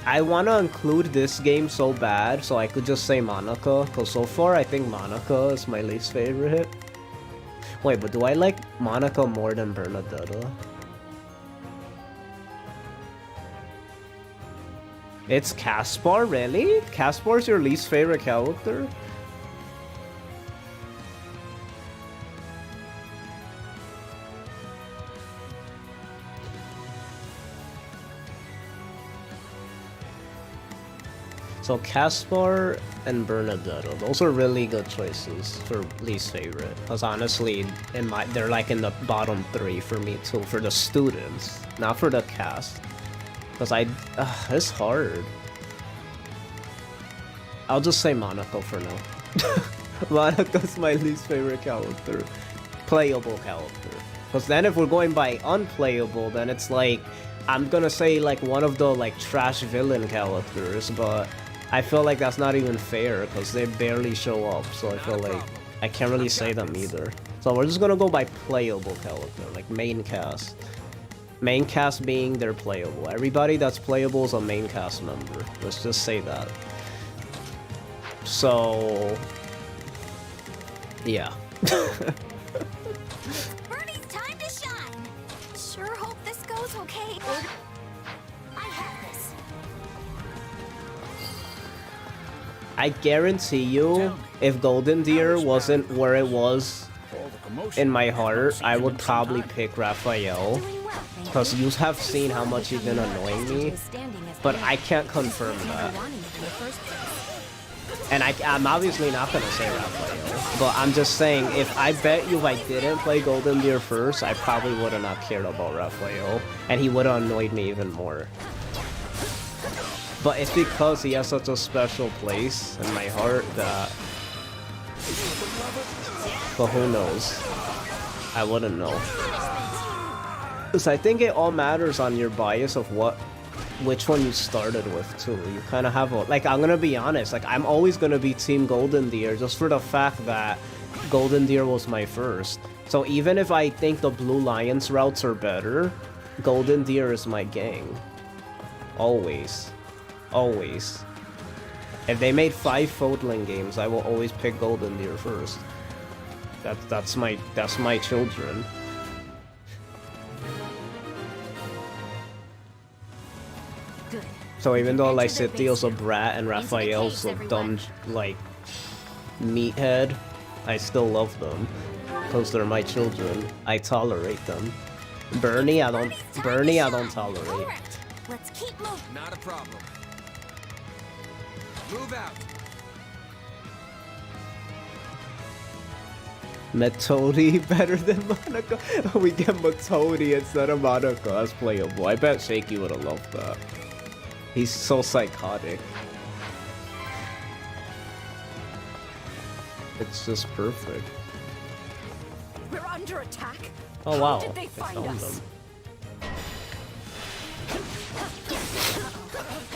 I want to include this game so bad, so I could just say Monica, because so far I think Monica is my least favorite. Wait, but do I like Monica more than Bernadetta? It's Caspar, really? Caspar's your least favorite character? So Caspar and Bernadetto, those are really good choices for least favorite. Because honestly, they're like in the bottom 3 for me too, for the students, not for the cast. Because it's hard. I'll just say Monaco for now. Monaco's my least favorite character. Playable character. Because then if we're going by unplayable, then it's like, I'm gonna say like one of the like trash villain characters, but I feel like that's not even fair because they barely show up, so I feel like I can't really say them either. So we're just gonna go by playable character, like main cast. Main cast being they're playable. Everybody that's playable is a main cast member. Let's just say that. So... yeah. Bernie's time to shine! Sure hope this goes okay. I have this. I guarantee you, if Golden Deer wasn't where it was in my heart, I would probably pick Raphael. Because you have seen how much you've been annoying me, but I can't confirm that. And I'm obviously not gonna say Raphael, but I'm just saying, if I bet you if I didn't play Golden Deer first, I probably would have not cared about Raphael, and he would have annoyed me even more. But it's because he has such a special place in my heart that... But who knows? I wouldn't know. Because I think it all matters on your bias of which one you started with too. You kind of have a, like, I'm gonna be honest, like I'm always gonna be Team Golden Deer just for the fact that Golden Deer was my first. So even if I think the Blue Lions routes are better, Golden Deer is my gang. Always. Always. If they made 5 Fodling games, I will always pick Golden Deer first. That's my children. So even though like Lyciteo's a brat and Raphael's a dumb like meathead, I still love them because they're my children. I tolerate them. Bernie, I don't tolerate. Let's keep moving. Not a problem. Move out. Metodi better than Monaco. We get Metodi instead of Monaco. That's playable. I bet Shaky would have loved that. He's so psychotic. It's just perfect. We're under attack. Oh wow, How did they find found us? them.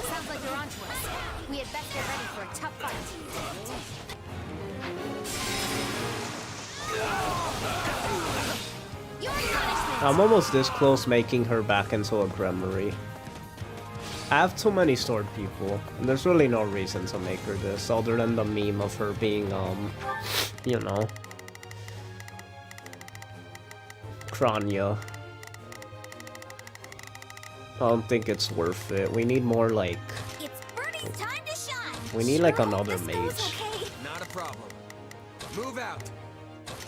Sounds like you're onto us. We had best get ready for a tough fight. Your punishment. I'm almost this close making her back into a Gremory. I have too many sword people, and there's really no reason to make her this, other than the meme of her being, you know, Kranya. I don't think it's worth it. We need more, like... It's Bernie's time to shine. We need, like, another mage. Okay. Not a problem. Move out.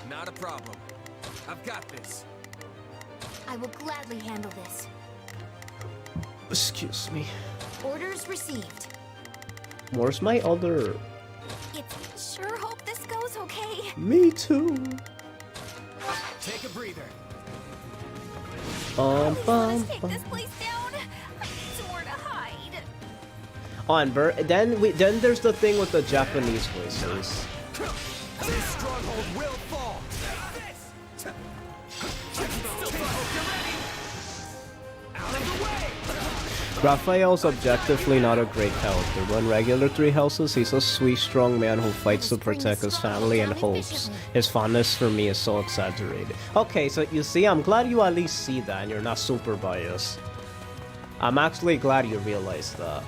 Not a problem. I've got this. I will gladly handle this. Excuse me. Orders received. Where's my other... It's sure hope this goes okay. Me too. Take a breather. Let's take this place down. I need somewhere to hide. Oh, and then there's the thing with the Japanese voices. This stronghold will fall. Out of the way. Raphael's objectively not a great character, but in regular 3 houses, he's a sweet, strong man who fights to protect his family and hopes. His fondness for me is so exaggerated. Okay, so you see, I'm glad you at least see that and you're not super biased. I'm actually glad you realized that.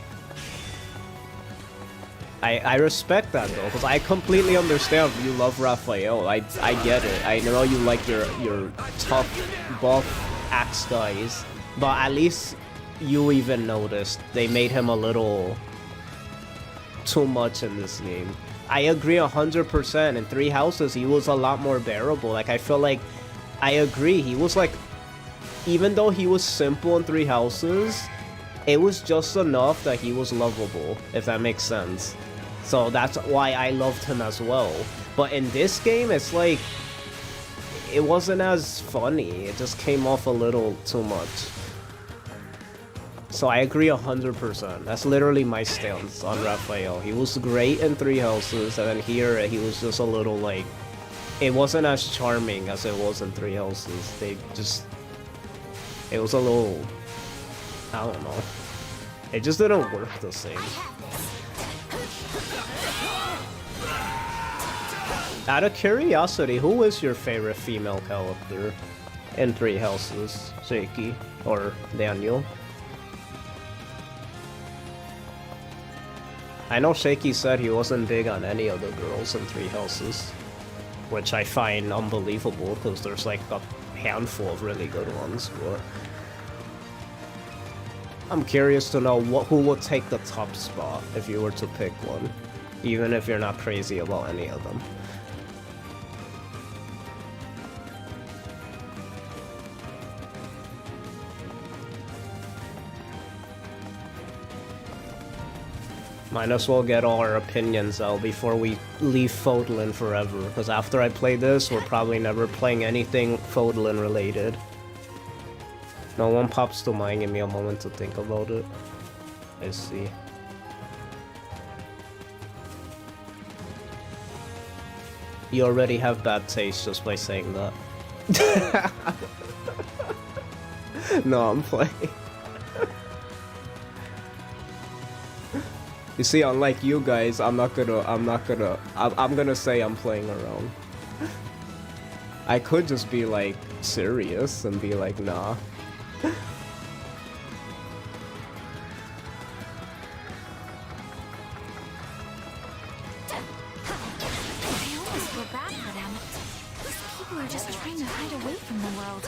I respect that though, because I completely understand you love Raphael. I get it. I know you like your tough, buff axe guys, but at least you even noticed they made him a little too much in this game. I agree 100%. In 3 houses, he was a lot more bearable. Like, I feel like, I agree, he was like, even though he was simple in 3 houses, it was just enough that he was lovable, if that makes sense. So that's why I loved him as well. But in this game, it's like, it wasn't as funny. It just came off a little too much. So I agree 100%. That's literally my stance on Raphael. He was great in 3 houses, and then here he was just a little like... It wasn't as charming as it was in 3 houses. They just... It was a little... I don't know. It just didn't work the same. Out of curiosity, who is your favorite female character in Three Houses? Shaky or Daniel? I know Shaky said he wasn't big on any of the girls in Three Houses, which I find unbelievable because there's like a handful of really good ones, but I'm curious to know who would take the top spot if you were to pick one, even if you're not crazy about any of them. Might as well get all our opinions out before we leave Fodlan forever, because after I play this, we're probably never playing anything Fodlan related. No one pops to mind, give me a moment to think about it. Let's see. You already have bad taste just by saying that. No, I'm playing. You see, unlike you guys, I'm gonna say I'm playing around. I could just be like serious and be like, nah. I almost feel bad for them. These people are just trying to hide away from the world.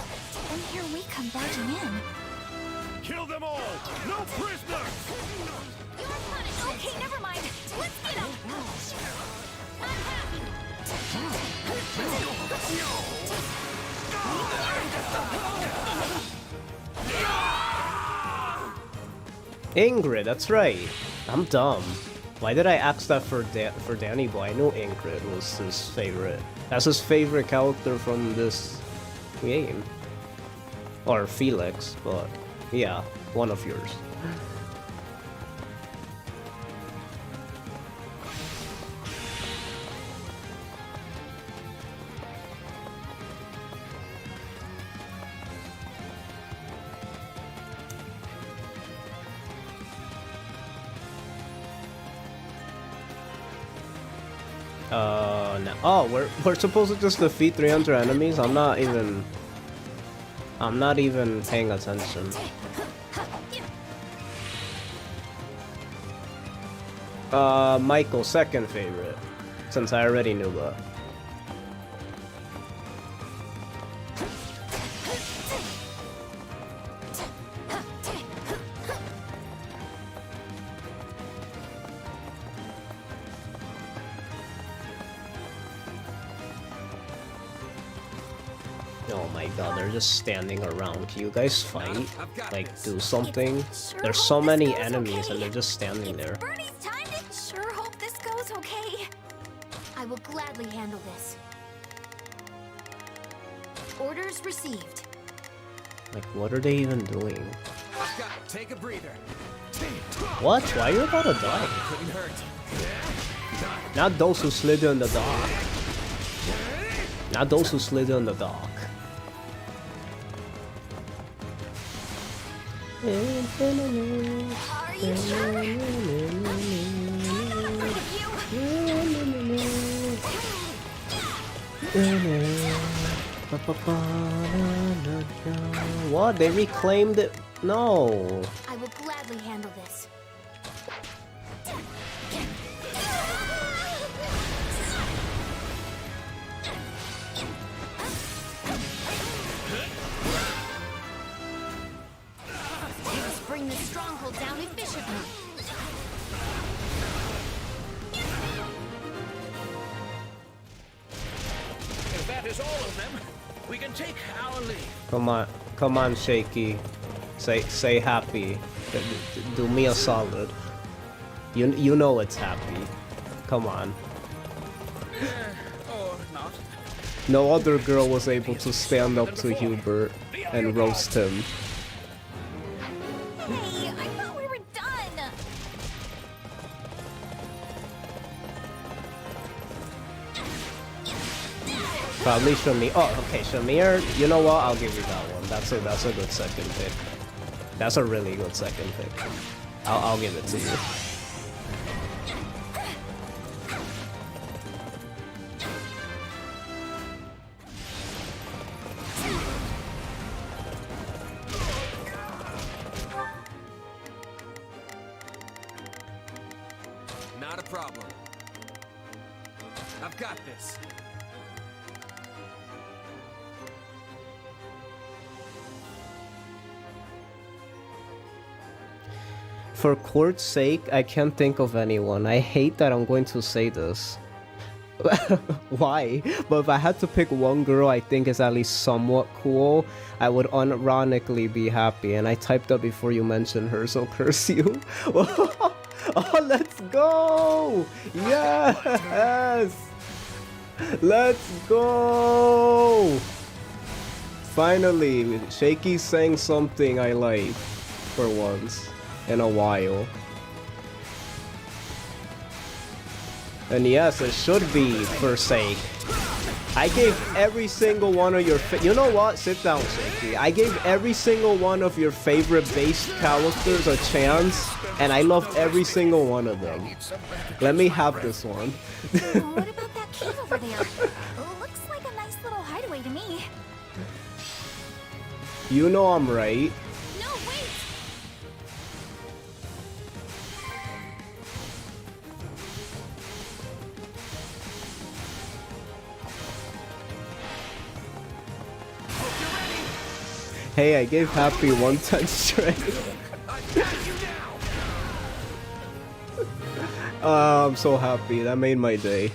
And here we come barging in. Kill them all! No prisoners! Okay, never mind. Let's get up. I'm happy. Ingrid, that's right. I'm dumb. Why did I ask that for Danny Boy? I knew Ingrid was his favorite. That's his favorite character from this game. Or Felix, but yeah, one of yours. No. Oh, we're supposed to just defeat 300 enemies? I'm not even paying attention. Michael, second favorite, since I already knew that. Oh my god, they're just standing around. Can you guys fight? Like, do something? There's so many enemies and they're just standing there. Sure hope this goes okay. I will gladly handle this. Orders received. Like, what are they even doing? Take a breather. What? Why are you about to die? Couldn't hurt. Not those who slither in the dark. Not those who slither in the dark. Are you sure? What? They reclaimed it? No. I will gladly handle this. Let's bring the stronghold down efficiently. If that is all of them, we can take our leave. Come on, Shaky. Say happy. Do me a solid. You know it's happy. Come on. Or not. No other girl was able to stand up to Hubert and roast him. Hey, I thought we were done. Probably Shamir. Oh, okay, Shamir. You know what? I'll give you that one. That's a good second pick. That's a really good second pick. I'll give it to you. got this. For court's sake, I can't think of anyone. I hate that I'm going to say this. Why? But if I had to pick one girl I think is at least somewhat cool, I would unironically be Happy. And I typed up before you mentioned her, so curse you. Oh, let's go! Yes! Let's go! Finally, Shaky's saying something I like for once in a while. And yes, it should be for sake. I gave every single one of your you know what? Sit down, Shaky. I gave every single one of your favorite base characters a chance, and I loved every single one of them. Let me have this one. What about that cave over there? Looks like a nice little hideaway to me. You know I'm right. No, wait! Hey, I gave Happy 110 strength. I'm so happy. That made my day.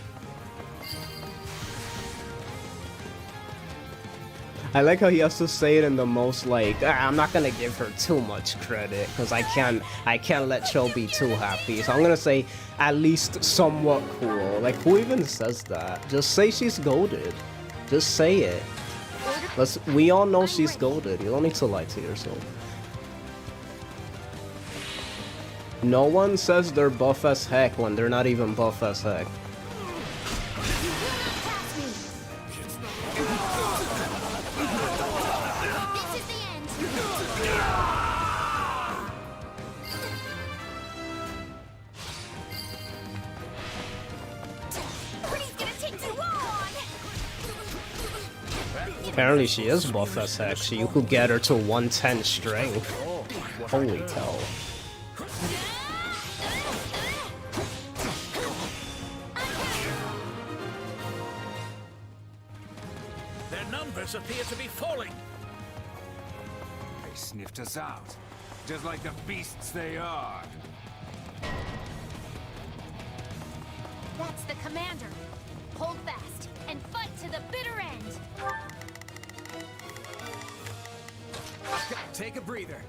I like how he has to say it in the most like, I'm not gonna give her too much credit because I can't let Cho be too happy. So I'm gonna say at least somewhat cool. Like, who even says that? Just say she's goated. Just say it. We all know she's goated. You don't need to lie to yourself. No one says they're buff as heck when they're not even buff as heck. Apparently she is buff as heck, so you could get her to 110 strength. Holy cow. Their numbers appear to be falling. They sniffed us out, just like the beasts they are. That's the commander. Hold fast and fight to the bitter end. Take a breather.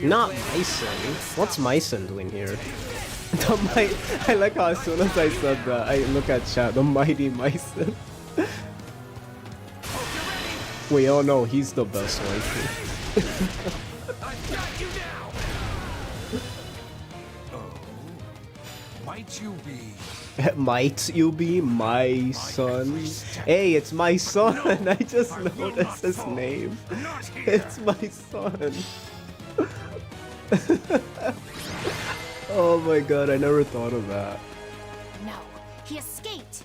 Not Myson. What's Myson doing here? I like how as soon as I said that, I look at chat, the mighty Myson. We all know he's the best one. Might you be? Might you be my son? Hey, it's my son. I just noticed his name. It's my son. Oh my god, I never thought of that. No, he escaped.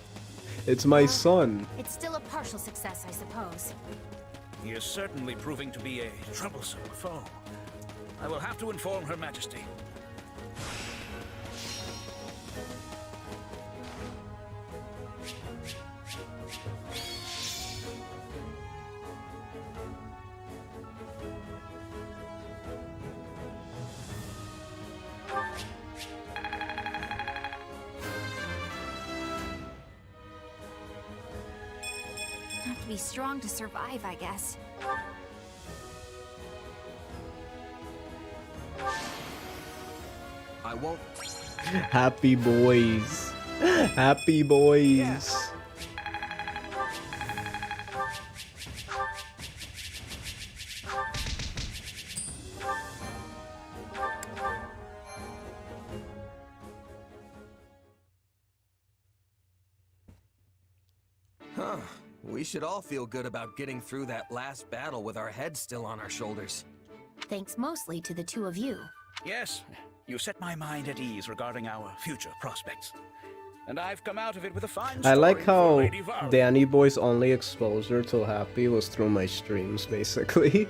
It's my son. It's still a partial success, I suppose. He is certainly proving to be a troublesome foe. I will have to inform Her Majesty. Have to be strong to survive, I guess. I won't. Happy boys. Happy boys. Huh. We should all feel good about getting through that last battle with our heads still on our shoulders. Thanks mostly to the two of you. Yes, You set my mind at ease regarding our future prospects. And I've come out of it with a fine I story like for how Lady Varley. Danny Boy's only exposure to Happy was through my streams, basically.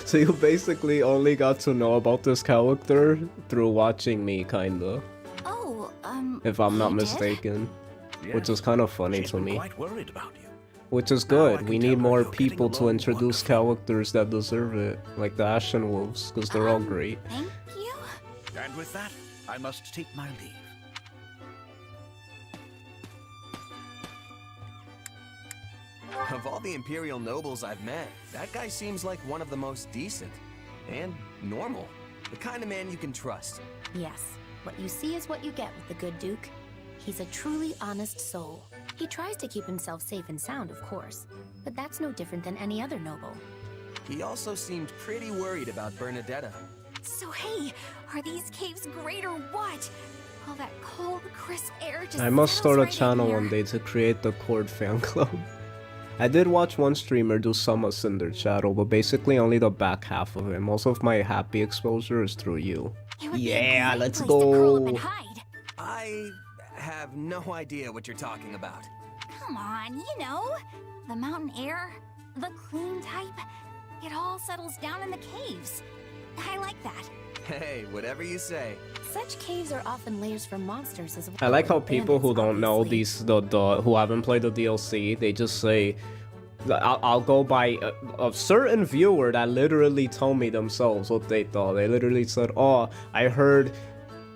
So you basically only got to know about this character through watching me, kinda. Oh, If I'm not you did? mistaken. Which Yes. is kind of funny She's to been me. quite worried about you. Which is good. We need more people to introduce characters that deserve it. Like the Ashen Wolves, because they're all great. Thank you. And with that, I must take my leave. Of all the Imperial nobles I've met, that guy seems like one of the most decent. And normal. The kind of man you can trust. Yes, what you see is what you get with the good Duke. He's a truly honest soul. He tries to keep himself safe and sound, of course, but that's no different than any other noble. He also seemed pretty worried about Bernadetta. So hey, are these caves great or what? All that cold, crisp air just I must start a settles right in channel here. one day to create the Cord fan club. I did watch one streamer do some Cinder channel, but basically only the back half of it. Most of my Happy exposure is through you. Yeah, let's go. I have no idea what you're talking about. Come on, you know, the mountain air, the clean type, it all settles down in the caves. I like that. Hey, whatever you say. Such caves are often lairs for monsters as well. I like how as people who don't know these, who haven't played the DLC, they just say, I'll go by a certain viewer that literally told me themselves what they thought. They literally said, oh, I heard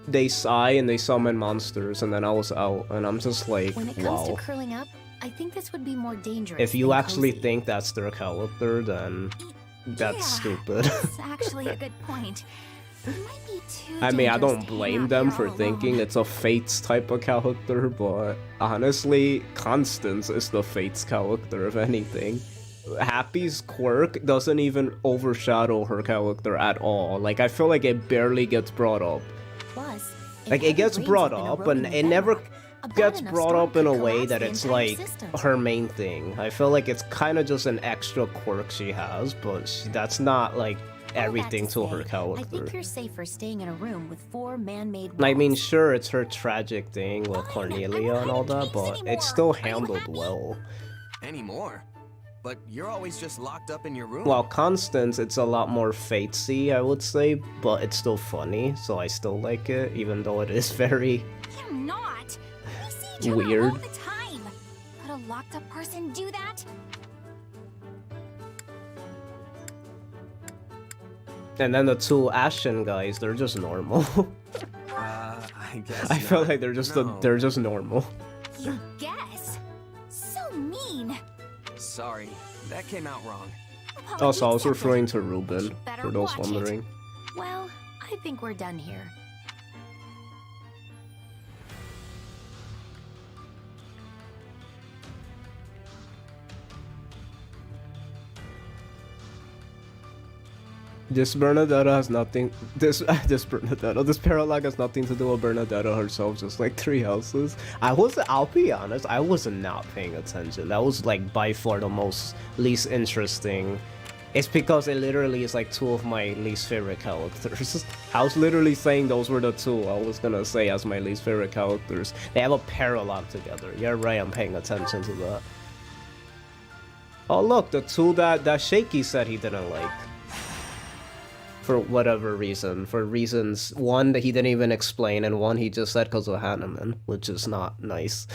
they sigh and they summon monsters, and then I was out, and I'm just like, When it comes wow. to curling up, I think this would be more dangerous. If you than actually cozy. think that's their character, then that's stupid. That's actually a good point. It might be too I mean, I dangerous don't to hang blame out them here for all thinking alone. it's a Fates type of character, but honestly, Constance is the Fates character, if anything. Happy's quirk doesn't even overshadow her character at all. Like, I feel like it barely gets brought up. Plus, Like, it gets brought up, and it never gets brought up in a way that it's like her main thing. I feel like it's kind of just an extra quirk she has, but that's not like everything to her I character. think you're safer staying in a room with 4 man-made I walls. mean, sure, it's her tragic thing with Cornelia and all that, but it's still handled well. Anymore? But you're always just locked up in your room. Well, Constance, it's a lot more fatesy, I would say, but it's still funny, so I still like it, even though it is very I'm not. We see each other weird. all the time. Could a locked up person do that? And then the 2 Ashen guys, they're just normal. I guess I feel not. like they're just No. they're just normal. You guess? So mean. Sorry, that came out wrong. Also, I was referring to Ruben, for those watch it. wondering. Well, I think we're done here. This Bernadetta has nothing. This Parallax has nothing to do with Bernadetta herself. Just like 3 houses. I'll be honest. I was not paying attention. That was like by far the most least interesting. It's because it literally is like 2 of my least favorite characters. I was literally saying those were the 2 I was gonna say as my least favorite characters. They have a Parallax together. You're right. I'm paying attention to that. Oh look, the 2 that Shaky said he didn't like. For whatever reason. For reasons, one that he didn't even explain, and one he just said because of Hanneman, which is not nice.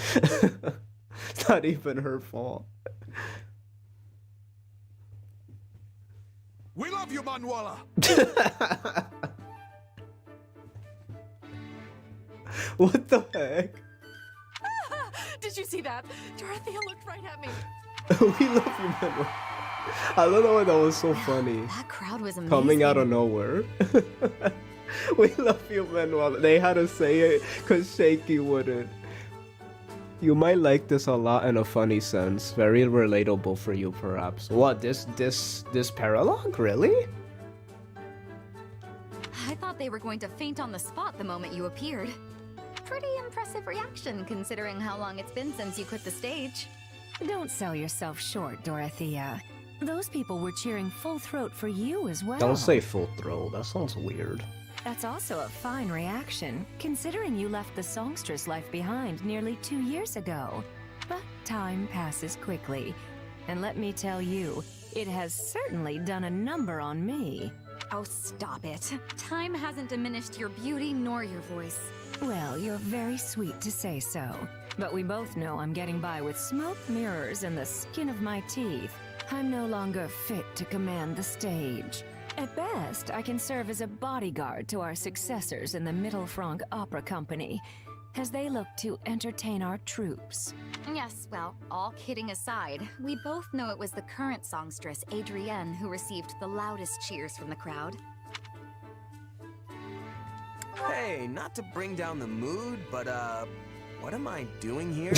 It's not even her fault. We love you, Manuela. What the heck? Did you see that? Dorothea looked right at me. We love you, Manuel. I don't know why that was so funny. That crowd was amazing. Coming out of nowhere. We love you, Manuel. They had to say it because Shaky wouldn't. You might like this a lot in a funny sense. Very relatable for you, perhaps. What, this Parallax? Really? I thought they were going to faint on the spot the moment you appeared. Pretty impressive reaction, considering how long it's been since you quit the stage. Don't sell yourself short, Dorothea. Those people were cheering full throat for you as well. Don't say full throat. That sounds weird. That's also a fine reaction, considering you left the songstress life behind nearly 2 years ago. But time passes quickly, and let me tell you, it has certainly done a number on me. Oh, stop it. Time hasn't diminished your beauty nor your voice. Well, you're very sweet to say so, but we both know I'm getting by with smoke, mirrors, and the skin of my teeth. I'm no longer fit to command the stage. At best, I can serve as a bodyguard to our successors in the Mittelfranc Opera Company, as they look to entertain our troops. Yes, well, all kidding aside, we both know it was the current songstress, Adrienne, who received the loudest cheers from the crowd. Hey, not to bring down the mood, but what am I doing here?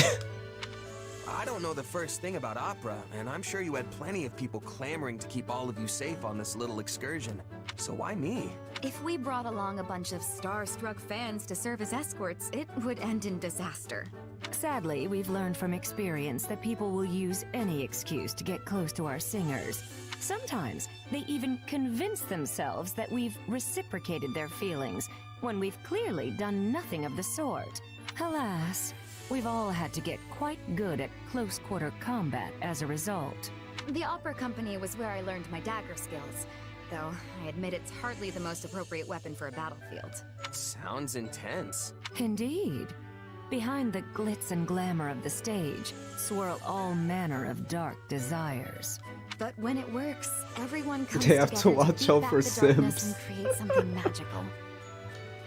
I don't know the first thing about opera, and I'm sure you had plenty of people clamoring to keep all of you safe on this little excursion. So why me? If we brought along a bunch of star-struck fans to serve as escorts, it would end in disaster. Sadly, we've learned from experience that people will use any excuse to get close to our singers. Sometimes, they even convince themselves that we've reciprocated their feelings, when we've clearly done nothing of the sort. Alas, we've all had to get quite good at close-quarter combat as a result. The opera company was where I learned my dagger skills, though I admit it's hardly the most appropriate weapon for a battlefield. Sounds intense. Indeed. Behind the glitz and glamour of the stage swirl all manner of dark desires. But when it works, everyone comes They have together to watch beat out back for the darkness simps. and create something magical.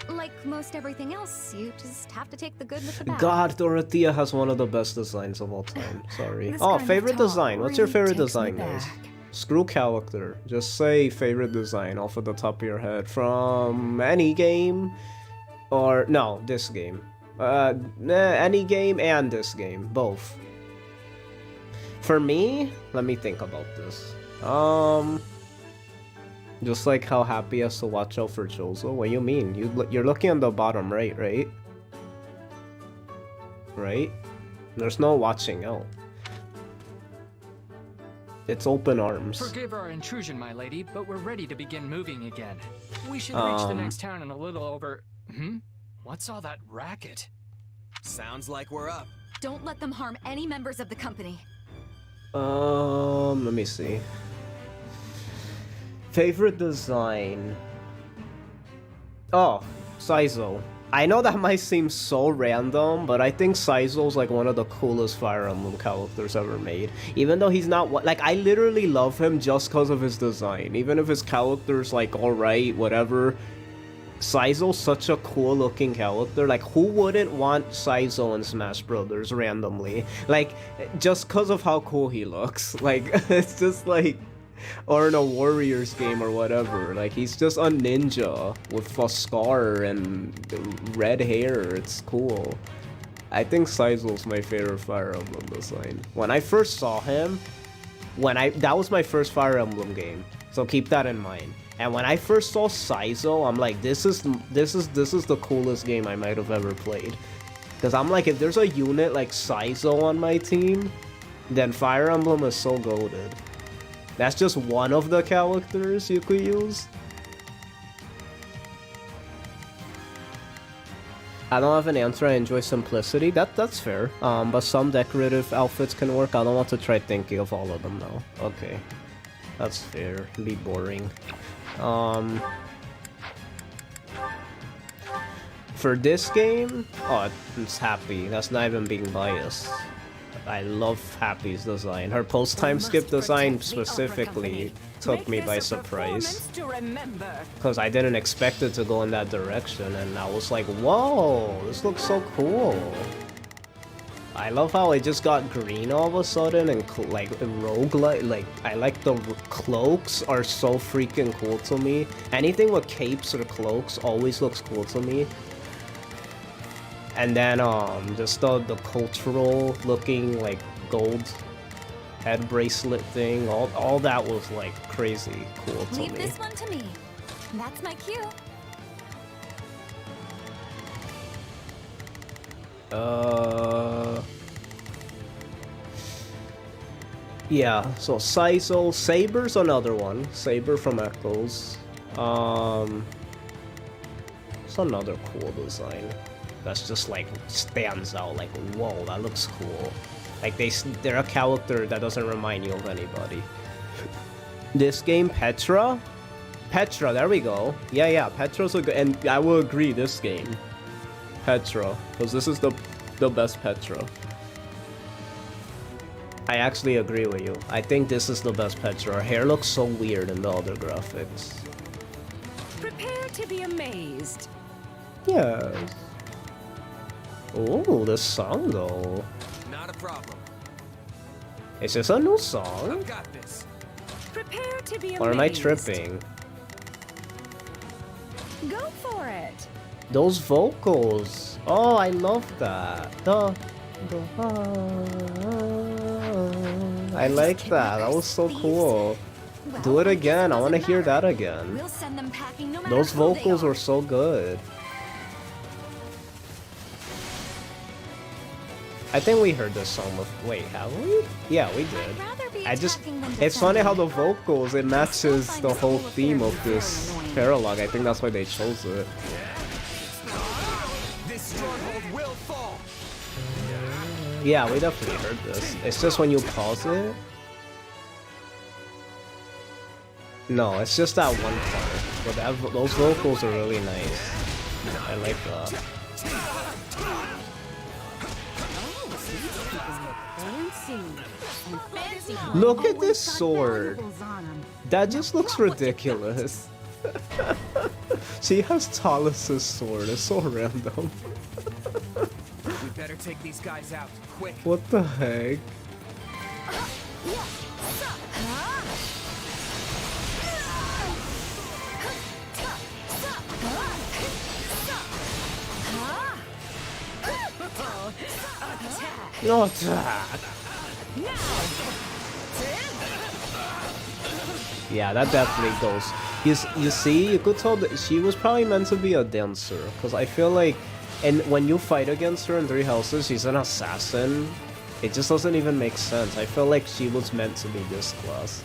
Like most everything else, you just have to take the good with the bad. God, Dorothea has one of the best designs of all time. Sorry. This Oh, kind of favorite talk design. What's your really favorite takes me design, guys? back. Screw character. Just say favorite design off of the top of your head from any game, or no, this game. Any game and this game, both. For me, let me think about this. Just like how Hapi has to watch out for Jozo. What do you mean? You're looking on the bottom right, right? Right? There's no watching out. It's open arms. Forgive our intrusion, my lady, but we're ready to begin moving again. We should reach the next town in a little over... What's all that racket? Sounds like we're up. Don't let them harm any members of the company. Let me see. Favorite design. Oh, Saizo. I know that might seem so random, but I think Saizo's like one of the coolest Fire Emblem characters ever made. Even though he's not like, I literally love him just because of his design. Even if his character's like alright, whatever. Saizo's such a cool looking character. Like, who wouldn't want Saizo in Smash Brothers randomly? Like, just because of how cool he looks. Like, it's just like... Or in a Warriors game or whatever. Like, he's just a ninja with a scar and red hair. It's cool. I think Saizo's my favorite Fire Emblem design. When I first saw him, that was my first Fire Emblem game. So keep that in mind. And when I first saw Saizo, I'm like, this is the coolest game I might have ever played. Because I'm like, if there's a unit like Saizo on my team, then Fire Emblem is so goated. That's just one of the characters you could use. I don't have an answer. I enjoy simplicity. That's fair. But some decorative outfits can work. I don't want to try thinking of all of them though. Okay, that's fair. It'd be boring. For this game, oh, it's Happy. That's not even being biased. I love Happy's design. Her post-time skip design specifically took me by surprise. Because I didn't expect it to go in that direction, and I was like, whoa, this looks so cool. I love how it just got green all of a sudden, and like roguelike. Like, I like the cloaks are so freaking cool to me. Anything with capes or cloaks always looks cool to me. And then just the cultural looking like gold head bracelet thing, all that was like crazy cool to me. Leave this one to me. That's my cue. Yeah, so Saizo, Saber's another one. Saber from Echoes. another cool design that's just like stands out. Like, whoa, that looks cool. Like they're a character that doesn't remind you of anybody. This game, Petra, there we go. Yeah, Petra's a good, and I will agree. This game, Petra, because this is the best Petra. I actually agree with you. I think this is the best Petra. Her hair looks so weird in the other graphics. Prepare to be amazed. Yes. Oh, this song though. Not a problem. Is this a new song? I've got this. Prepare to be amazed. Or am I tripping? Go for it. Those vocals. Oh, I love that. I like that. That was so cool. Do it again. I want to hear that again. We'll send them packing no matter Those who they vocals are. were so good. I think we heard this song before. Wait, have we? Yeah, we did. It's funny how the vocals, it matches the whole theme of this paralogue. I think that's why they chose it. This stronghold will fall. Yeah, we definitely heard this. It's just when you pause it. No, it's just that one part. But those vocals are really nice. I like that. Look at this sword. That just looks ridiculous. She has Talus's sword. It's so random. We better take these guys out quick. What the heck? No attack. Yeah, that definitely goes. You see, you could tell that she was probably meant to be a dancer, because I feel like, and when you fight against her in 3 Houses, she's an assassin. It just doesn't even make sense. I feel like she was meant to be this class.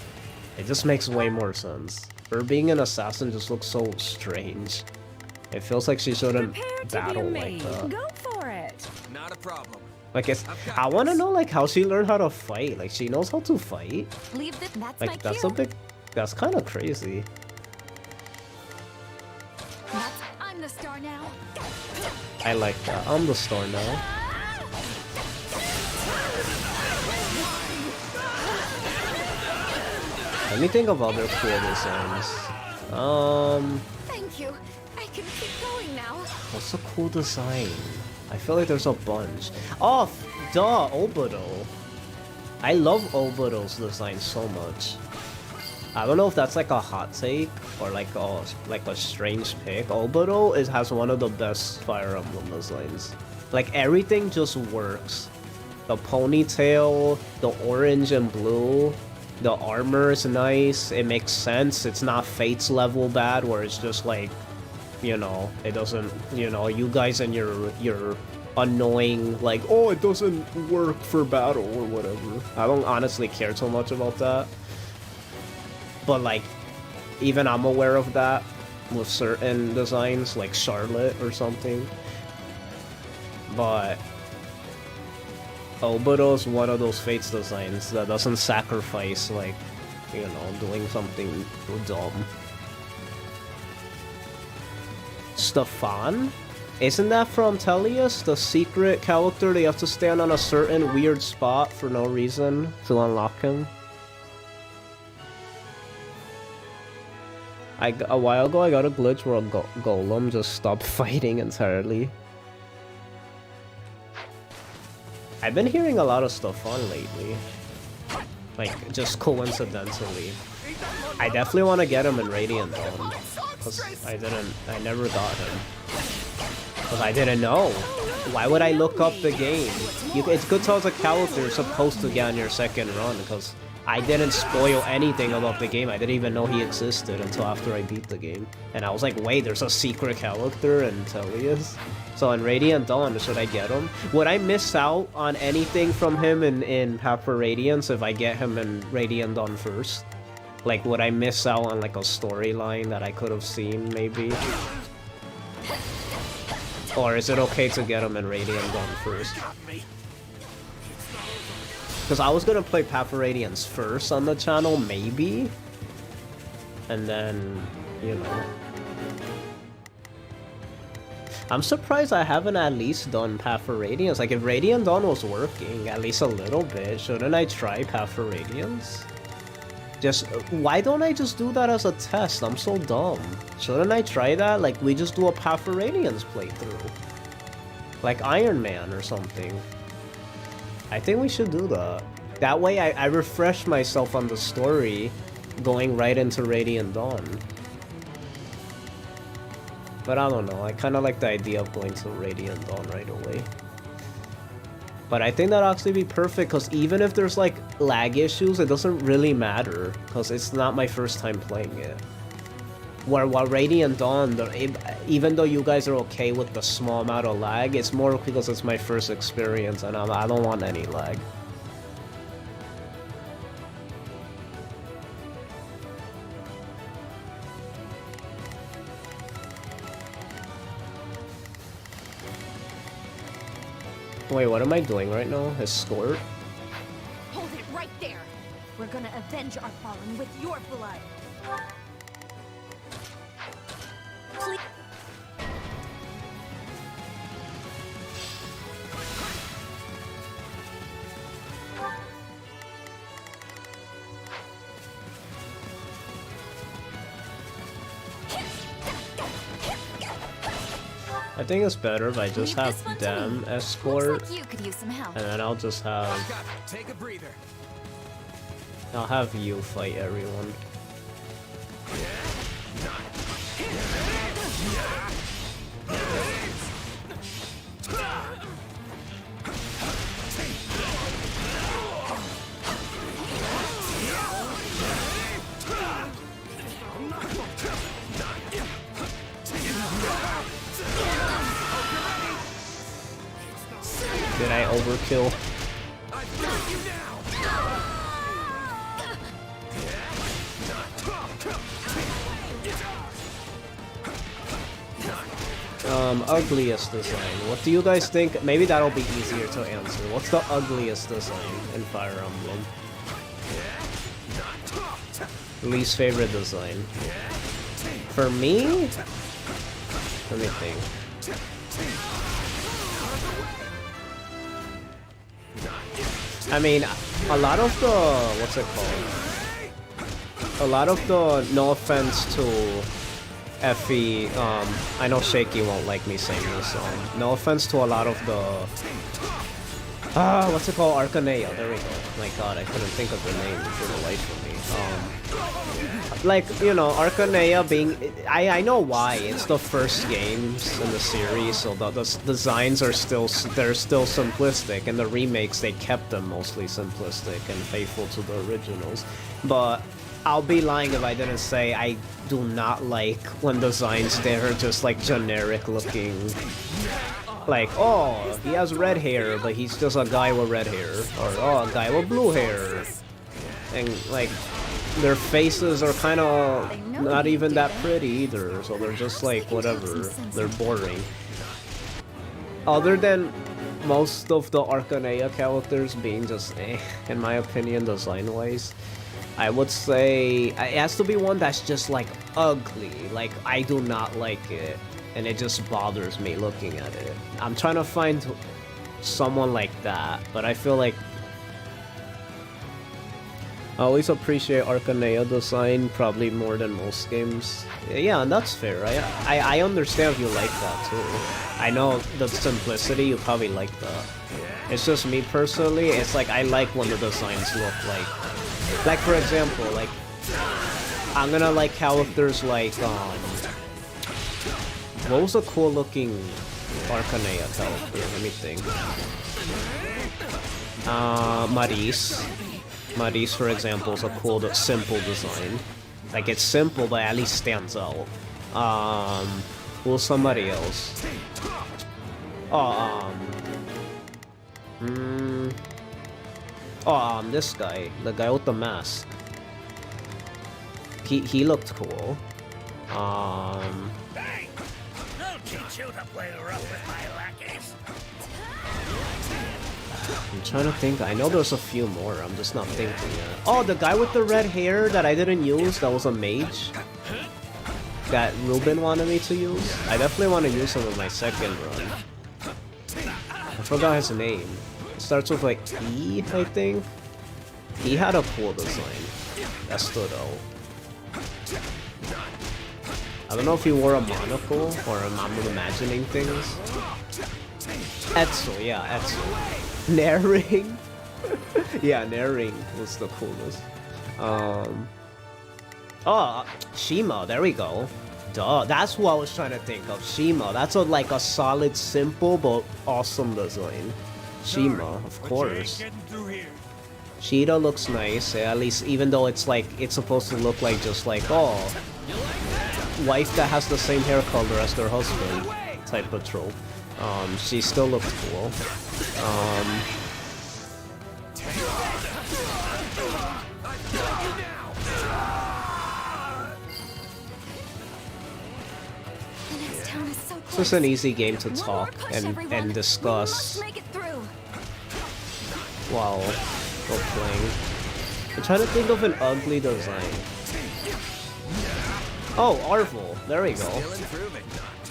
It just makes way more sense. Her being an assassin just looks so strange. It feels like she shouldn't battle like that. Go for it. Not a problem. Like, I want to know like how she learned how to fight. Like, she knows how to fight. Leave this. That's Like, my that's cue. a big. That's kind of crazy. I'm the star now. I like that. I'm the star now. Let me think of other cool designs. Thank you. I can keep going now. What's a cool design? I feel like there's a bunch. Oh, duh, Obito. I love Obito's design so much. I don't know if that's like a hot take or like a strange pick. Obito has one of the best Fire Emblem designs. Like, everything just works. The ponytail, the orange and blue, the armor is nice. It makes sense. It's not Fate's level bad where it's just like, you know, it doesn't, you know, you guys and your annoying, like, oh, it doesn't work for battle or whatever. I don't honestly care too much about that. But, like, even I'm aware of that with certain designs, like Charlotte or something. But Obito's one of those Fates designs that doesn't sacrifice, like, you know, doing something dumb. Stefan? Isn't that from Tellius, the secret character? They have to stand on a certain weird spot for no reason to unlock him. A while ago I got a glitch where a golem just stopped fighting entirely. I've been hearing a lot of stuff on lately. Like, just coincidentally. I definitely want to get him in Radiant Dawn. Because I never got him. Because I didn't know. Why would I look up the game? It's good to as a character you're supposed to get on your second run, because I didn't spoil anything about the game. I didn't even know he existed until after I beat the game. And I was like, wait, there's a secret character in Tellius? So in Radiant Dawn, should I get him? Would I miss out on anything from him in Path for Radiance if I get him in Radiant Dawn first? Like, would I miss out on like a storyline that I could have seen, maybe? Or is it okay to get him in Radiant Dawn first? Because I was gonna play Path of Radiance first on the channel, maybe. And then, you know. I'm surprised I haven't at least done Path of Radiance. Like, if Radiant Dawn was working at least a little bit, shouldn't I try Path of Radiance? Just, why don't I just do that as a test? I'm so dumb. Shouldn't I try that? Like, we just do a Path of Radiance playthrough. Like Iron Man or something. I think we should do that. That way I refresh myself on the story going right into Radiant Dawn. But I don't know, I kind of like the idea of going to Radiant Dawn right away. But I think that'll actually be perfect, because even if there's like lag issues, it doesn't really matter, because it's not my first time playing it. While Radiant Dawn, even though you guys are okay with the small amount of lag, it's more because it's my first experience and I don't want any lag. Wait, what am I doing right now? Escort? Hold it right there. We're gonna avenge our fallen with your blood. Please. I think it's better if I just have them escort, Looks like you could use some help. and then I'll just have... Take a breather. I'll have you fight everyone. Did I overkill? Ugliest design. What do you guys think? Maybe that'll be easier to answer. What's the ugliest design in Fire Emblem? Least favorite design. For me? Let me think. I mean, a lot of the... what's it called? A lot of the... no offense to Effie, I know Shaky won't like me saying this, no offense to a lot of the... what's it called? Arcanea, there we go. My god, I couldn't think of the name for the life of me. Like, you know, Arcanea being... I know why, it's the first games in the series, so the designs are still... they're still simplistic, and the remakes, they kept them mostly simplistic and faithful to the originals. But I'll be lying if I didn't say I do not like when designs there are just like generic looking. Like, oh, he has red hair, but he's just a guy with red hair. Or, oh, a guy with blue hair. And, like, their faces are kind of not even that pretty either, so they're just like, whatever. They're boring. Other than most of the Arcanea characters being just in my opinion, design-wise. I would say it has to be one that's just like ugly, like I do not like it, and it just bothers me looking at it. I'm trying to find someone like that, but I feel like I always appreciate Arcanea design probably more than most games. Yeah, and that's fair, right? I understand if you like that too. I know the simplicity, you probably like that. It's just me personally, it's like I like when the designs look like for example, like I'm gonna like characters like what was a cool looking Arcanea character? Let me think. Maris, for example, is a cool, simple design. Like it's simple, but at least stands out. Who's somebody else? This guy, the guy with the mask. teach you to play rough with my lackeys. I'm trying to think. I know there's a few more. I'm just not thinking yet. Oh, the guy with the red hair that I didn't use, that was a mage. That Ruben wanted me to use. I definitely want to use him in my second run. I forgot his name. It starts with like E, I think. He had a cool design. That stood out. I don't know if he wore a monocle or I'm imagining things. Etzel, yeah, Etzel. Naring? Yeah, Naring was the coolest. Oh, Shima, there we go. Duh, that's what I was trying to think of. Shima, that's like a solid, simple, but awesome design. Shima, of course. Cheetah looks nice, at least even though it's like, it's supposed to look like just like, oh, wife that has the same hair color as their husband type of trope. She still looks cool. It's just an easy game to talk and discuss while playing. I'm trying to think of an ugly design. Oh, Arvel. There we go.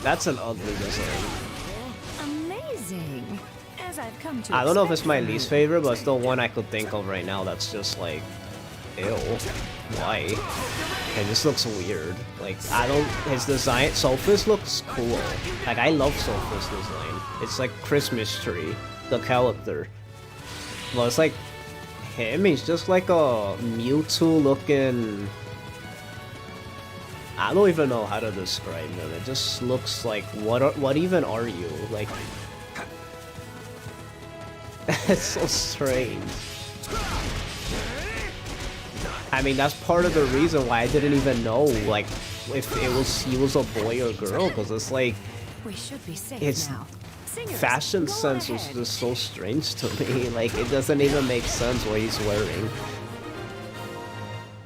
That's an ugly design. Amazing. As I've come to I don't know if it's my least favorite, but it's the one I could think of right now that's just like, ew. Why? It just looks weird. Like, I don't... His design... Sophus looks cool. Like, I love Sophus' design. It's like Christmas tree. The character. Well, it's like... Him, he's just like a Mewtwo-looking... I don't even know how to describe him. It just looks like... What even are you? Like... It's so strange. I mean, that's part of the reason why I didn't even know, like, if he was a boy or girl, because it's like, we should be safe his now. Singers, fashion sense was just so strange to me. Like, it doesn't even make sense what he's wearing.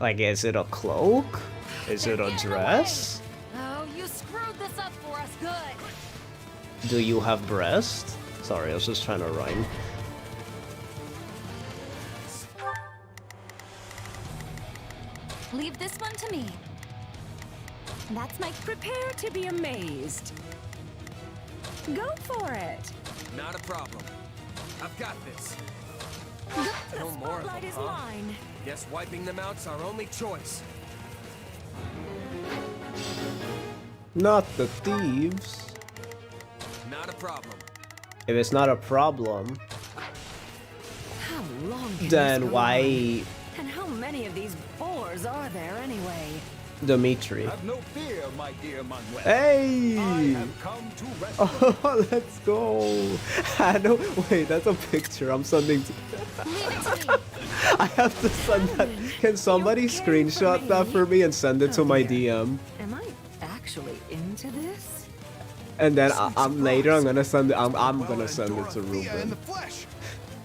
Like, is it a cloak? Is it a dress? Oh, you screwed this up for us good. Do you have breast? Sorry, I was just trying to rhyme. Leave this one to me. That's my... Prepare to be amazed. Go for it. Not a problem. I've got this. The No more of spotlight them, is huh? mine. Guess wiping them out's our only choice. Not the thieves. Not a problem. If it's not a problem, How long can then this go why... on? And how many of these bores are there anyway? Dimitri. Have no fear, my dear Manuel. Hey! I have come to rescue. Oh, let's go! I don't... Wait, that's a picture I'm sending to... I have to send that. Can somebody screenshot that for me and send it to my DM? Am I actually into this? And then I'm later I'm gonna send it. I'm gonna send it to Ruben.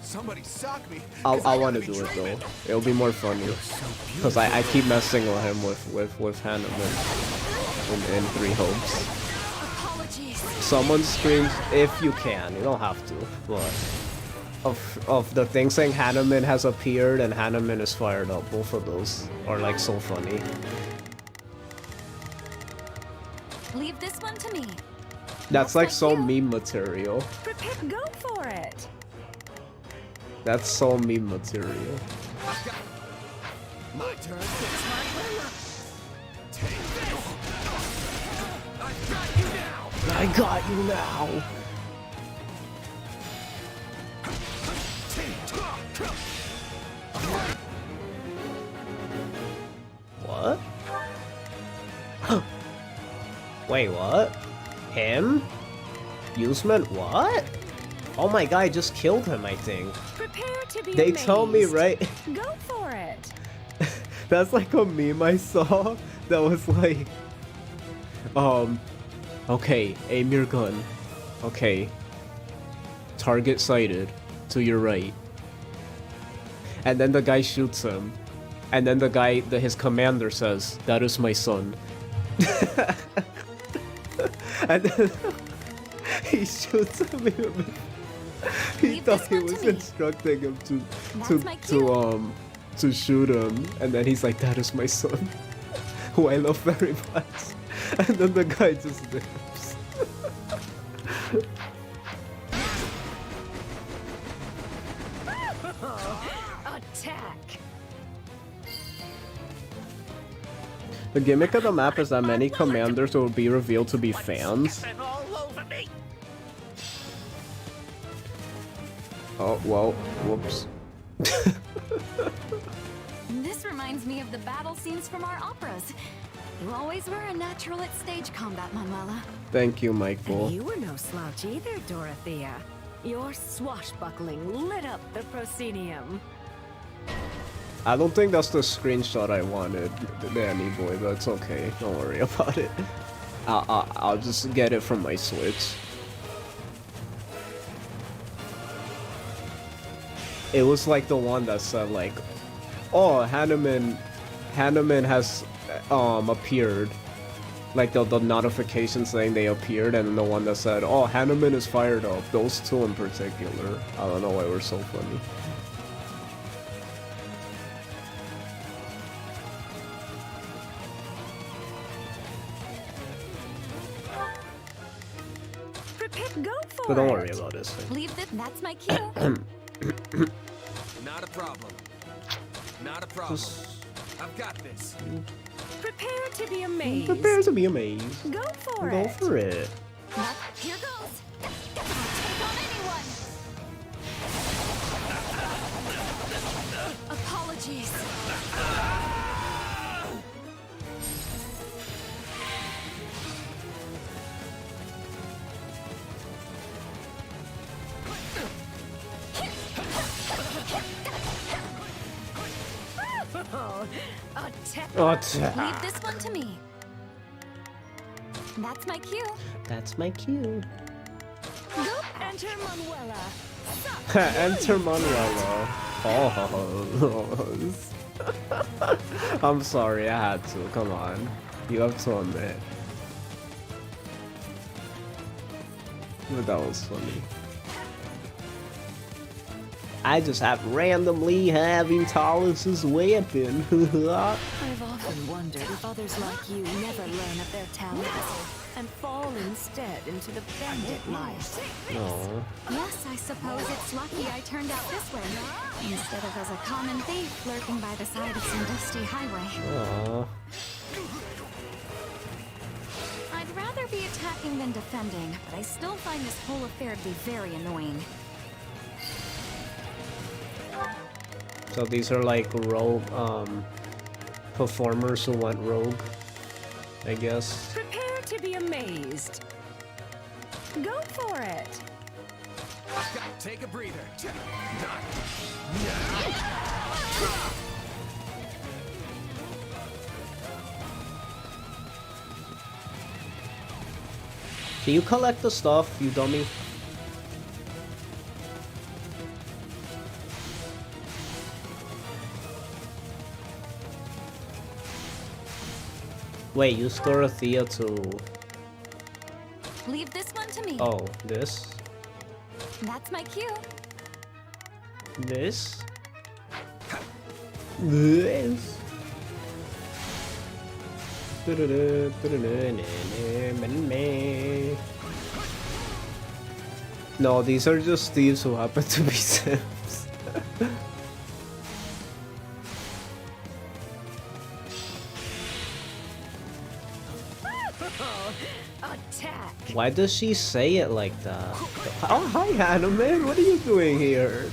Somebody sock me. I want to do it though. It'll be more funny because I keep messing with him with Hannah in 3 Hopes. Someone screams if you can. You don't have to, but of the thing saying Hanneman has appeared and Hanneman is fired up. Both of those are like so funny. Leave this one to me. That's like so meme material. Prepare, go for it. That's so meme material. My turn. I got you now. What? Wait, what? Him? Usman? What? Oh my god, I just killed him, I think. Prepare to be They amazed. told me, right? Go for it. That's like a meme I saw that was like, okay, aim your gun. Okay. Target sighted. To your right. And then the guy shoots him. And then his commander says, that is my son. And then he shoots at me. He thought he was instructing him to shoot him, and then he's like, "That is my son, who I love very much." And then the guy just dips. Attack! The gimmick of the map is that many commanders will be revealed to be fans. Oh, well, whoops. This reminds me of the battle scenes from our operas. You always were a natural at stage combat, Manuela. Thank you, Michael. And you were no slouch either, Dorothea. Your swashbuckling lit up the proscenium. I don't think that's the screenshot I wanted, Danny boy, but it's okay. Don't worry about it. I'll just get it from my Switch. It was like the one that said like, "Oh, Hanneman has appeared." Like the notification saying they appeared, and the one that said, "Oh, Hanneman is fired up." Those two in particular. I don't know why we're so funny. Go for But don't worry about this thing. Leave that. That's my cue. Not a problem. Not a problem. I've got this. Prepare to be amazed. Prepare to be amazed. Go for Go it. for it. Here goes. Take on anyone. Apologies. Attack. Leave this one to me. That's my cue. That's my cue. Go. Enter Manuela. Enter Manuela. Oh. I'm sorry, I had to. Come on. You have to admit. But that was funny. I just have randomly having Talus's weapon. I've often wondered if others like you never learn of their talents and fall instead into the bandit life. No. Yes, I suppose it's lucky I turned out this way, instead of as a common thief lurking by the side of some dusty highway. Aww. I'd rather be attacking than defending, but I still find this whole affair to be very annoying. So these are like rogue performers who went rogue, I guess. Prepare to be amazed. Go for it. Take a breather. Can you collect the stuff, you dummy? Wait, use Dorothea to... Leave this one to me. Oh, this? That's my cue. This? This? No, these are just thieves who happen to be Sims. Attack. Why does she say it like that? Oh, hi, Hannah, man. What are you doing here?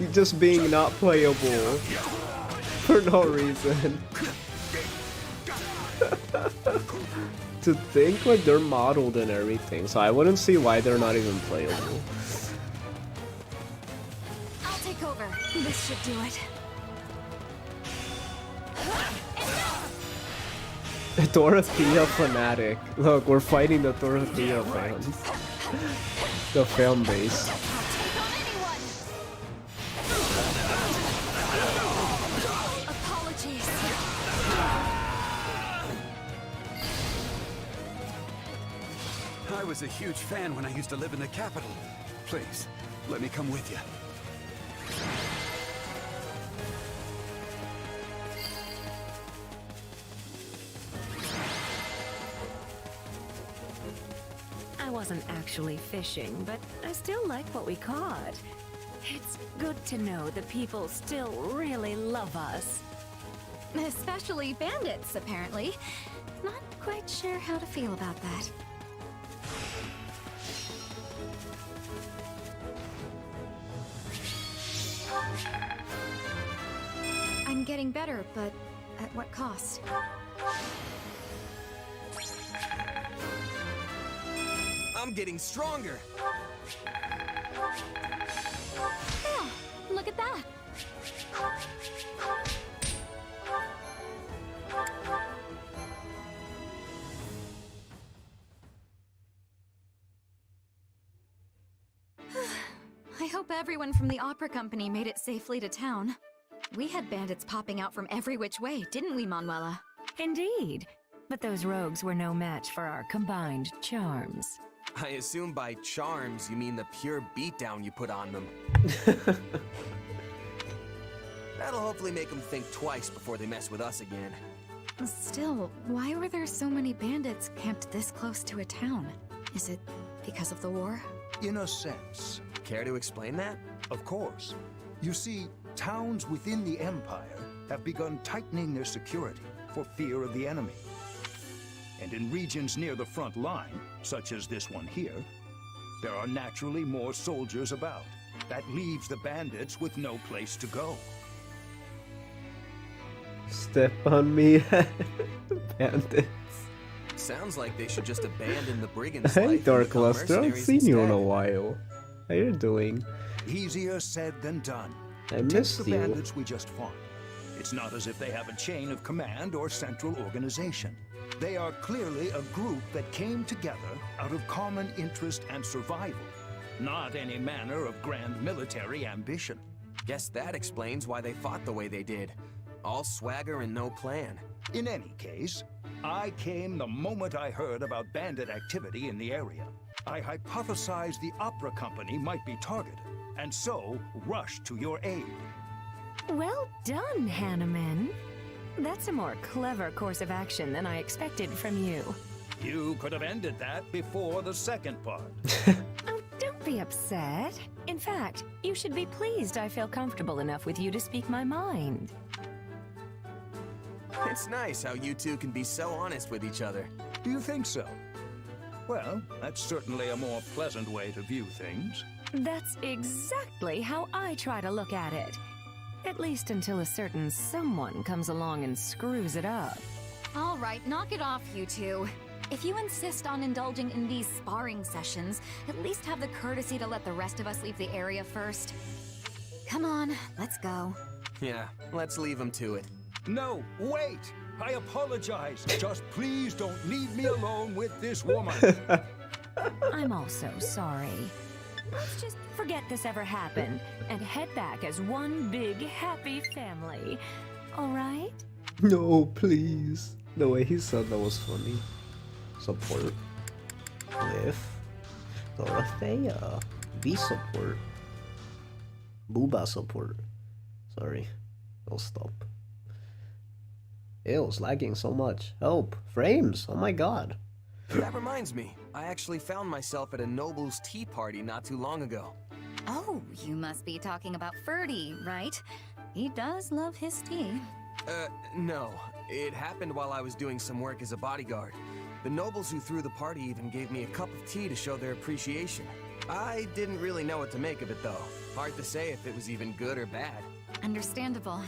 You're just being not playable for no reason. To think like they're modeled and everything, so I wouldn't see why they're not even playable. I'll take over. This should do it. Dorothea fanatic. Look, we're fighting the Dorothea fans. The fan base. Apologies. was a huge fan when I used to live in the capital. Please, let me come with you. I wasn't actually fishing, but I still like what we caught. It's good to know the people still really love us. Especially bandits, apparently. Not quite sure how to feel about that. I'm getting better, but at what cost? I'm getting stronger. Oh, look at that. I hope everyone from the opera company made it safely to town. We had bandits popping out from every which way, didn't we, Manuela? Indeed. But those rogues were no match for our combined charms. I assume by charms you mean the pure beatdown you put on them. That'll hopefully make them think twice before they mess with us again. Still, why were there so many bandits camped this close to a town? Is it because of the war? In a sense. Care to explain that? Of course. You see, towns within the Empire have begun tightening their security for fear of the enemy. And in regions near the front line, such as this one here, there are naturally more soldiers about. That leaves the bandits with no place to go. Step on me, bandits. Sounds like they should just abandon the brigands' Hey, life and Dark become Luster, I've mercenaries seen you in a instead. while. How you doing? Easier said than done. I Take missed the you. bandits we just fought. It's not as if they have a chain of command or central organization. They are clearly a group that came together out of common interest and survival, not any manner of grand military ambition. Guess that explains why they fought the way they did. All swagger and no plan. In any case, I came the moment I heard about bandit activity in the area. I hypothesized the opera company might be targeted, and so rushed to your aid. Well done, Hanneman. That's a more clever course of action than I expected from you. You could have ended that before the second part. Oh, don't be upset. In fact, you should be pleased I feel comfortable enough with you to speak my mind. It's nice how you two can be so honest with each other. Do you think so? Well, that's certainly a more pleasant way to view things. That's exactly how I try to look at it. At least until a certain someone comes along and screws it up. All right, knock it off, you two. If you insist on indulging in these sparring sessions, at least have the courtesy to let the rest of us leave the area first. Come on, let's go. Yeah, let's leave them to it. No, wait! I apologize. Just please don't leave me alone with this woman. I'm also sorry. Let's just forget this ever happened and head back as one big happy family. All right? No, please. The way he said that was funny. Support with Dorothea. B support. Booba support. Sorry. I'll stop. Ew, it's lagging so much. Help. Frames. Oh my god. That reminds me, I actually found myself at a noble's tea party not too long ago. Oh, you must be talking about Ferdy, right? He does love his tea. No. It happened while I was doing some work as a bodyguard. The nobles who threw the party even gave me a cup of tea to show their appreciation. I didn't really know what to make of it, though. Hard to say if it was even good or bad. Understandable.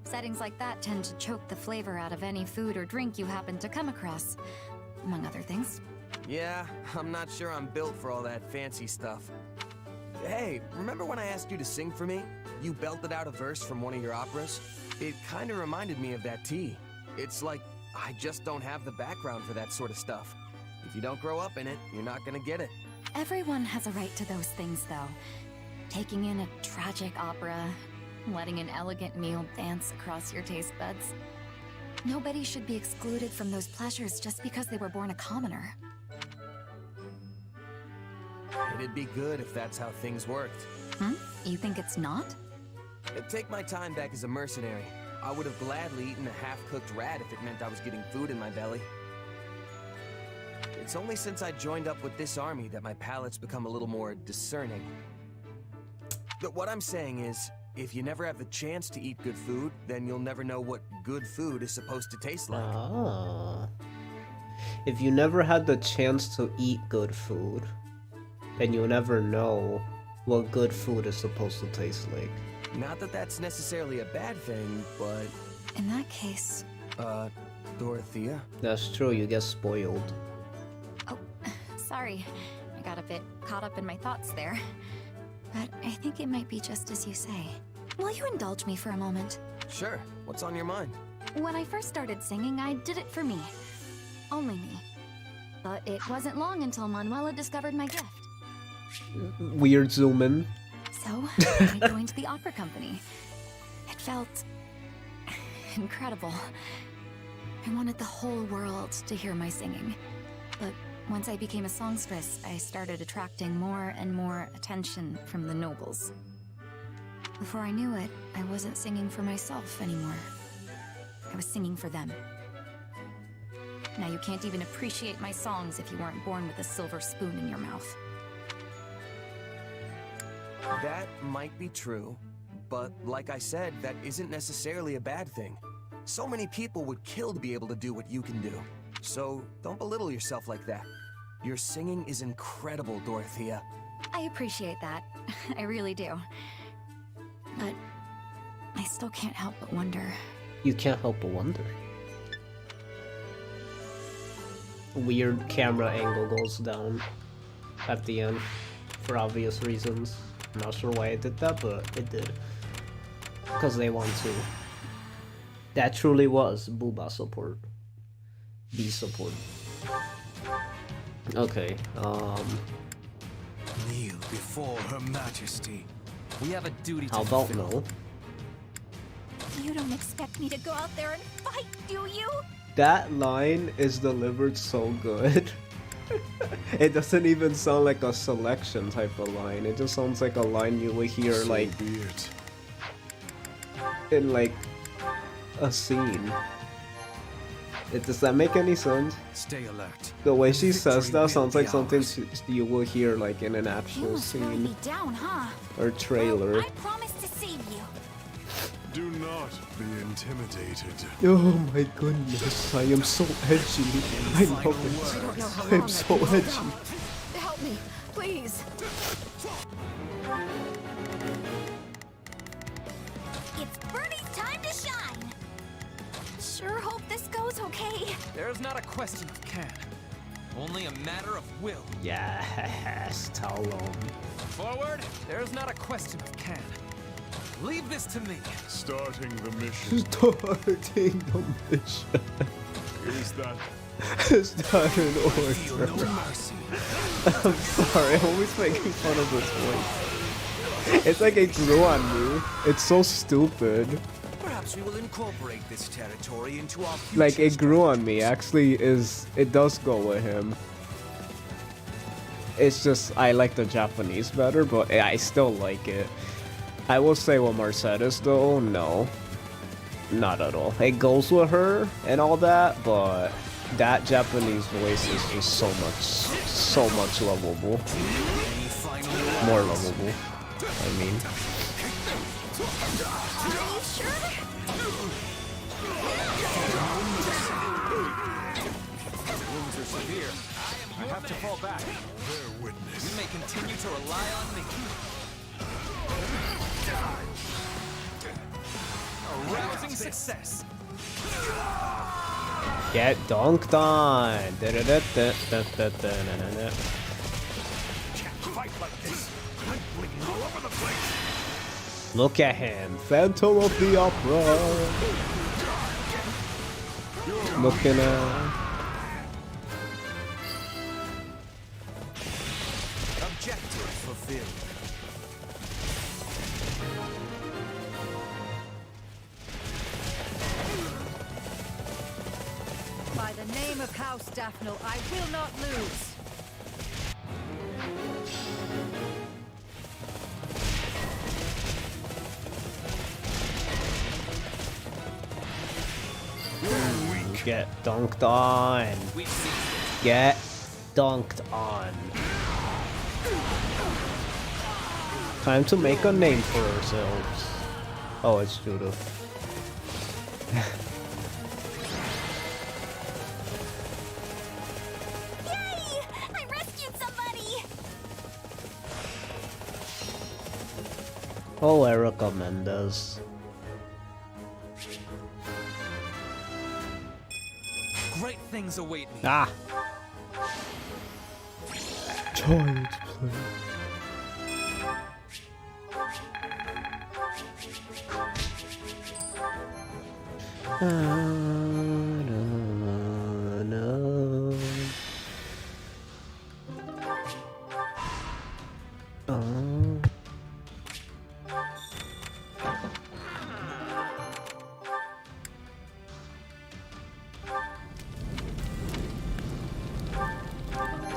Settings like that tend to choke the flavor out of any food or drink you happen to come across, among other things. Yeah, I'm not sure I'm built for all that fancy stuff. Hey, remember when I asked you to sing for me? You belted out a verse from one of your operas? It kinda reminded me of that tea. It's like, I just don't have the background for that sort of stuff. If you don't grow up in it, you're not gonna get it. Everyone has a right to those things, though. Taking in a tragic opera, letting an elegant meal dance across your taste buds. Nobody should be excluded from those pleasures just because they were born a commoner. it'd be good if that's how things worked. Hmm? You think it's not? Take my time back as a mercenary. I would have gladly eaten a half-cooked rat if it meant I was getting food in my belly. It's only since I joined up with this army that my palate's become a little more discerning. But what I'm saying is, if you never have the chance to eat good food, then you'll never know what good food is supposed to taste like. Ah. If you never had the chance to eat good food, then you'll never know what good food is supposed to taste like. Not that that's necessarily a bad thing, but... In that case... Dorothea? That's true, you get spoiled. Oh, sorry. I got a bit caught up in my thoughts there. But I think it might be just as you say. Will you indulge me for a moment? Sure. What's on your mind? When I first started singing, I did it for me. Only me. But it wasn't long until Manuela discovered my gift. Weird zoom in. So, I joined the opera company. It felt... incredible. I wanted the whole world to hear my singing. But once I became a songstress, I started attracting more and more attention from the nobles. Before I knew it, I wasn't singing for myself anymore. I was singing for them. Now you can't even appreciate my songs if you weren't born with a silver spoon in your mouth. That might be true, but like I said, that isn't necessarily a bad thing. So many people would kill to be able to do what you can do. So don't belittle yourself like that. Your singing is incredible, Dorothea. I appreciate that. I really do. But I still can't help but wonder. You can't help but wonder. Weird camera angle goes down at the end for obvious reasons. I'm not sure why it did that, but it did. Because they want to. That truly was Booba support. B support. Okay, Kneel before Her Majesty. We have a duty to how about fulfill. no? You don't expect me to go out there and fight, do you? That line is delivered so good. It doesn't even sound like a selection type of line. It just sounds like a line you would hear like in like a scene. Does that make any sense? Stay alert. The way she says that sounds like be something you will hear like in an actual scene Me down, huh? or trailer. I promise to save you. Do not be intimidated. Oh my goodness, I am so edgy. I love it. I'm so edgy. Help me, please. It's Birdie's time to shine. Sure hope this goes okay. There's not a question of can. Only a matter of will. Yes, Talon. Forward! There's not a question of can. Leave this to me. Starting the mission. Starting the mission. Is that? Is that an order? I'm sorry, I'm always making fun of this voice. It's like it grew on me. It's so stupid. Perhaps we will incorporate this territory into our future. Like it grew on me. Actually, it does go with him. It's just I like the Japanese better, but I still like it. I will say with Mercedes though, no. Not at all. It goes with her and all that, but that Japanese voice is just so much lovable. More lovable, I mean. Wounds are severe. I have to fall back. Bear witness. You may continue to rely on me. A rousing success. Get dunked on. Look at him, Phantom of the Opera. Looking at. Objective fulfilled. By the name of House Daphne, I will not lose. Get dunked on. Get dunked on. Time to make a name for ourselves. Oh, it's Judith. Yay! I rescued somebody! Oh, Erica Mendez. Great things await me. Ah! Child's play. No.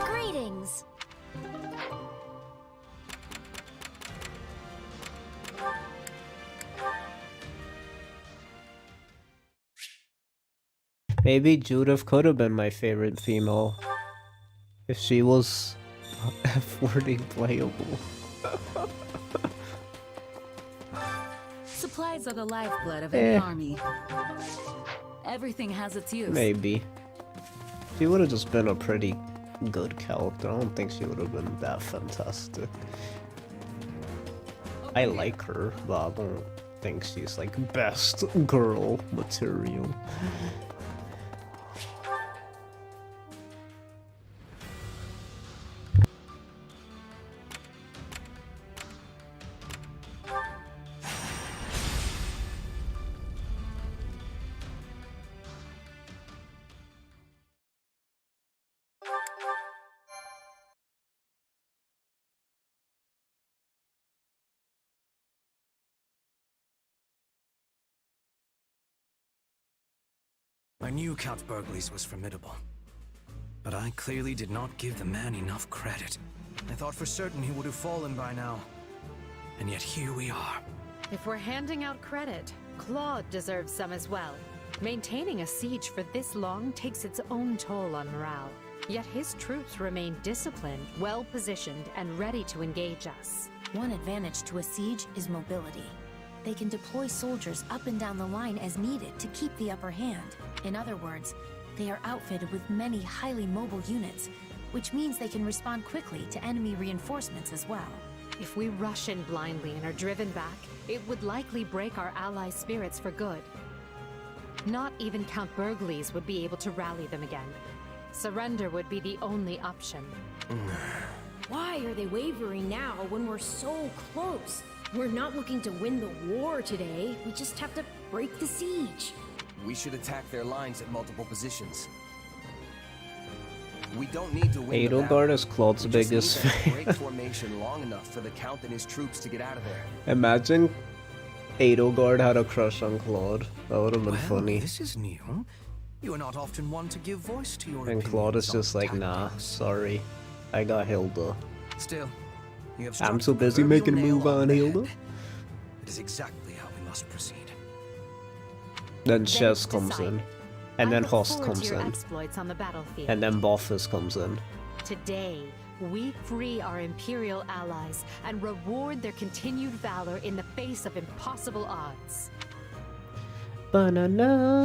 Greetings. Maybe Judith could have been my favorite female if she was F-wording playable. Supplies are the lifeblood of any army. Everything has its use. Maybe. She would have just been a pretty good character. I don't think she would have been that fantastic. I like her, but I don't think she's like best girl material. I knew Count Burgles was formidable, but I clearly did not give the man enough credit. I thought for certain he would have fallen by now, and yet here we are. If we're handing out credit, Claude deserves some as well. Maintaining a siege for this long takes its own toll on morale. Yet his troops remain disciplined, well-positioned, and ready to engage us. One advantage to a siege is mobility. They can deploy soldiers up and down the line as needed to keep the upper hand. In other words, they are outfitted with many highly mobile units, which means they can respond quickly to enemy reinforcements as well. If we rush in blindly and are driven back, it would likely break our allies' spirits for good. Not even Count Burgles would be able to rally them again. Surrender would be the only option. Why are they wavering now when we're so close? We're not looking to win the war today. We just have to break the siege. We should attack their lines at multiple positions. We don't need to win the battle. Edelgard is Claude's We just biggest need to fan. break formation long enough for the Count and his troops to get out of there. Imagine Edelgard had a crush on Claude. That would have been funny. This is new. You are not often one to give voice to your And Claude is opinions just on like, nah, sorry. I got Hilda. Still, you have I'm struck too the busy proverbial making a nail move on the Hilda. head. It is exactly how we must proceed. Then Chess comes in. And then Host Forward to comes your in. exploits on the battlefield. And then Boffus comes in. Today, we free our Imperial allies and reward their continued valor in the face of impossible odds. Banana.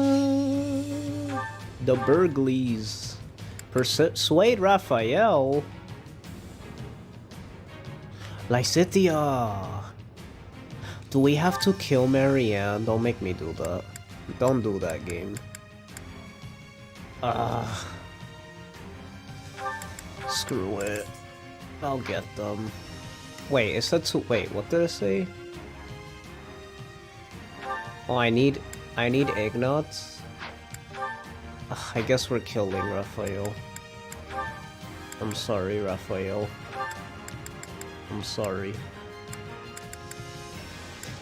The Burgles. Persuade Raphael. Lycitia. Do we have to kill Marianne? Don't make me do that. Don't do that, game. Screw it. I'll get them. Wait, is that to wait, what did I say? Oh, I need Ignots. I guess we're killing Raphael. I'm sorry, Raphael. I'm sorry.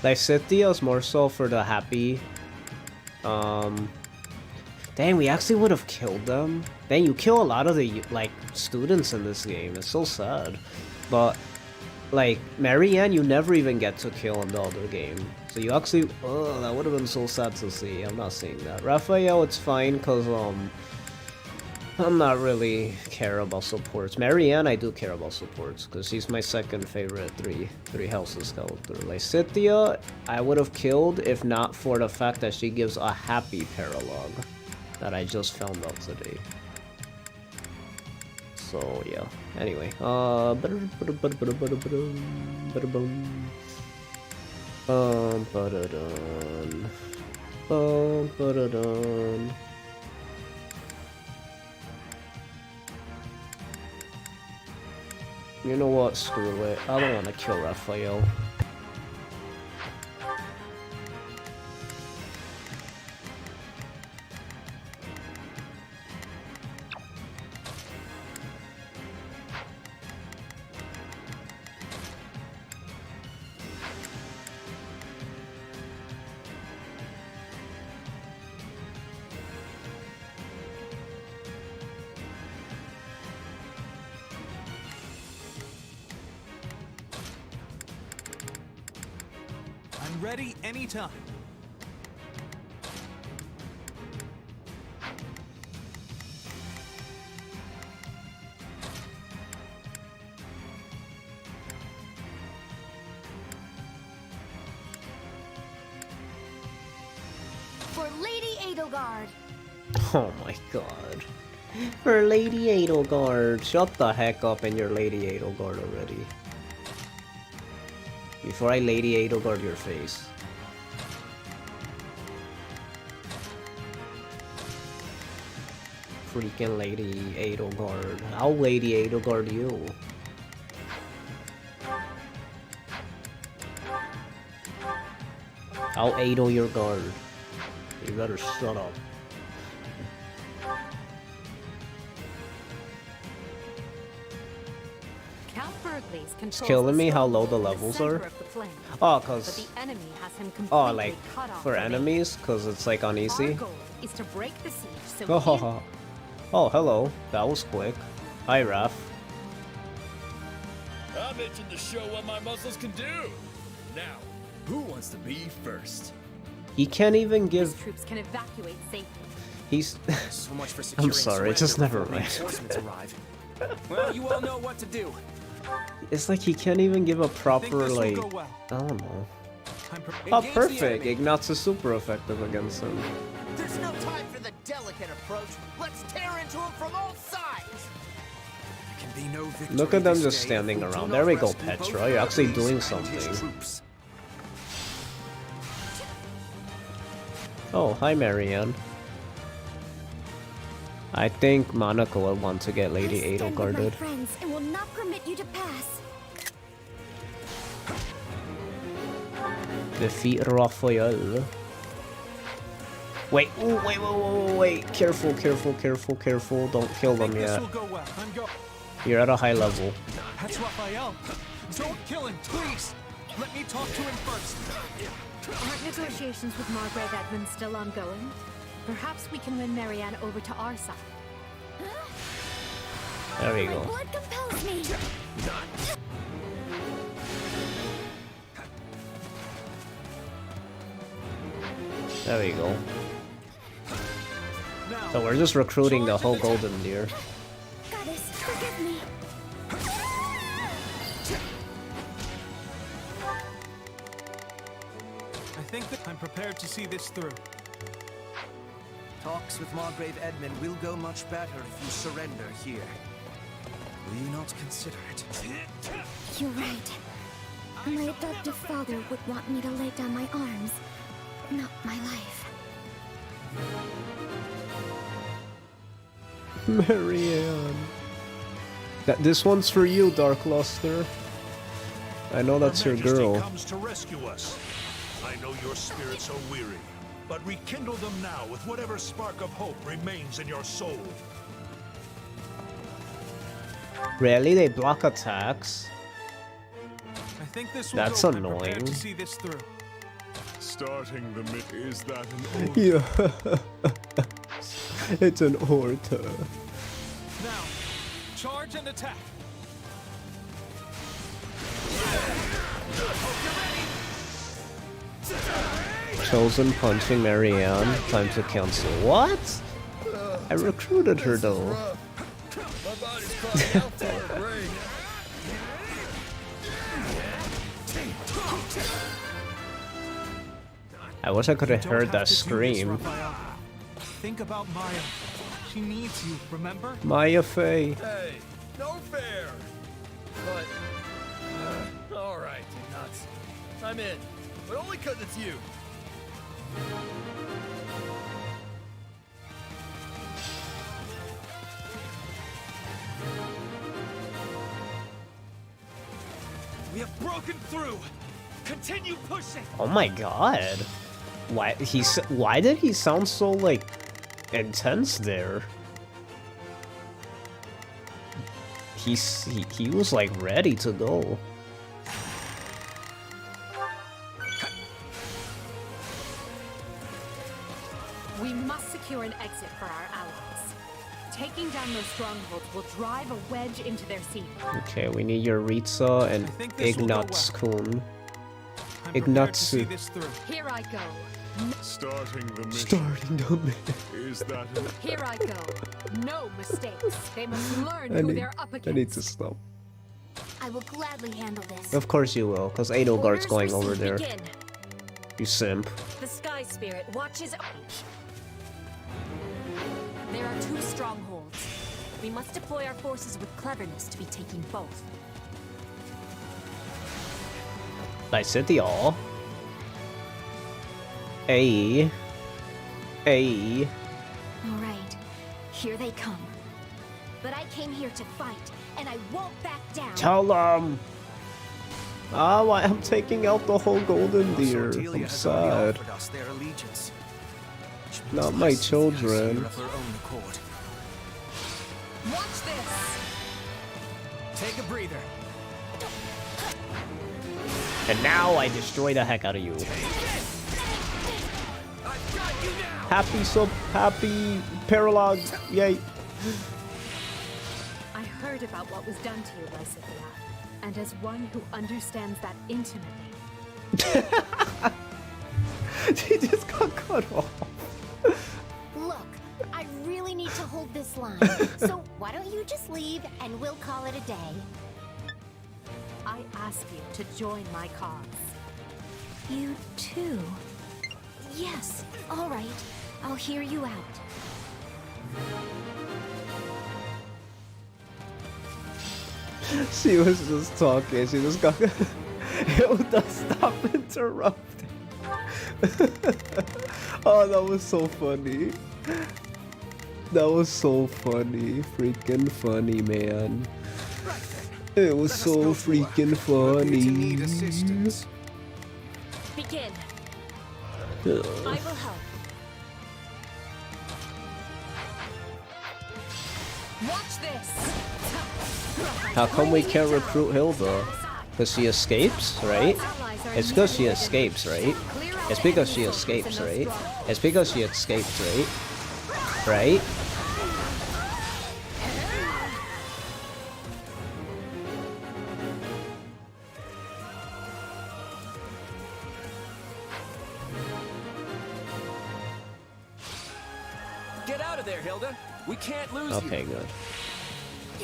Lycitia is more so for the Hapi. Dang, we actually would have killed them. Dang, you kill a lot of the, like, students in this game. It's so sad. But, like, Marianne, you never even get to kill in the other game. So you actually, oh, that would have been so sad to see. I'm not saying that. Raphael, it's fine, cause I'm not really care about supports. Marianne, I do care about supports, cause she's my second favorite three houses character. Lysithea, I would have killed if not for the fact that she gives a Hapi paralogue that I just found out today. So yeah. Anyway, you know what? Screw it. I don't want to kill Raphael. I'm ready anytime. For Lady Edelgard. Oh my god. For Lady Edelgard. Shut the heck up in your Lady Edelgard already. Before I Lady Edelgard your face. Freaking Lady Edelgard. I'll Lady Edelgard you. I'll Adel your guard. You better shut up. It's killing me how low the levels are. Oh, cause like for enemies, cause it's like on easy. Oh, oh, hello. That was quick. Hi, Raph. I'm itching to show what my muscles can do. Now, who wants to be first? He can't even give. Troops can evacuate safely. He's. So much for I'm sorry, just never mind. Reinforcements arrive. Well, you all know what to do. It's like he can't even give a proper like. I don't know. Oh, perfect! Ignatz is super effective against him. There's no time for the delicate approach. Let's tear into him from all sides. There can be no victory. Look at them just standing around. There we go, Petra. You're actually doing something. Oh, hi, Marianne. I think Monica will want to get Lady Edelgarded. Friends, and will not permit you to pass. Defeat Raphael. Wait, ooh, wait. Careful. Don't kill them yet. You're at a high level. That's Raphael. Don't kill him, please. Let me talk to him first. Aren't negotiations with Margrave Edmund still ongoing? Perhaps we can win Marianne over to our side. There we My go. blood compels me. There we go. So we're just recruiting the whole Golden Deer. Goddess, forgive me. I think that I'm prepared to see this through. Talks with Margrave Edmund will go much better if you surrender here. Will you not consider it? You're right. My adoptive father would want me to lay down my arms, not my life. Marianne. This one's for you, Dark Luster. I know that's your girl. Comes to rescue us. I know your spirits are weary, but rekindle them now with whatever spark of hope remains in your soul. Really? They block attacks? I think this will That's go. annoying. I'm prepared to see this through. Starting the is that an Yeah. It's an order. Now, charge and attack. Chosen punching Marianne. Time to cancel. What? I recruited her though. My body's crying out for a break. I wish I could have You don't heard have that to do this, scream. Raphael. Think about Maya. She needs you, remember? Maya Fey. Hey, no fair. But, all right, you nuts. I'm in, but only 'cause it's you. We have broken through. Continue pushing. Oh my god. Why did he sound so like intense there? He was like ready to go. We must secure an exit for our allies. Taking down those strongholds will drive a wedge into their seat. Okay, we need Yuritsa and Ignatskun. Ignatsu. Here I go. Starting the mission. Starting the mission. Is that it? Here I go. No mistakes. They must learn I who need, they're up against. I need to stop. I will gladly handle this. Of course you will, because Edelgard's going over there. Begin. You simp. The Sky Spirit watches. There are two strongholds. We must deploy our forces with cleverness to be taking both. I said the all. Hey. All right, here they come. But I came here to fight, and I won't back down. Tell them. Oh, I'm taking out the whole golden deer. I'm sad. Not my children. Watch this. Take a breather. And now I destroy the heck out of you. Happy, so happy, paralyzed, yay. I heard about what was done to you by Scythia, and as one who understands that intimately. She just got cut off. Look, I really need to hold this line. So why don't you just leave and we'll call it a day? I ask you to join my cause. You too? Yes, all right. I'll hear you out. She was just talking, she just got... Hilda, stop interrupting. Oh, that was so funny. That was so funny. Freaking funny, man. It was so freaking funny. Begin. I will help. Watch this. How come we can't recruit Hilda? Because she escapes, right? It's because she escapes, right? It's because she escapes, right? It's because she escapes, right? Right? Get out of there, Hilda. We can't lose you. Okay, good.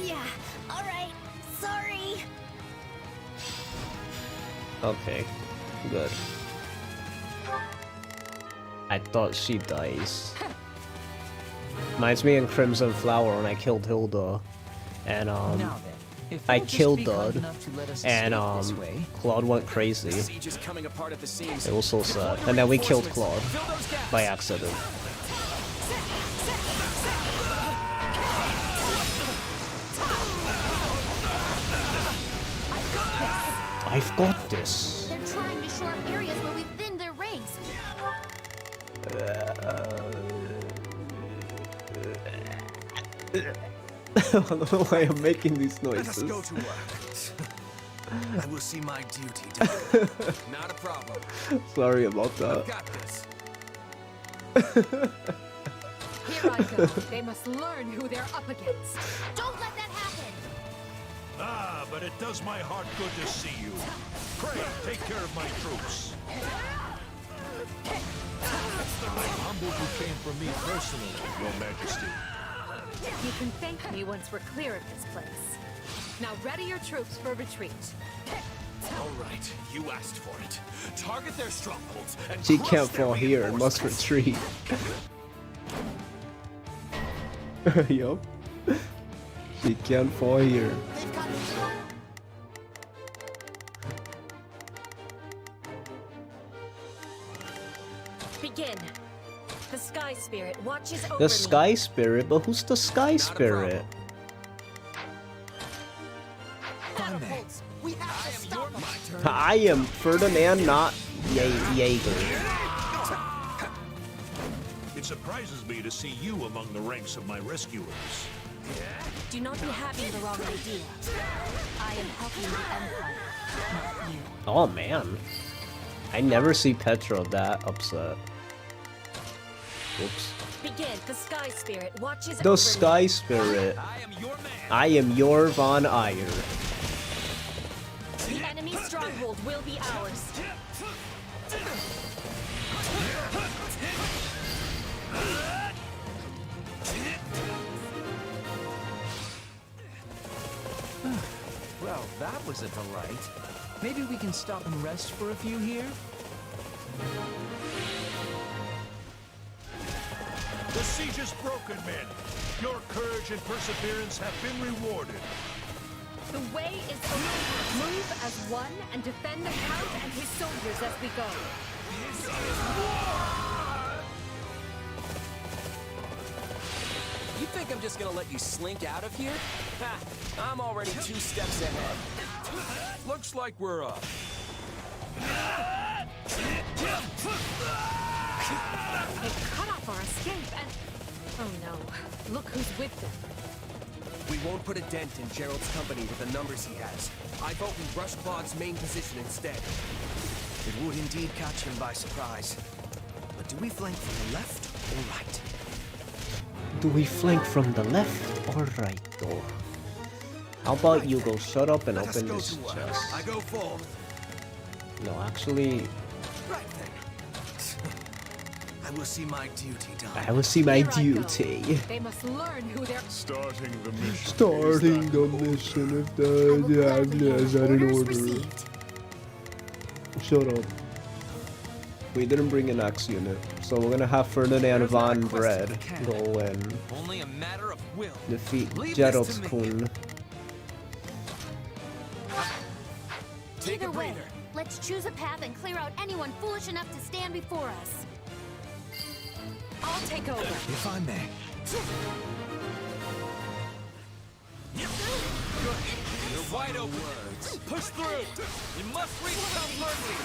Yeah, all right. Sorry. Okay, good. I thought she dies. Reminds me in Crimson Flower when I killed Hilda. And Now then, if I you'll just killed be kind Dud. enough to let us And escape this way. Claude went crazy. Siege is coming apart at the seams. It was so sad. And then we killed Claude by accident. I've got this. They're trying to shore up areas where we've thinned their ranks. I don't know why I'm making these noises. Let us go to work. I will see my duty done. Not a problem. Sorry about that. I've got this. Here I go. They must learn who they're up against. Don't let that happen. Ah, but it does my heart good to see you. Pray, take care of my troops. humbled you came for me personally, Your Majesty. You can thank me once we're clear of this place. Now ready your troops for retreat. All right, you asked for it. Target their strongholds and She crush can't their fall here and must retreat. Yup. She can't fall here. Begin. The Sky Spirit watches over The me. Sky Spirit? But who's the Sky Spirit? I am Ferdinand, not Jaeger. It surprises me to see you among the ranks of my rescuers. Do not be having the wrong idea. I am helping the Empire, not you. Oh man. I never see Petra that upset. Oops. Begin. The Sky Spirit watches over The me. Sky Spirit. I am your Von Iyer. The enemy's stronghold will be ours. Well, that was a delight. Maybe we can stop and rest for a few here? The siege is broken, men. Your courage and perseverance have been rewarded. The way is open. Move as one and defend the Count and his soldiers as we go. You think I'm just gonna let you slink out of here? Ha! I'm already 2 steps ahead. Looks like we're up. They cut off our escape and... Oh no. Look who's with them. We won't put a dent in Gerald's company with the numbers he has. I vote we rush Claude's main position instead. It would indeed catch him by surprise. But do we flank from the left or right? Do we flank from the left or right though? How about you go shut up and open this chest? I go forth. No, actually, Right then. I will see my duty done. I will see my duty. They must learn who they're... Starting the mission. Starting the mission if is that in order. Shut up. We didn't bring an axe unit, so we're gonna have Ferdinand von Bread go and Only a matter of will. defeat Leave this to me. Jerox-kun. Take a Either way, breather. let's choose a path and clear out anyone foolish enough to stand before us. I'll take over. If I may. You're wide open. Push through. You must reach South Myrddin.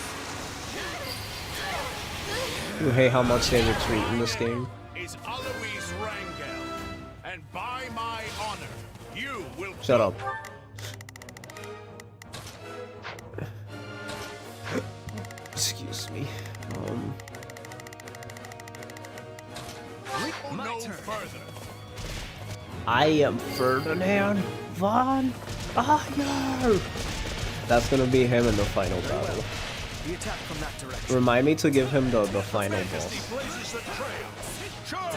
You hate how much they retreat in this game. Is Alois Rangel, and by my honor, you will Shut up. Excuse me. no further. I am Ferdinand von Iyer. That's gonna be him in the final battle. The attack from that direction. Remind me to give him the final boss. Blazes the trail. Charge!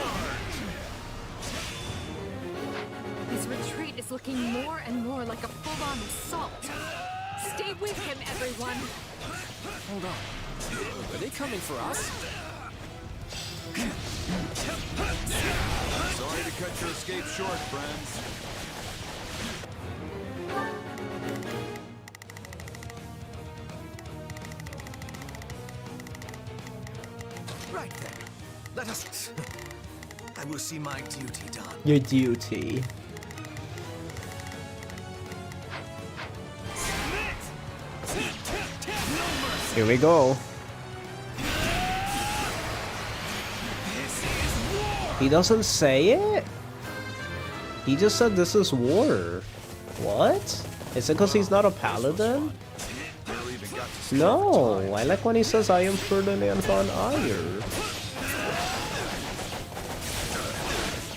His retreat is looking more and more like a full-on assault. Stay with him, everyone. Hold on. Are they coming for us? Sorry to cut your escape short, friends. Right then. Let us... I will see my duty done. Your duty. Here we go. He doesn't say it? He just said this is war. What? Is it because he's not a paladin? No, I like when he says I am Ferdinand von Iyer.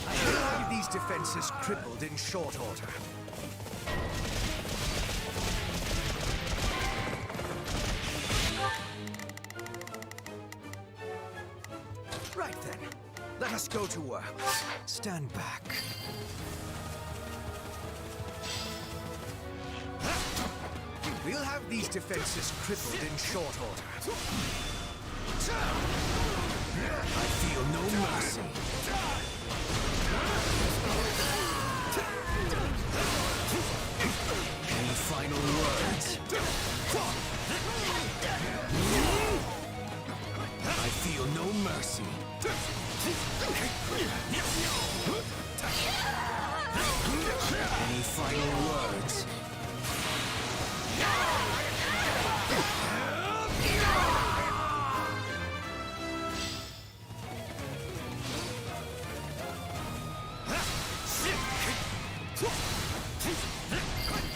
I believe these defenses crippled in short order. Right then, let us go to work. Stand back. We'll have these defenses crippled in short order. I feel no mercy. Any final words? I feel no mercy. Any final words?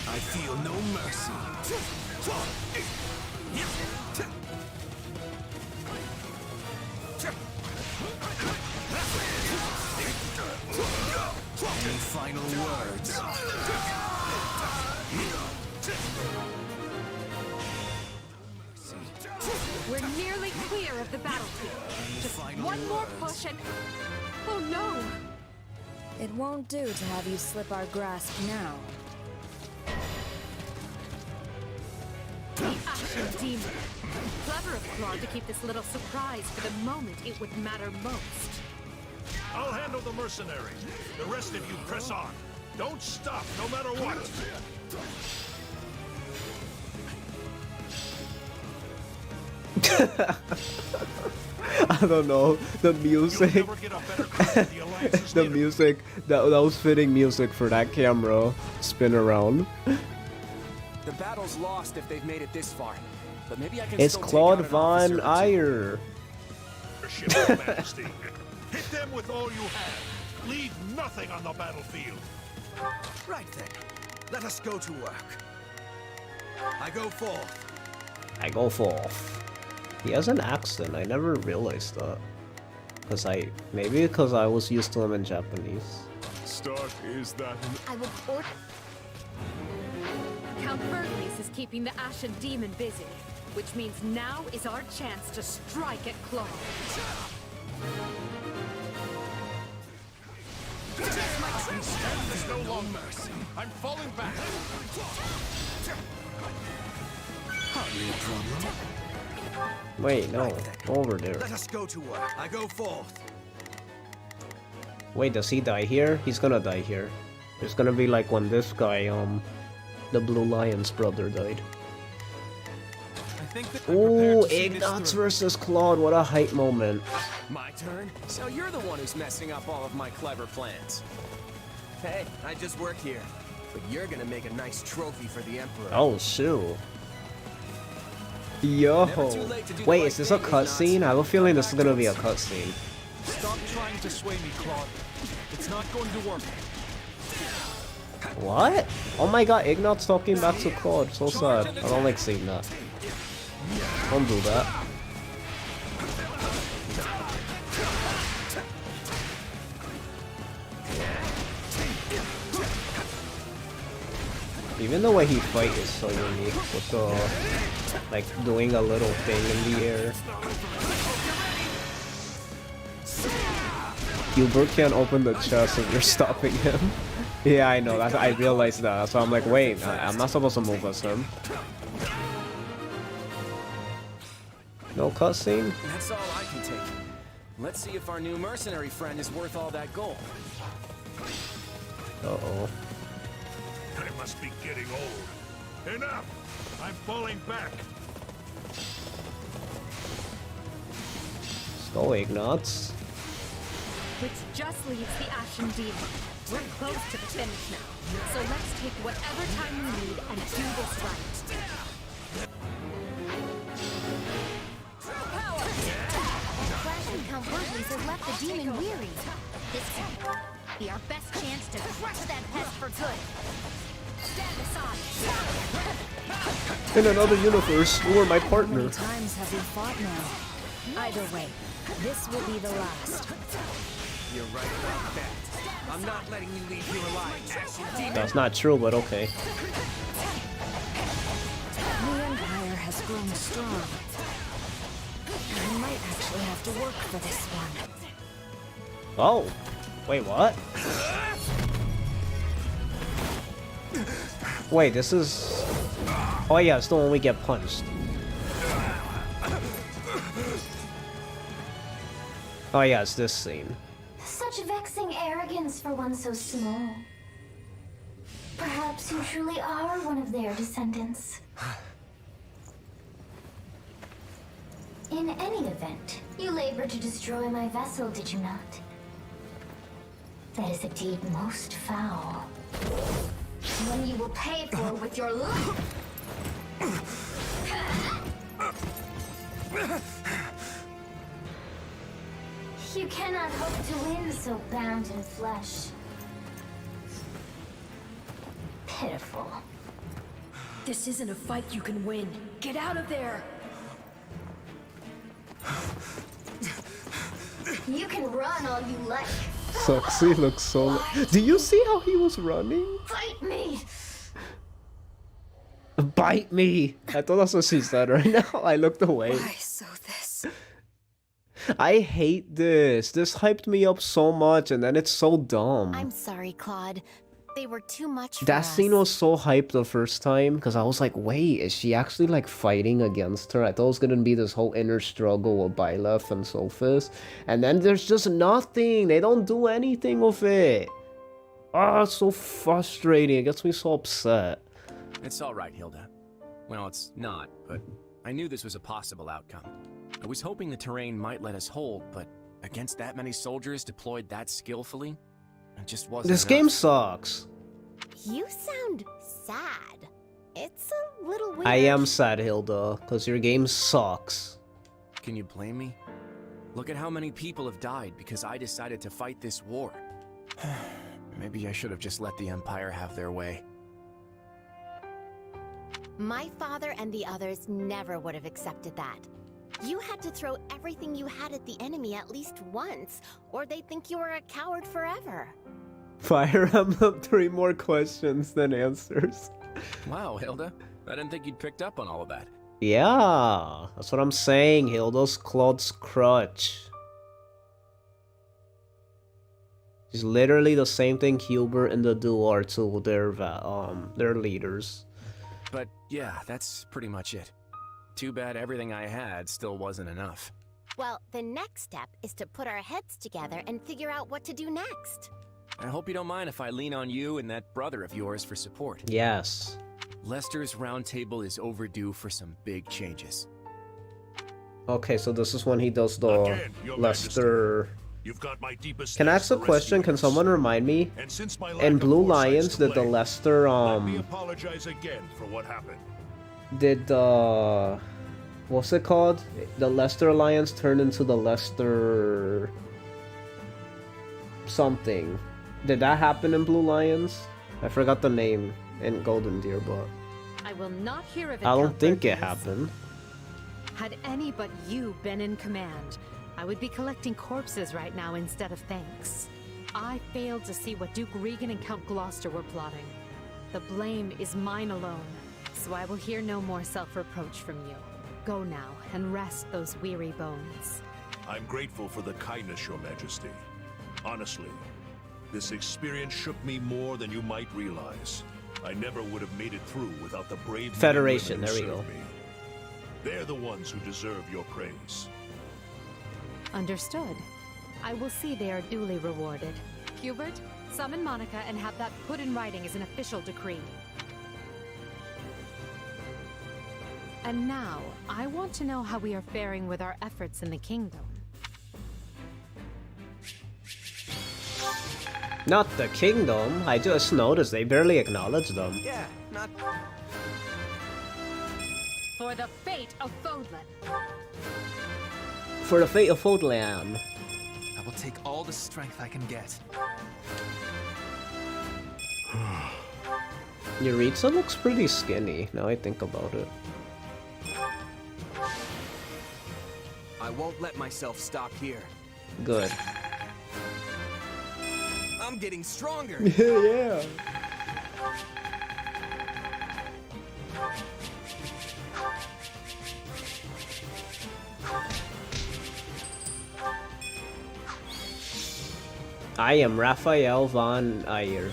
I feel no mercy. Any final words? We're nearly clear of the battlefield. Just one more push and... Oh no! It won't do to have you slip our grasp now. The Ashen Demon. Clever of Claude to keep this little surprise for the moment it would matter most. I'll handle the mercenary. The rest of you press on. Don't stop, no matter what. I don't know, the music, the music, that was fitting music for that camera spin around. The battle's lost if they've made it this far, but maybe I can It's still take Claude out an Von officer or two. Ayer. Majesty. Hit them with all you have. Leave nothing on the battlefield. Right then, let us go to work. I go forth. I go forth. He has an accent, I never realized that. Maybe because I was used to him in Japanese. Stark, is that I will order. Count Myrddin is keeping the Ashen Demon busy, which means now is our chance to strike at Claude. There's no long mercy. I'm falling back. Wait, no, over there. Let us go to work. I go forth. Wait, does he die here? He's gonna die here. It's gonna be like when this guy, the Blue Lion's brother died. Ooh, Ignatz versus Claude, what a hype moment. My turn? So you're the one who's messing up all of my clever plans. Hey, I just work here. But you're gonna make a nice trophy for the Emperor. Oh, shoot. Yo. Wait, is this a cutscene? I have a feeling this is gonna be a cutscene. Stop trying to sway me, Claude. It's not going to work. What? Oh my god, Ignatz talking back to Claude. So sad. I don't like seeing that. Don't do that. Even the way he fights is so unique. With the, like, doing a little thing in the air. Gilbert can't open the chest and you're stopping him. Yeah, I know. I realized that. So I'm like, wait, I'm not supposed to move as him. No cutscene? That's all I can take. Let's see if our new mercenary friend is worth all that gold. Uh-oh. I must be getting old. Enough! I'm falling back. Let's go, Ignatz. Which just leaves the Ashen Demon. We're close to the finish now, so let's take whatever time we need and do this right. Flashing Count Myrddin has left the demon weary. This could be our best chance to crush that pest for good. Stand aside. In another universe, you were my How partner. many times have we fought now? Either way, this will be the last. You're right about that. I'm not letting you leave here alive, Ashen Demon. That's not true, but okay. The Empire has grown strong. I might actually have to work for this one. Oh, wait, what? Wait, this is... Oh yeah, it's the one we get punched. Oh yeah, it's this scene. Such vexing arrogance for one so small. Perhaps you truly are one of their descendants. In any event, you labored to destroy my vessel, did you not? That is a deed most foul. One you will pay for with your life. You cannot hope to win so bound in flesh. Pitiful. This isn't a fight you can win. Get out of there! You can run all you like. Soxy looks so... Do you see how he was running? Fight me! Bite me! I thought that's what she said right now. I looked away. Why so this? I hate this. This hyped me up so much and then it's so dumb. I'm sorry, Claude. They were too much for That us. scene was so hyped the first time because I was like, wait, is she actually like fighting against her? I thought it was gonna be this whole inner struggle with Byleth and Sophis. And then there's just nothing. They don't do anything with it. Ah, it's so frustrating. It gets me so upset. It's all right, Hilda. Well, it's not, but I knew this was a possible outcome. I was hoping the terrain might let us hold, but against that many soldiers deployed that skillfully, it just wasn't This enough. game sucks. You sound sad. It's a little weird. I am sad, Hilda, because your game sucks. Can you blame me? Look at how many people have died because I decided to fight this war. Maybe I should have just let the Empire have their way. My father and the others never would have accepted that. You had to throw everything you had at the enemy at least once, or they'd think you were a coward forever. Fire Emblem 3 more questions than answers. Wow, Hilda. I didn't think you'd picked up on all of that. Yeah, that's what I'm saying. Hilda's Claude's crutch. It's literally the same thing Hubert and the duo are to their leaders. But yeah, that's pretty much it. Too bad everything I had still wasn't enough. Well, the next step is to put our heads together and figure out what to do next. I hope you don't mind if I lean on you and that brother of yours for support. Yes. Lester's roundtable is overdue for some big changes. Okay, so this is when he does the Again, Your Lester... You've got my deepest Can I ask a thanks for question? rescuing Can us. someone remind me? And since my lack In of Blue foresight's Lions, to did the blame, Lester, let me apologize again for what happened. Did the... What's it called? The Lester Alliance turn into the Lester... something. Did that happen in Blue Lions? I forgot the name in Golden Deer, but... I will not hear of it. I don't Count think it Burgess. happened. Had any but you been in command, I would be collecting corpses right now instead of thanks. I failed to see what Duke Regan and Count Gloucester were plotting. The blame is mine alone, so I will hear no more self-reproach from you. Go now and rest those weary bones. I'm grateful for the kindness, Your Majesty. Honestly, this experience shook me more than you might realize. I never would have made it through without the brave Federation, men and there we women who go. served me. They're the ones who deserve your praise. Understood. I will see they are duly rewarded. Hubert, summon Monica and have that put in writing as an official decree. And now, I want to know how we are faring with our efforts in the kingdom. Not the kingdom. I just noticed they barely acknowledge them. Yeah, not... For the fate of Fodlan. For the fate of Fodlan. I will take all the strength I can get. Yuritsa looks pretty skinny, now I think about it. I won't let myself stop here. Good. I'm getting stronger. Yeah. I am Raphael von Eyre.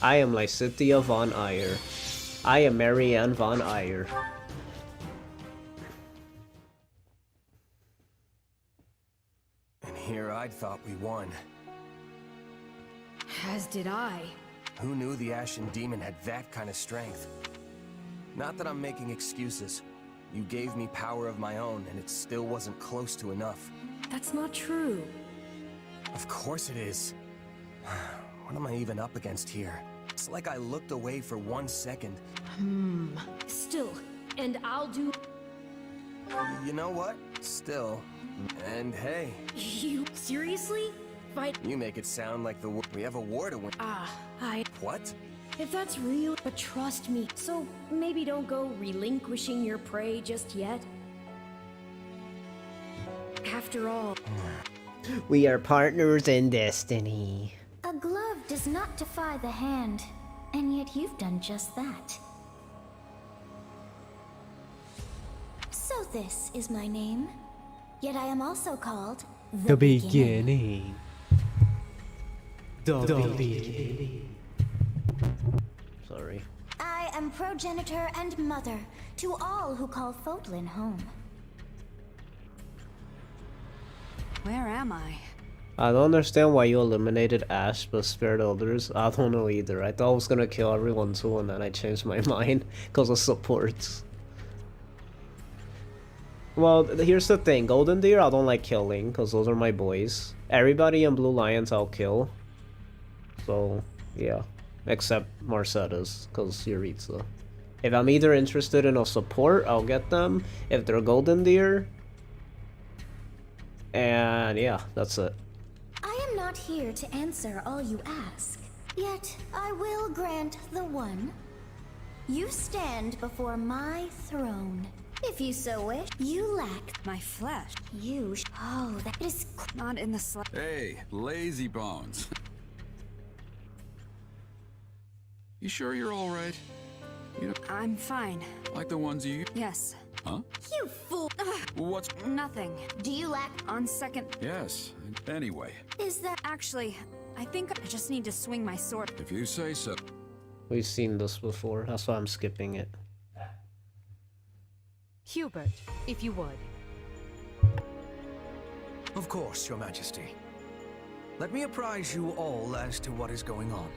I am Lycithia von Eyre. I am Marianne von Eyre. And here I'd thought we won. As did I. Who knew the Ashen Demon had that kind of strength? Not that I'm making excuses. You gave me power of my own, and it still wasn't close to enough. That's not true. Of course it is. What am I even up against here? It's like I looked away for 1 second. Still, and I'll do... You know what? Still. And hey. You seriously? Fight? You make it sound like we have a war to win. What? If that's real, but trust me. So maybe don't go relinquishing your prey just yet. After all, we are partners in destiny. A glove does not defy the hand, and yet you've done just that. So this is my name, yet I am also called The Beginning. The Beginning. Sorry. I am progenitor and mother to all who call Fodlan home. Where am I? I don't understand why you eliminated Ash but spared others. I don't know either. I thought I was gonna kill everyone too, and then I changed my mind because of supports. Well, here's the thing. Golden Deer I don't like killing because those are my boys. Everybody in Blue Lions I'll kill. So, yeah. Except Marcetta's, because Yuritsa. If I'm either interested in a support, I'll get them. If they're Golden Deer. And yeah, that's it. I am not here to answer all you ask, yet I will grant the one. You stand before my throne. If you so wish, you lack my flesh. Oh, that is not in the slightest. Hey, lazy bones. You sure you're all right? You know, I'm fine. like the ones you... Yes. Huh? You fool! What's... Nothing. Do you lack... On second... Yes. Anyway. Is that... Actually, I think I just need to swing my sword. If you say so. We've seen this before, that's why I'm skipping it. Hubert, if you would. Of course, Your Majesty. Let me apprise you all as to what is going on.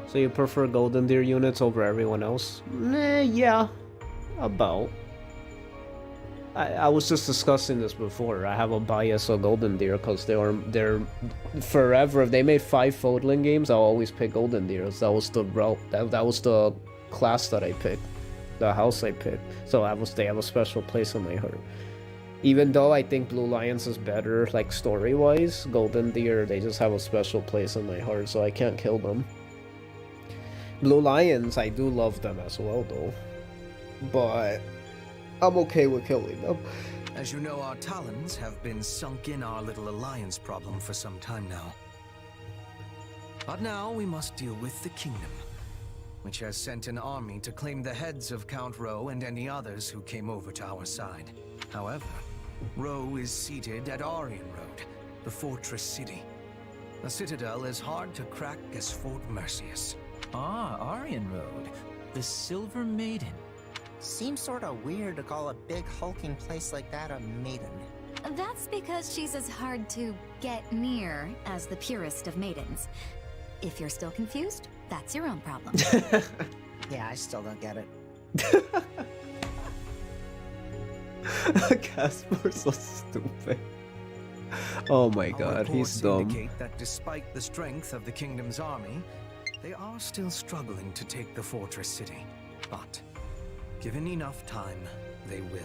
So you prefer Golden Deer units over everyone else? Yeah. About. I was just discussing this before. I have a bias of Golden Deer because they're forever. If they made 5 Fodlan games, I'll always pick Golden Deers. That was the route. That was the class that I picked, the house I picked. So they have a special place in my heart. Even though I think Blue Lions is better, like story-wise, Golden Deer they just have a special place in my heart, so I can't kill them. Blue Lions, I do love them as well, though. But I'm okay with killing them. As you know, our talons have been sunk in our little alliance problem for some time now. But now we must deal with the kingdom, which has sent an army to claim the heads of Count Rowe and any others who came over to our side. However, Rowe is seated at Aryan Road, the fortress city. The citadel is hard to crack as Fort Mercius. Ah, Aryan Road. The Silver Maiden. Seems sorta weird to call a big hulking place like that a maiden. That's because she's as hard to get near as the purest of maidens. If you're still confused, that's your own problem. Yeah, I still don't get it. Casper's so stupid. Oh my god, he's dumb. Indicate that despite the strength of the kingdom's army, they are still struggling to take the fortress city. But given enough time, they will.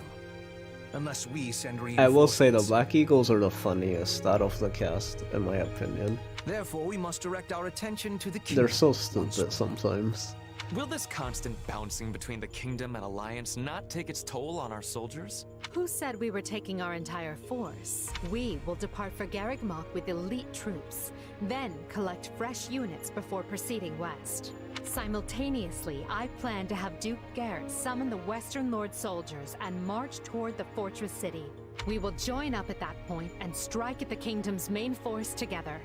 Unless we send reinforcements. I will say the Black Eagles are the funniest out of the cast, in my opinion. Therefore, we must direct our attention to the kingdom. They're so stupid sometimes. Will this constant bouncing between the kingdom and alliance not take its toll on our soldiers? Who said we were taking our entire force? We will depart for Garreg Mach with elite troops, then collect fresh units before proceeding west. Simultaneously, I plan to have Duke Garrett summon the Western Lord soldiers and march toward the fortress city. We will join up at that point and strike at the kingdom's main force together.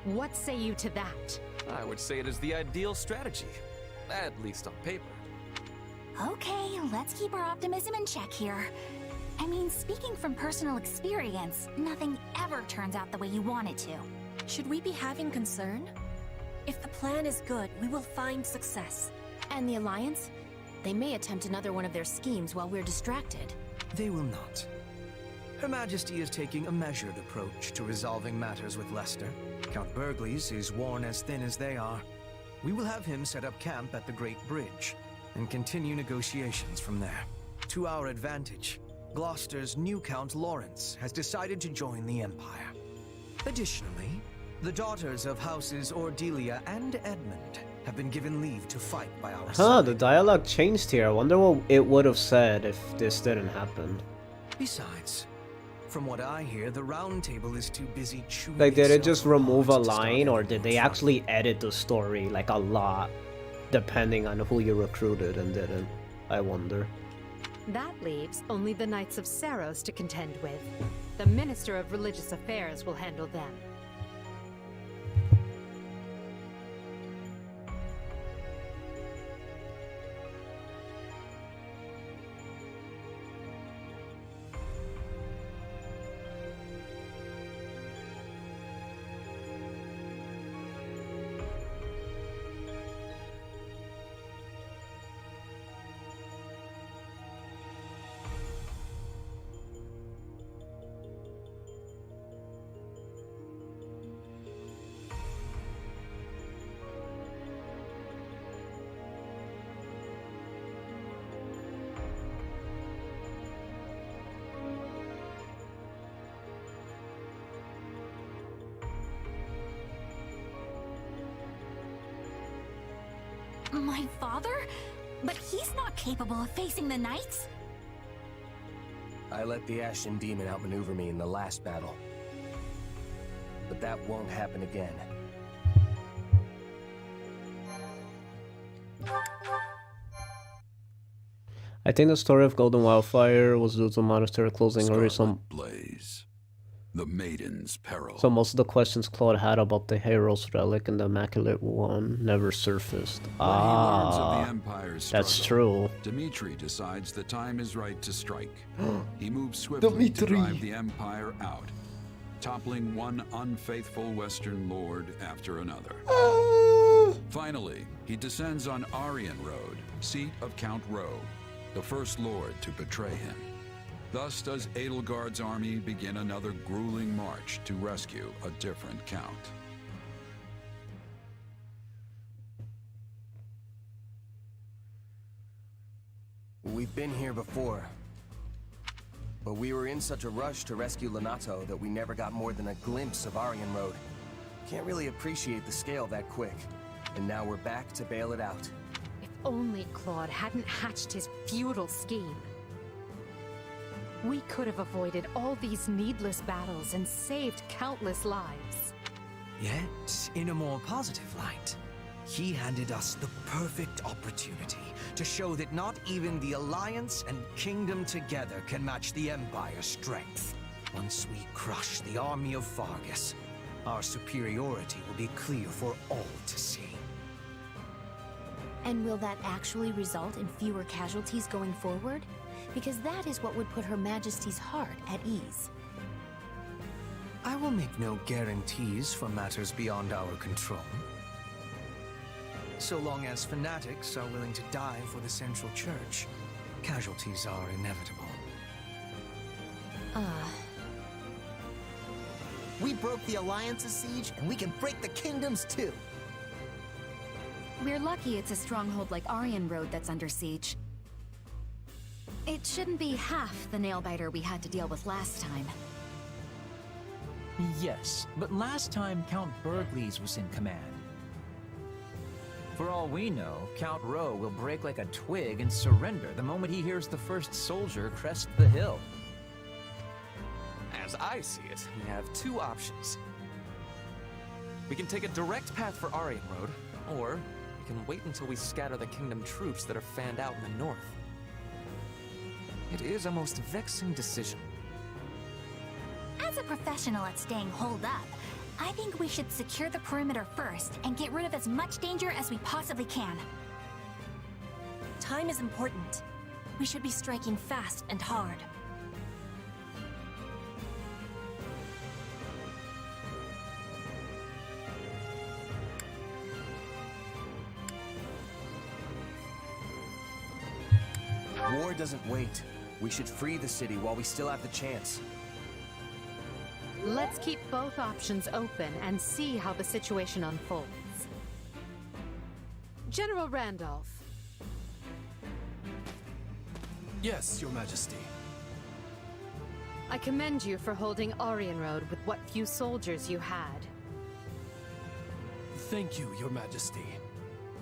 What say you to that? I would say it is the ideal strategy. At least on paper. Okay, let's keep our optimism in check here. I mean, speaking from personal experience, nothing ever turns out the way you want it to. Should we be having concern? If the plan is good, we will find success. And the Alliance? They may attempt another one of their schemes while we're distracted. They will not. Her Majesty is taking a measured approach to resolving matters with Leicester. Count Burgleys is worn as thin as they are. We will have him set up camp at the Great Bridge and continue negotiations from there. To our advantage, Gloucester's new Count Lawrence has decided to join the Empire. Additionally, the daughters of Houses Ordelia and Edmund have been given leave to fight by our side. The dialogue changed here. I wonder what it would have said if this didn't happen. Besides, from what I hear, the Round Table is too busy chewing. Like, did it just itself remove a apart to start line, or anything did they more actually edit the story, like, a lot, depending on who you recruited and didn't? I wonder. That leaves only the Knights of Saros to contend with. The Minister of Religious Affairs will handle them. My father? But he's not capable of facing the Knights? I let the Ashen Demon outmaneuver me in the last battle. But that won't happen again. I think the story of Golden Wildfire was due to monastery closing or some Blaze. The Maiden's Peril. So most of the questions Claude had about the Hero's Relic and the Immaculate One never surfaced. When he learns of the Empire's struggle, that's true. Dmitri decides the time is right to strike. He moves swiftly to drive the Empire out, toppling one unfaithful Western lord after another. Finally, he descends on Aryan Road, seat of Count Rowe, the first lord to betray him. Thus does Edelgard's army begin another grueling march to rescue a different count. We've been here before. But we were in such a rush to rescue Lonato that we never got more than a glimpse of Aryan Road. Can't really appreciate the scale that quick. And now we're back to bail it out. If only Claude hadn't hatched his futile scheme. We could have avoided all these needless battles and saved countless lives. Yet, in a more positive light, he handed us the perfect opportunity to show that not even the Alliance and Kingdom together can match the Empire's strength. Once we crush the army of Fargus, our superiority will be clear for all to see. And will that actually result in fewer casualties going forward? Because that is what would put Her Majesty's heart at ease. I will make no guarantees for matters beyond our control. So long as fanatics are willing to die for the Central Church, casualties are inevitable. We broke the Alliance's siege, and we can break the Kingdom's too. We're lucky it's a stronghold like Aryan Road that's under siege. It shouldn't be half the nail-biter we had to deal with last time. Yes, but last time Count Burgleys was in command. For all we know, Count Rowe will break like a twig and surrender the moment he hears the first soldier crest the hill. As I see it, we have two options. We can take a direct path for Aryan Road, or we can wait until we scatter the Kingdom troops that are fanned out in the north. It is a most vexing decision. As a professional at staying holed up, I think we should secure the perimeter first and get rid of as much danger as we possibly can. Time is important. We should be striking fast and hard. War doesn't wait. We should free the city while we still have the chance. Let's keep both options open and see how the situation unfolds. General Randolph. Yes, Your Majesty. I commend you for holding Aryan Road with what few soldiers you had. Thank you, Your Majesty.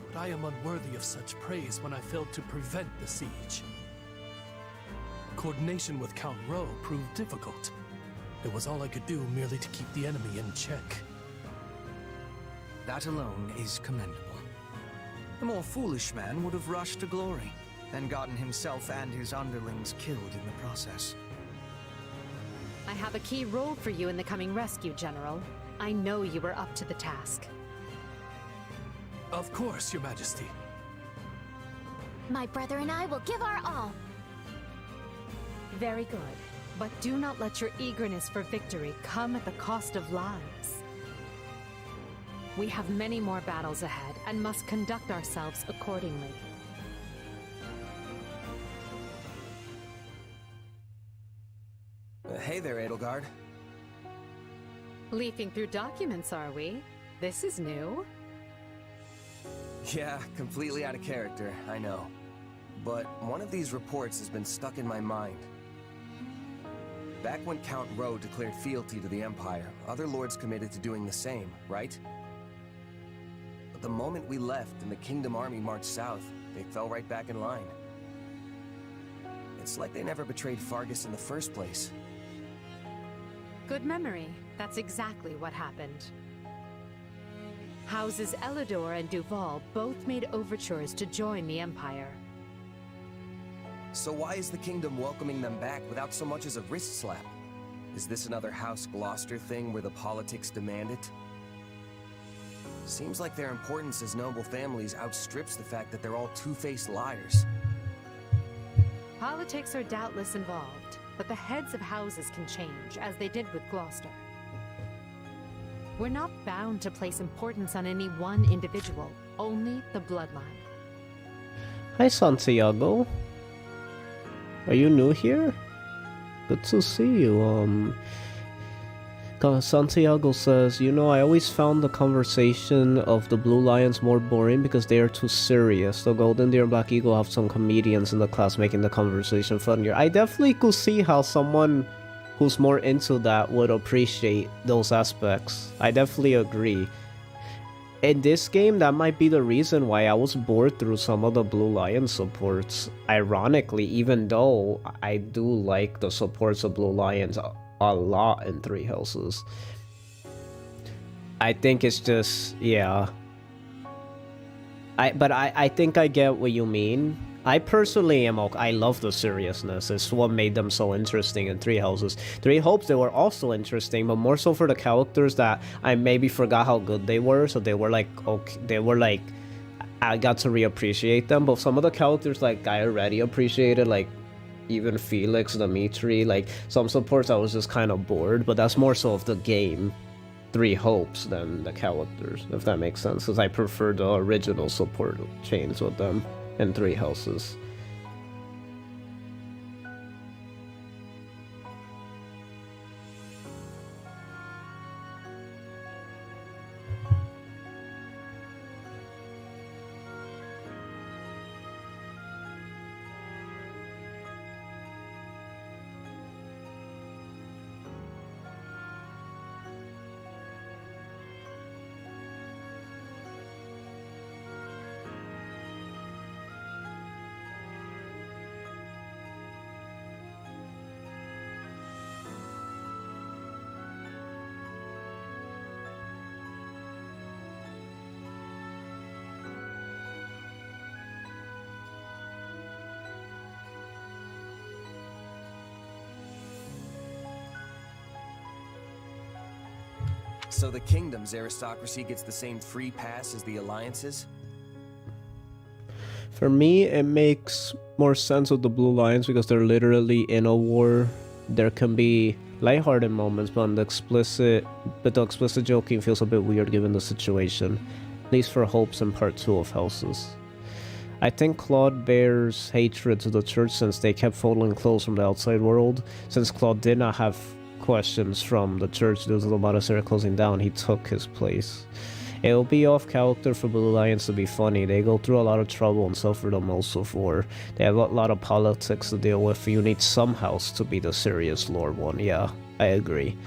But I am unworthy of such praise when I failed to prevent the siege. Coordination with Count Rowe proved difficult. It was all I could do merely to keep the enemy in check. That alone is commendable. The more foolish man would have rushed to glory, and gotten himself and his underlings killed in the process. I have a key role for you in the coming rescue, General. I know you were up to the task. Of course, Your Majesty. My brother and I will give our all. Very good. But do not let your eagerness for victory come at the cost of lives. We have many more battles ahead and must conduct ourselves accordingly. Hey there, Edelgard. Leafing through documents, are we? This is new. Yeah, completely out of character, I know. But one of these reports has been stuck in my mind. Back when Count Rowe declared fealty to the Empire, other lords committed to doing the same, right? But the moment we left and the Kingdom Army marched south, they fell right back in line. It's like they never betrayed Fargus in the first place. Good memory. That's exactly what happened. Houses Elidor and Duval both made overtures to join the Empire. So why is the Kingdom welcoming them back without so much as a wrist slap? Is this another House Gloucester thing where the politics demand it? Seems like their importance as noble families outstrips the fact that they're all two-faced liars. Politics are doubtless involved, but the heads of houses can change, as they did with Gloucester. We're not bound to place importance on any one individual, only the bloodline. Hi, Santiago. Are you new here? Good to see you. Santiago says, you know, I always found the conversation of the Blue Lions more boring because they are too serious. The Golden Deer and Black Eagle have some comedians in the class making the conversation funnier. I definitely could see how someone who's more into that would appreciate those aspects. I definitely agree. In this game, that might be the reason why I was bored through some of the Blue Lion supports. Ironically, even though I do like the supports of Blue Lions a lot in Three Houses. I think it's just, yeah. I think I get what you mean. I personally am okay. I love the seriousness. It's what made them so interesting in Three Houses. Three Hopes, they were also interesting, but more so for the characters that I maybe forgot how good they were. So they were like, okay, they were like, I got to reappreciate them. But some of the characters like I already appreciated, like even Felix, Dimitri, like some supports I was just kind of bored. But that's more so of the game, Three Hopes, than the characters, if that makes sense. Because I prefer the original support chains with them in Three Houses. So the kingdom's aristocracy gets the same free pass as the alliances? For me, it makes more sense with the Blue Lions because they're literally in a war. There can be lighthearted moments, but the explicit joking feels a bit weird given the situation, at least for hopes in part 2 of Houses. I think Claude bears hatred to the church since they kept folding clothes from the outside world. Since Claude did not have questions from the church due to the monastery closing down, he took his place. It'll be off character for Blue Lions to be funny. They go through a lot of trouble and suffer the most of war. They have a lot of politics to deal with. You need some house to be the serious lore one. Yeah, I agree.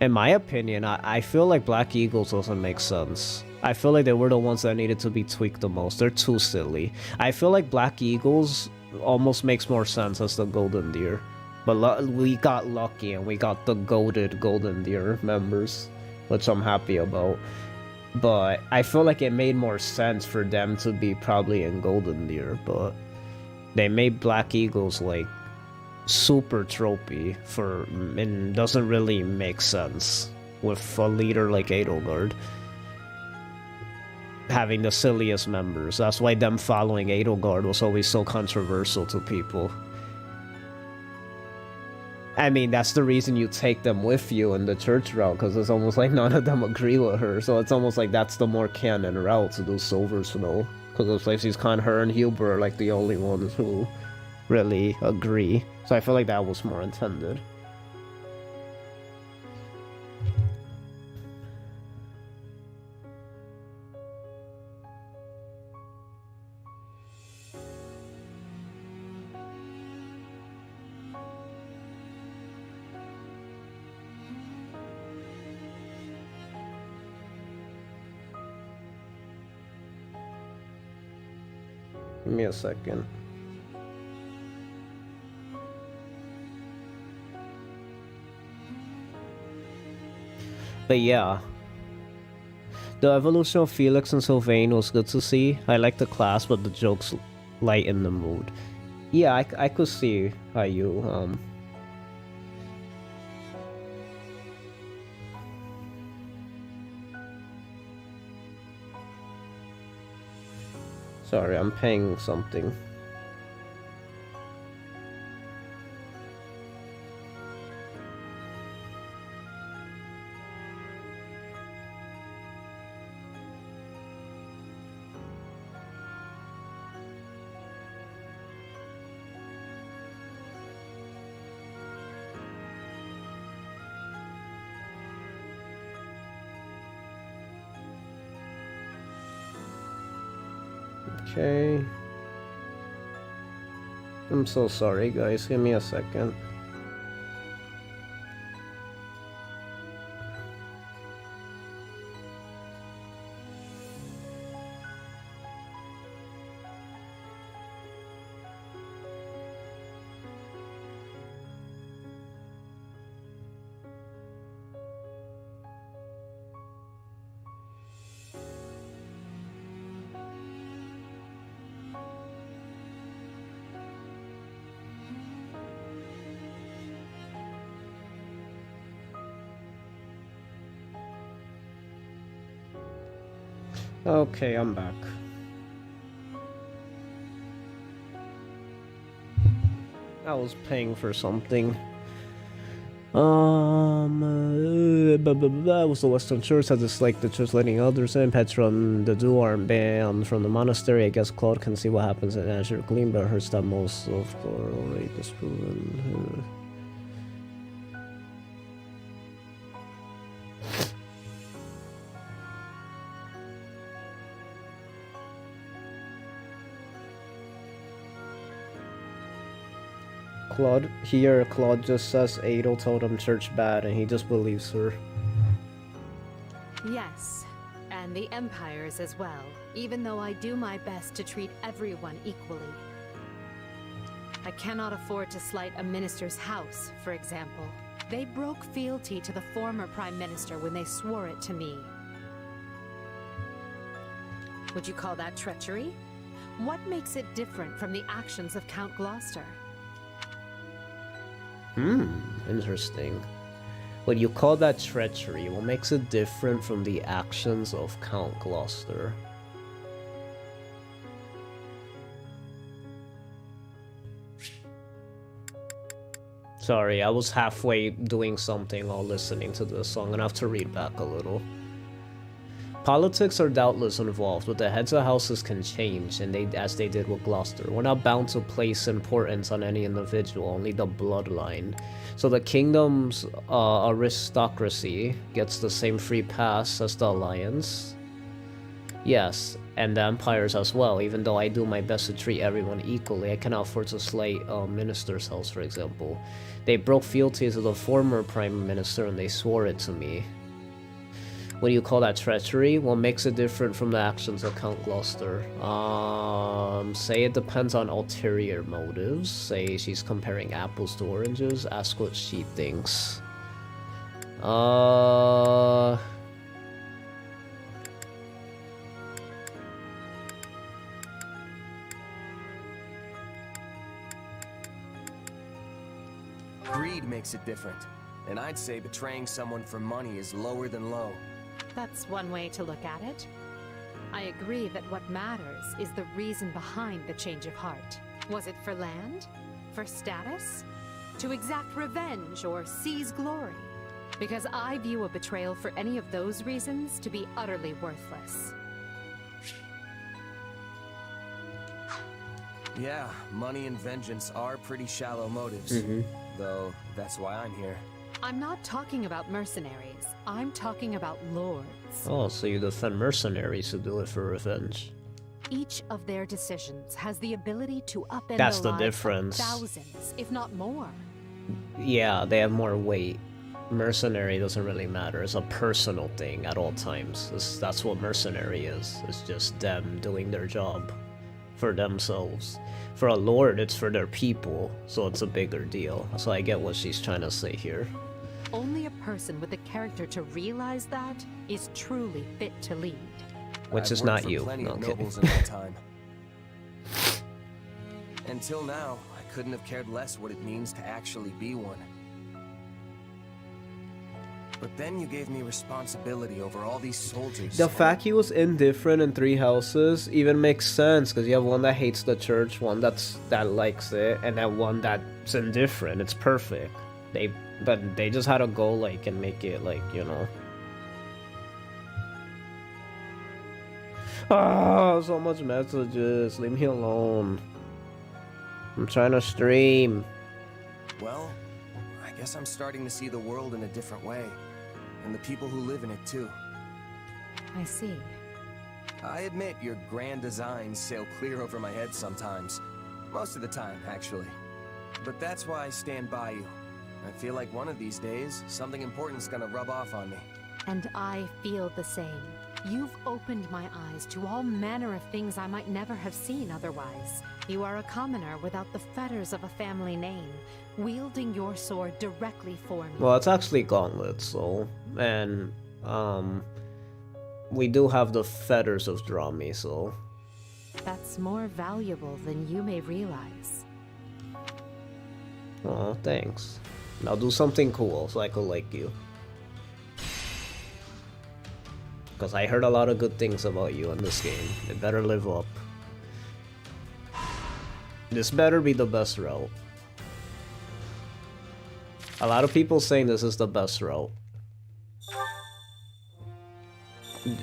In my opinion, I feel like Black Eagles doesn't make sense. I feel like they were the ones that needed to be tweaked the most. They're too silly. I feel like Black Eagles almost makes more sense as the Golden Deer. But we got lucky and we got the GOATED Golden Deer members, which I'm happy about. But I feel like it made more sense for them to be probably in Golden Deer, but they made Black Eagles like super tropey and doesn't really make sense with a leader like Edelgard having the silliest members. That's why them following Edelgard was always so controversial to people. I mean, that's the reason you take them with you in the church route, because it's almost like none of them agree with her. So it's almost like that's the more canon route to do Silver Snow. Because it's like she's kind of, her and Huber are like the only ones who really agree. So I feel like that was more intended. Give me a second. But yeah, the evolution of Felix and Sylvain was good to see. I like the class, but the jokes lighten the mood. Yeah, I could see how you Sorry, I'm paying something. Okay. I'm so sorry, guys. Give me a second. Okay, I'm back. I was paying for something. That was the Western Church. I dislike the church letting others in. Petron, the duo aren't banned from the monastery. I guess Claude can see what happens in Azure Gleam, but hurts that most of the already disproven. Claude just says Adel told him church bad and he just believes her. Yes, and the Empires as well, even though I do my best to treat everyone equally. I cannot afford to slight a minister's house, for example. They broke fealty to the former Prime Minister when they swore it to me. Would you call that treachery? What makes it different from the actions of Count Gloucester? Interesting. When you call that treachery, what makes it different from the actions of Count Gloucester? Sorry, I was halfway doing something while listening to this, so I'm gonna have to read back a little. Politics are doubtless involved, but the heads of houses can change, and as they did with Gloucester. We're not bound to place importance on any individual, only the bloodline. So the kingdom's aristocracy gets the same free pass as the Alliance. Yes, and the empires as well. Even though I do my best to treat everyone equally, I cannot afford to slay minister's house, for example. They broke fealty to the former prime minister and they swore it to me. What do you call that treachery? What makes it different from the actions of Count Gloucester? Say it depends on ulterior motives. Say she's comparing apples to oranges. Ask what she thinks. Greed makes it different. And I'd say betraying someone for money is lower than low. That's one way to look at it. I agree that what matters is the reason behind the change of heart. Was it for land? For status? To exact revenge or seize glory? Because I view a betrayal for any of those reasons to be utterly worthless. Yeah, money and vengeance are pretty shallow motives. Though, that's why I'm here. I'm not talking about mercenaries. I'm talking about lords. Oh, so you defend mercenaries who do it for revenge. Each of their decisions has the ability to upend That's the the lives difference. of thousands, if not more. Yeah, they have more weight. Mercenary doesn't really matter. It's a personal thing at all times. That's what mercenary is. It's just them doing their job for themselves. For a lord, it's for their people, so it's a bigger deal. So I get what she's trying to say here. Only a person with the character to realize that is truly fit to lead. Which is I've worked not for you. Plenty No, of I'm kidding. nobles in my time. Until now, I couldn't have cared less what it means to actually be one. But then you gave me responsibility over all these soldiers. The fact he was indifferent in three houses even makes sense, because you have one that hates the church, one that likes it, and that one that's indifferent. It's perfect. But they just had to go like and make it like, you know. Ah, so much messages. Leave me alone. I'm trying to stream. Well, I guess I'm starting to see the world in a different way. And the people who live in it too. I see. I admit your grand designs sail clear over my head sometimes. Most of the time, actually. But that's why I stand by you. I feel like one of these days, something important's gonna rub off on me. And I feel the same. You've opened my eyes to all manner of things I might never have seen otherwise. You are a commoner without the fetters of a family name, wielding your sword directly for me. Well, it's actually Gauntlet, so... And, we do have the fetters of Drami, so... That's more valuable than you may realize. Oh, thanks. Now do something cool so I could like you. Because I heard a lot of good things about you in this game. It better live up. This better be the best route. A lot of people saying this is the best route.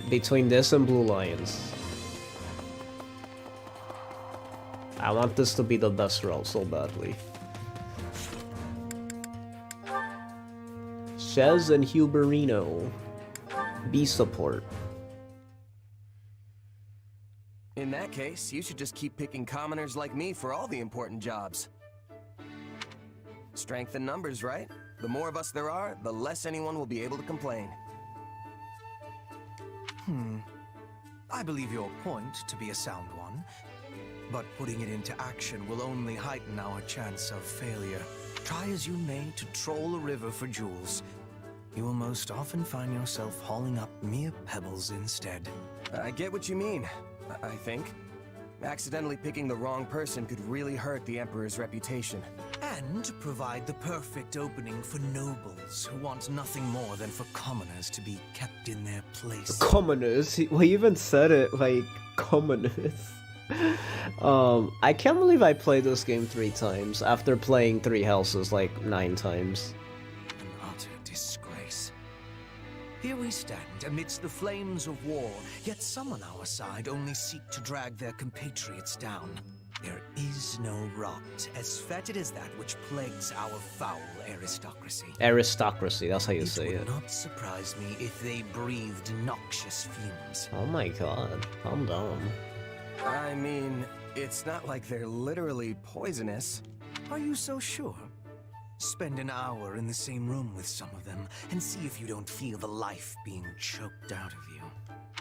Between this and Blue Lions. I want this to be the best route so badly. Shez and Huberino. B support. In that case, you should just keep picking commoners like me for all the important jobs. Strength in numbers, right? The more of us there are, the less anyone will be able to complain. I believe your point to be a sound one, but putting it into action will only heighten our chance of failure. Try as you may to troll a river for jewels, you will most often find yourself hauling up mere pebbles instead. I get what you mean, I think. Accidentally picking the wrong person could really hurt the Emperor's reputation. and provide the perfect opening for nobles who want nothing more than for commoners to be kept in their place. Commoners? We even said it like commoners. I can't believe I played this game 3 times after playing 3 houses like 9 times. An utter disgrace. Here we stand amidst the flames of war, yet some on our side only seek to drag their compatriots down. There is no rot as fetid as that which plagues our foul aristocracy. Aristocracy, that's how you say it. It would not surprise me if they breathed noxious fumes. Oh my god, calm down. I mean, it's not like they're literally poisonous. Are you so sure? Spend an hour in the same room with some of them and see if you don't feel the life being choked out of you.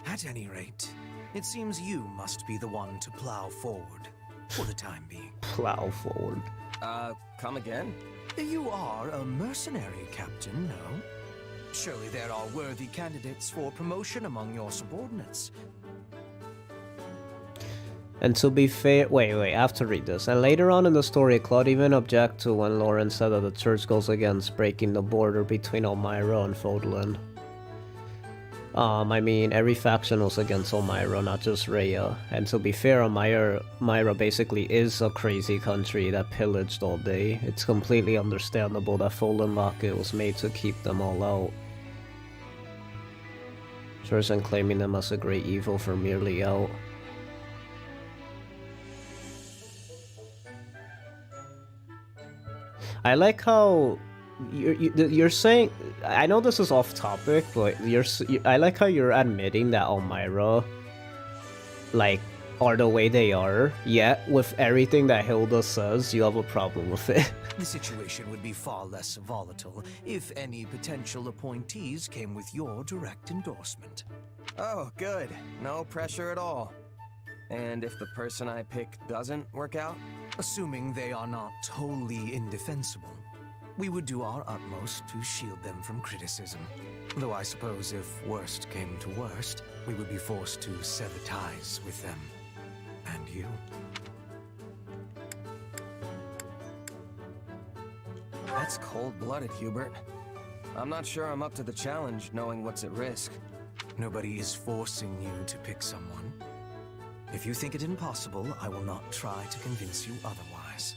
At any rate, it seems you must be the one to plow forward, for the time being. Plow forward. Come again? You are a mercenary, Captain, no? Surely there are worthy candidates for promotion among your subordinates. And to be fair, wait, I have to read this. And later on in the story, Claude even objected to when Lawrence said that the church goes against breaking the border between Elmira and Fodlan. I mean, every faction was against Elmira, not just Rhea. And to be fair, Elmira basically is a crazy country that pillaged all day. It's completely understandable that Fodlan Locket was made to keep them all out. Church and claiming them as a great evil for merely out. I like how you're saying, I know this is off topic, but I like how you're admitting that Elmira, like, are the way they are, yet with everything that Hilda says, you have a problem with it. The situation would be far less volatile if any potential appointees came with your direct endorsement. Oh, good. No pressure at all. And if the person I pick doesn't work out? Assuming they are not wholly indefensible, we would do our utmost to shield them from criticism. Though I suppose if worst came to worst, we would be forced to sever ties with them. And you. That's cold-blooded, Hubert. I'm not sure I'm up to the challenge, knowing what's at risk. Nobody is forcing you to pick someone. If you think it impossible, I will not try to convince you otherwise.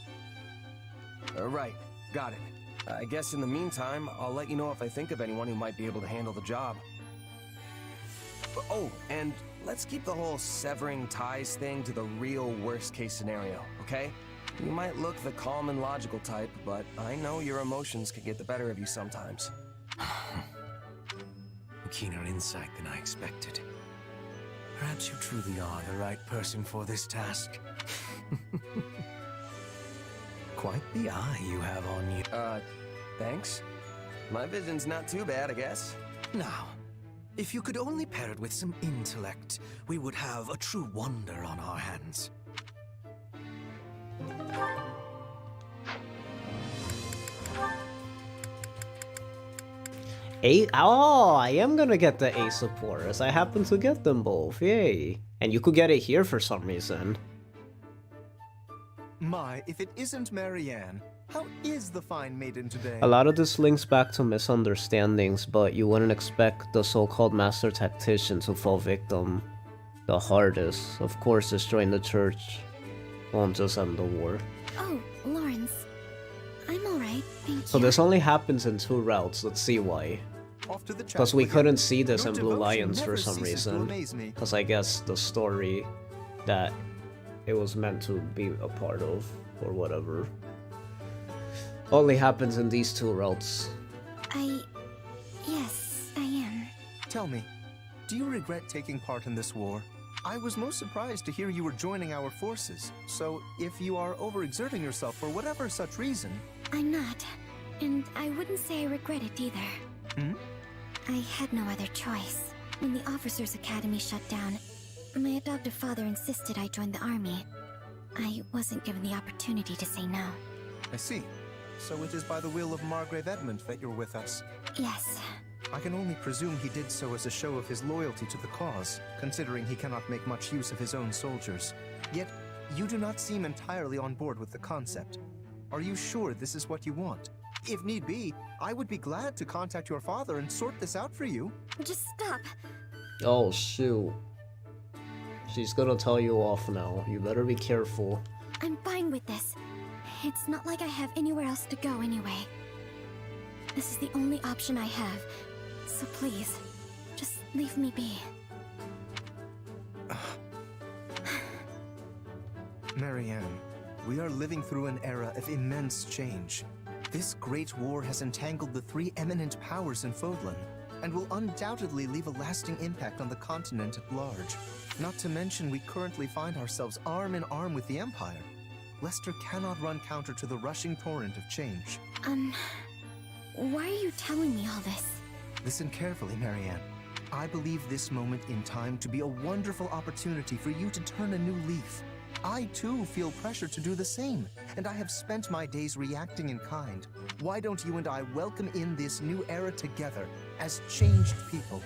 Right, got it. I guess in the meantime, I'll let you know if I think of anyone who might be able to handle the job. Oh, and let's keep the whole severing ties thing to the real worst-case scenario, okay? You might look the calm and logical type, but I know your emotions can get the better of you sometimes. Keener insight than I expected. Perhaps you truly are the right person for this task. Quite the eye you have on you. Thanks. My vision's not too bad, I guess. Now, if you could only pair it with some intellect, we would have a true wonder on our hands. Oh, I am gonna get the Ace of Porus. I happen to get them both, yay. And you could get it here for some reason. My, if it isn't Marianne, how is the fine maiden today? A lot of this links back to misunderstandings, but you wouldn't expect the so-called master tactician to fall victim the hardest. Of course, destroying the church won't just end the war. Oh, Lawrence. I'm alright, thank you. So this only happens in 2 routes, let's see why. Because we couldn't see this in Blue Lions for some reason. Because I guess the story that it was meant to be a part of, or whatever, only happens in these 2 routes. Yes, I am. Tell me, do you regret taking part in this war? I was most surprised to hear you were joining our forces, so if you are overexerting yourself for whatever such reason... I'm not, and I wouldn't say I regret it either. Hmm? I had no other choice. When the Officers' Academy shut down, my adoptive father insisted I join the army. I wasn't given the opportunity to say no. I see. So it is by the will of Margrave Edmund that you're with us? Yes. I can only presume he did so as a show of his loyalty to the cause, considering he cannot make much use of his own soldiers. Yet, you do not seem entirely on board with the concept. Are you sure this is what you want? If need be, I would be glad to contact your father and sort this out for you. Just stop. Oh shoot. She's gonna tell you off now. You better be careful. I'm fine with this. It's not like I have anywhere else to go anyway. This is the only option I have. So please, just leave me be. Marianne, we are living through an era of immense change. This great war has entangled the three eminent powers in Fodlan, and will undoubtedly leave a lasting impact on the continent at large. Not to mention, we currently find ourselves arm in arm with the Empire. Lester cannot run counter to the rushing torrent of change. Why are you telling me all this? Listen carefully, Marianne. I believe this moment in time to be a wonderful opportunity for you to turn a new leaf. I too feel pressure to do the same, and I have spent my days reacting in kind. Why don't you and I welcome in this new era together as changed people?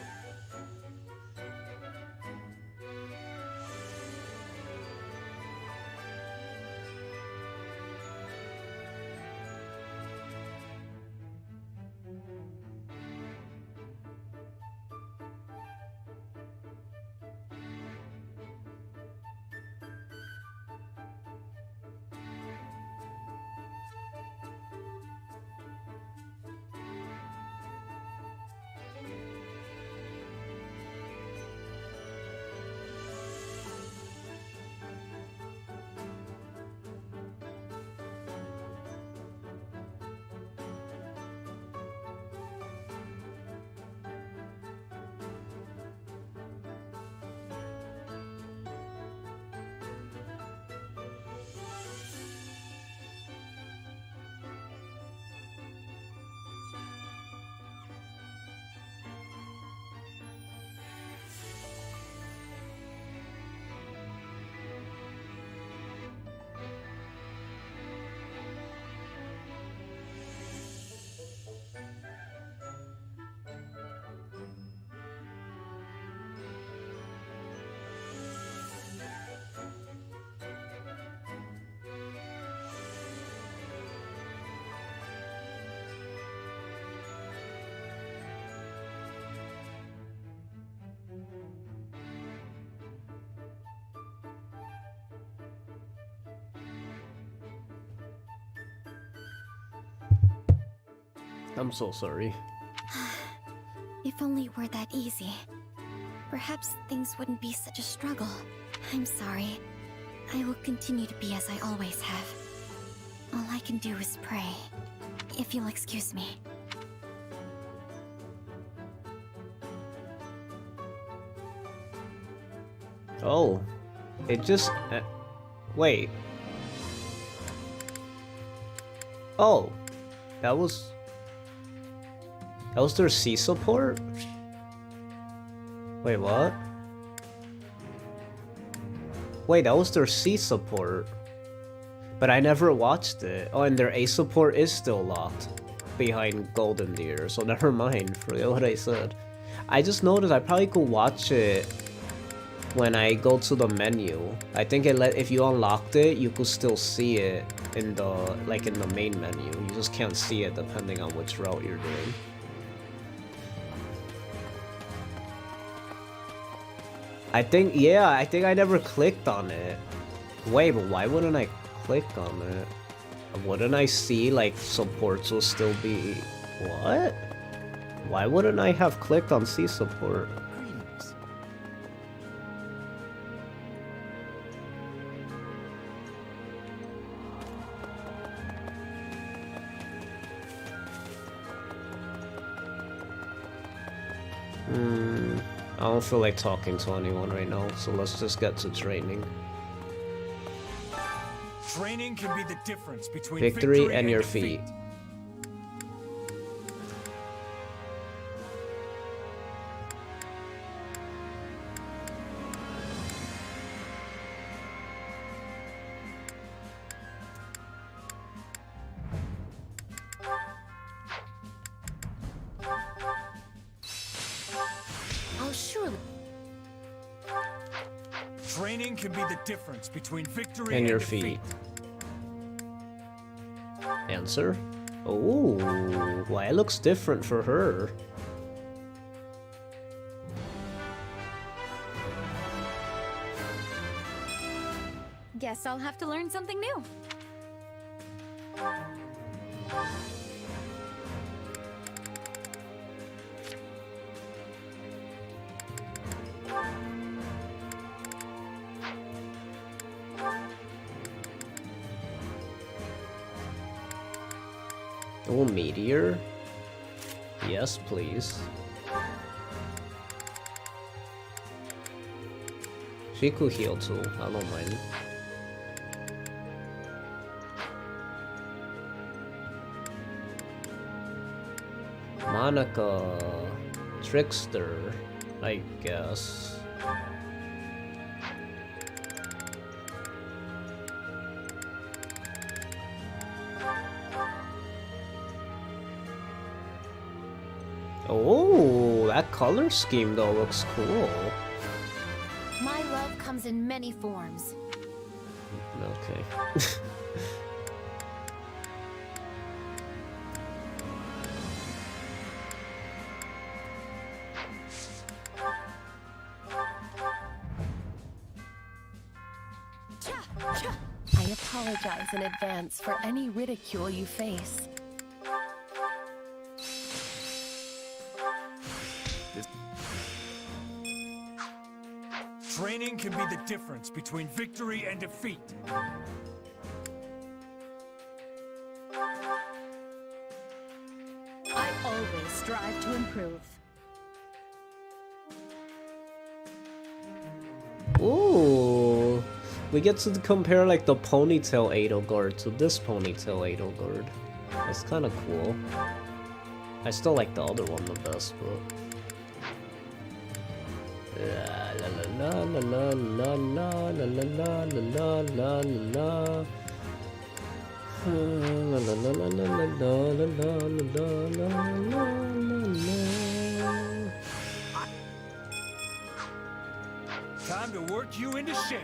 I'm so sorry. If only it were that easy. Perhaps things wouldn't be such a struggle. I'm sorry. I will continue to be as I always have. All I can do is pray. If you'll excuse me. Oh. It just... wait. Oh. That was their C support? Wait, what? Wait, that was their C support. But I never watched it. Oh, and their A support is still locked behind Golden Deer, so never mind. Forget what I said. I just noticed I probably could watch it when I go to the menu. I think if you unlocked it, you could still see it in the in the main menu. You just can't see it depending on which route you're doing. I think I never clicked on it. Wait, but why wouldn't I click on it? Wouldn't I see supports will still be... What? Why wouldn't I have clicked on C support? I don't feel like talking to anyone right now, so let's just get to training. Training can be the difference between victory and your defeat. feet. Training can be the difference between victory And your defeat. feet. Answer? Oh, why it looks different for her. Guess I'll have to learn something new. Oh, meteor? Yes, please. She could heal too, I don't mind. Monica, trickster, I guess. Oh, that color scheme though looks cool. My love comes in many forms. Okay. I apologize in advance for any ridicule you face. Training can be the difference between victory and defeat. I always strive to improve. Ooh, we get to compare like the ponytail Edelgard to this ponytail Edelgard. That's kind of cool. I still like the other one the best, but. La la la la la la la la la la la. La la la la la la la la la la. Time to work you into shape.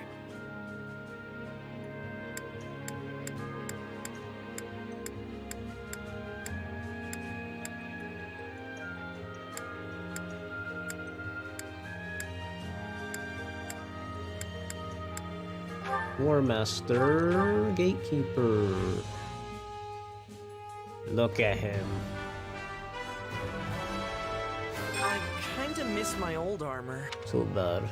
War Master, Gatekeeper. Look at him. I kinda miss my old armor. Too bad.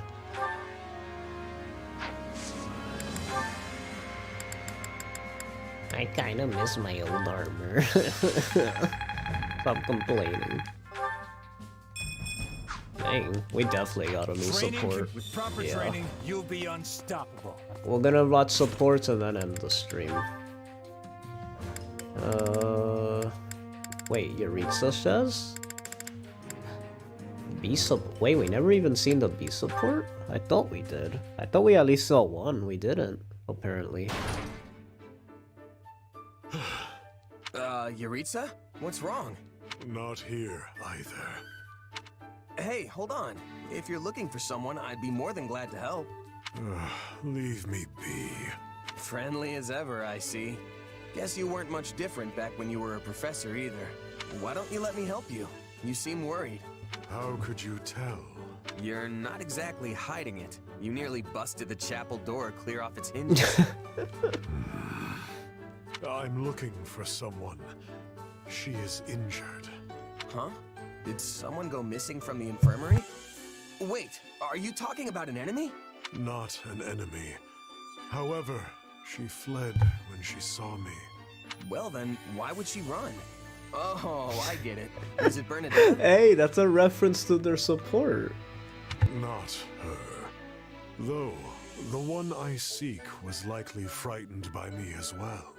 I kinda miss my old armor. Stop complaining. Dang, we definitely got a new support. With proper training, you'll be unstoppable. We're gonna watch supports and then end the stream. Wait, Yaritza says? Wait, we never even seen the B support? I thought we did. I thought we at least saw one. We didn't, apparently. Yaritza? What's wrong? Not here, either. Hey, hold on. If you're looking for someone, I'd be more than glad to help. Leave me be. Friendly as ever, I see. Guess you weren't much different back when you were a professor either. Why don't you let me help you? You seem worried. How could you tell? You're not exactly hiding it. You nearly busted the chapel door clear off its hinges. I'm looking for someone. She is injured. Huh? Did someone go missing from the infirmary? Wait, are you talking about an enemy? Not an enemy. However, she fled when she saw me. Well then, why would she run? Oh, I get it. Is it Bernadette? Hey, that's a reference to their support. Not her. Though, the one I seek was likely frightened by me as well.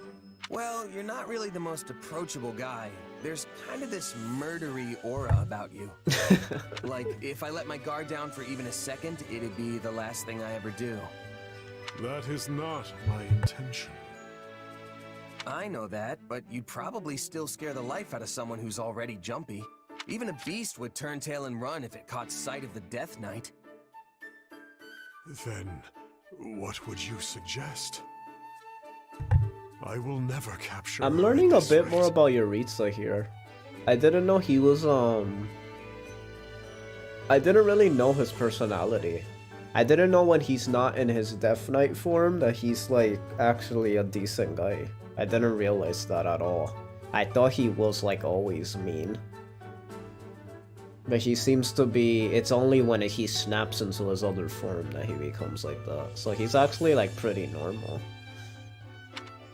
Well, you're not really the most approachable guy. There's kind of this murdery aura about you. Like, if I let my guard down for even a second, it'd be the last thing I ever do. That is not my intention. I know that, but you'd probably still scare the life out of someone who's already jumpy. Even a beast would turn tail and run if it caught sight of the Death Knight. Then, what would you suggest? I will never capture I'm her learning at a this bit rate. more about Yaritza here. I didn't know he was, I didn't really know his personality. I didn't know when he's not in his Death Knight form that he's, like, actually a decent guy. I didn't realize that at all. I thought he was, like, always mean. But he seems to be, it's only when he snaps into his other form that he becomes like that. So he's actually, like, pretty normal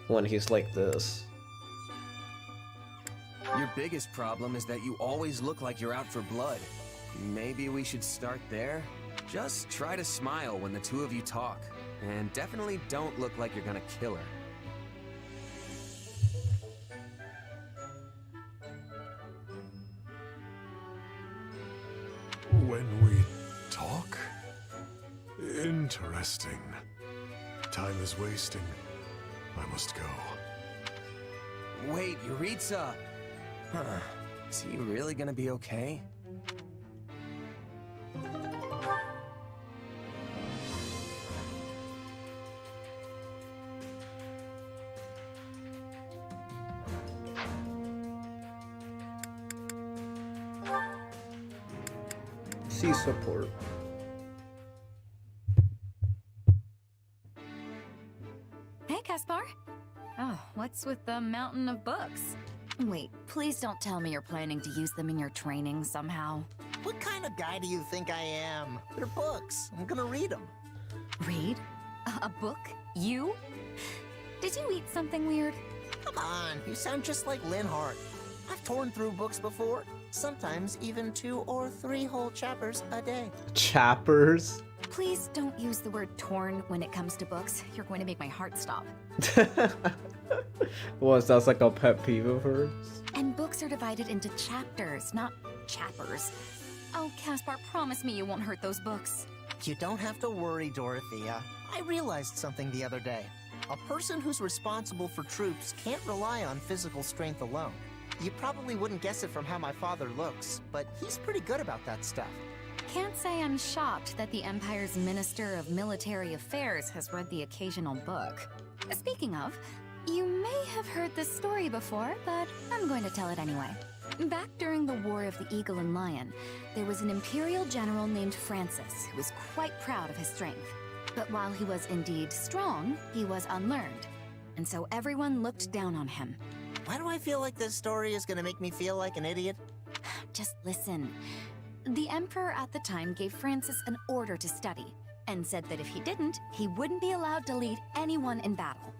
when he's like this. Your biggest problem is that you always look like you're out for blood. Maybe we should start there? Just try to smile when the two of you talk. And definitely don't look like you're gonna kill her. When we talk? Interesting. Time is wasting. I must go. Wait, Yaritza! Huh. Is he really gonna be okay? C support. Hey, Caspar. Oh, what's with the mountain of books? Wait, please don't tell me you're planning to use them in your training somehow. What kind of guy do you think I am? They're books. I'm gonna read them. Read? A book? You? Did you eat something weird? Come on, you sound just like Linhardt. I've torn through books before. Sometimes even 2 or 3 whole chapters a day. Chappers? Please don't use the word torn when it comes to books. You're going to make my heart stop. What, that's like a pet peeve of hers? And books are divided into chapters, not chappers. Oh, Caspar, promise me you won't hurt those books. You don't have to worry, Dorothea. I realized something the other day. A person who's responsible for troops can't rely on physical strength alone. You probably wouldn't guess it from how my father looks, but he's pretty good about that stuff. Can't say I'm shocked that the Empire's Minister of Military Affairs has read the occasional book. Speaking of, you may have heard this story before, but I'm going to tell it anyway. Back during the War of the Eagle and Lion, there was an Imperial general named Francis who was quite proud of his strength. But while he was indeed strong, he was unlearned. And so everyone looked down on him. Why do I feel like this story is gonna make me feel like an idiot? Just listen. The Emperor at the time gave Francis an order to study, and said that if he didn't, he wouldn't be allowed to lead anyone in battle.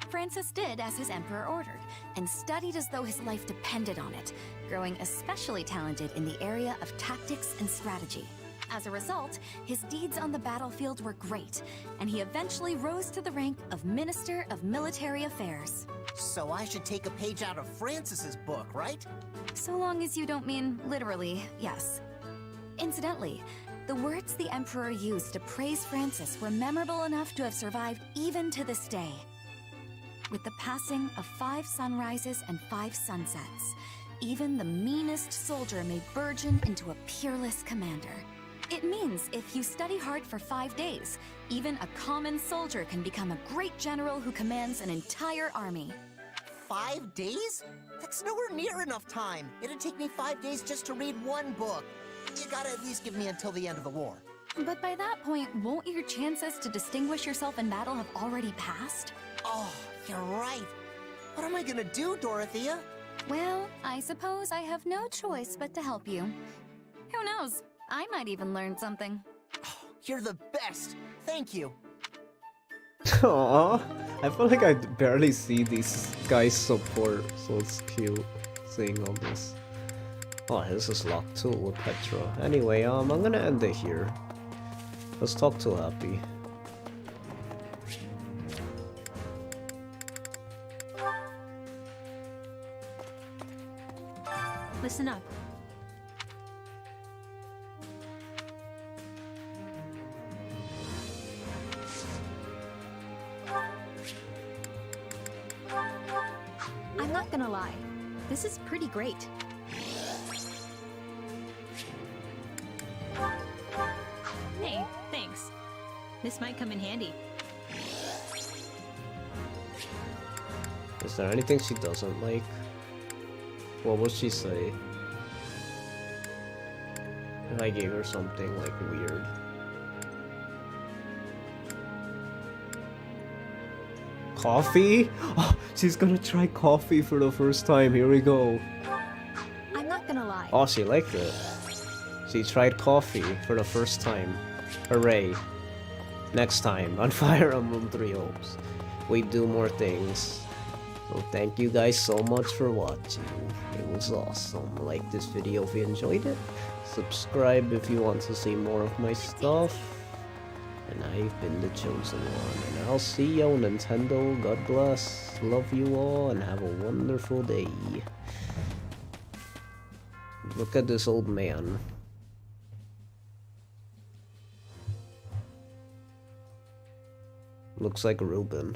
Francis did as his Emperor ordered, and studied as though his life depended on it, growing especially talented in the area of tactics and strategy. As a result, his deeds on the battlefield were great, and he eventually rose to the rank of Minister of Military Affairs. So I should take a page out of Francis's book, right? So long as you don't mean literally, yes. Incidentally, the words the Emperor used to praise Francis were memorable enough to have survived even to this day. With the passing of 5 sunrises and 5 sunsets, even the meanest soldier may burgeon into a peerless commander. It means if you study hard for 5 days, even a common soldier can become a great general who commands an entire army. 5 days? That's nowhere near enough time. It'd take me 5 days just to read one book. You gotta at least give me until the end of the war. But by that point, won't your chances to distinguish yourself in battle have already passed? Oh, you're right. What am I gonna do, Dorothea? Well, I suppose I have no choice but to help you. Who knows? I might even learn something. You're the best. Thank you. Aww, I feel like I barely see these guys support, so it's cute seeing all this. Oh, this is locked too with Petra. Anyway, I'm gonna end it here. Let's talk to Hapi. Listen up. I'm not gonna lie. This is pretty great. Hey, thanks. This might come in handy. Is there anything she doesn't like? What would she say? If I gave her something like weird. Coffee? Oh, she's gonna try coffee for the first time. Here we go. I'm not gonna lie. Oh, she liked it. She tried coffee for the first time. Hooray. Next time on Fire Emblem 3 Hopes, we do more things. So thank you guys so much for watching. It was awesome. Like this video if you enjoyed it. Subscribe if you want to see more of my stuff. And I've been the Chosen One. And I'll see you on Nintendo. God bless. Love you all and have a wonderful day. Look at this old man. Looks like Ruben.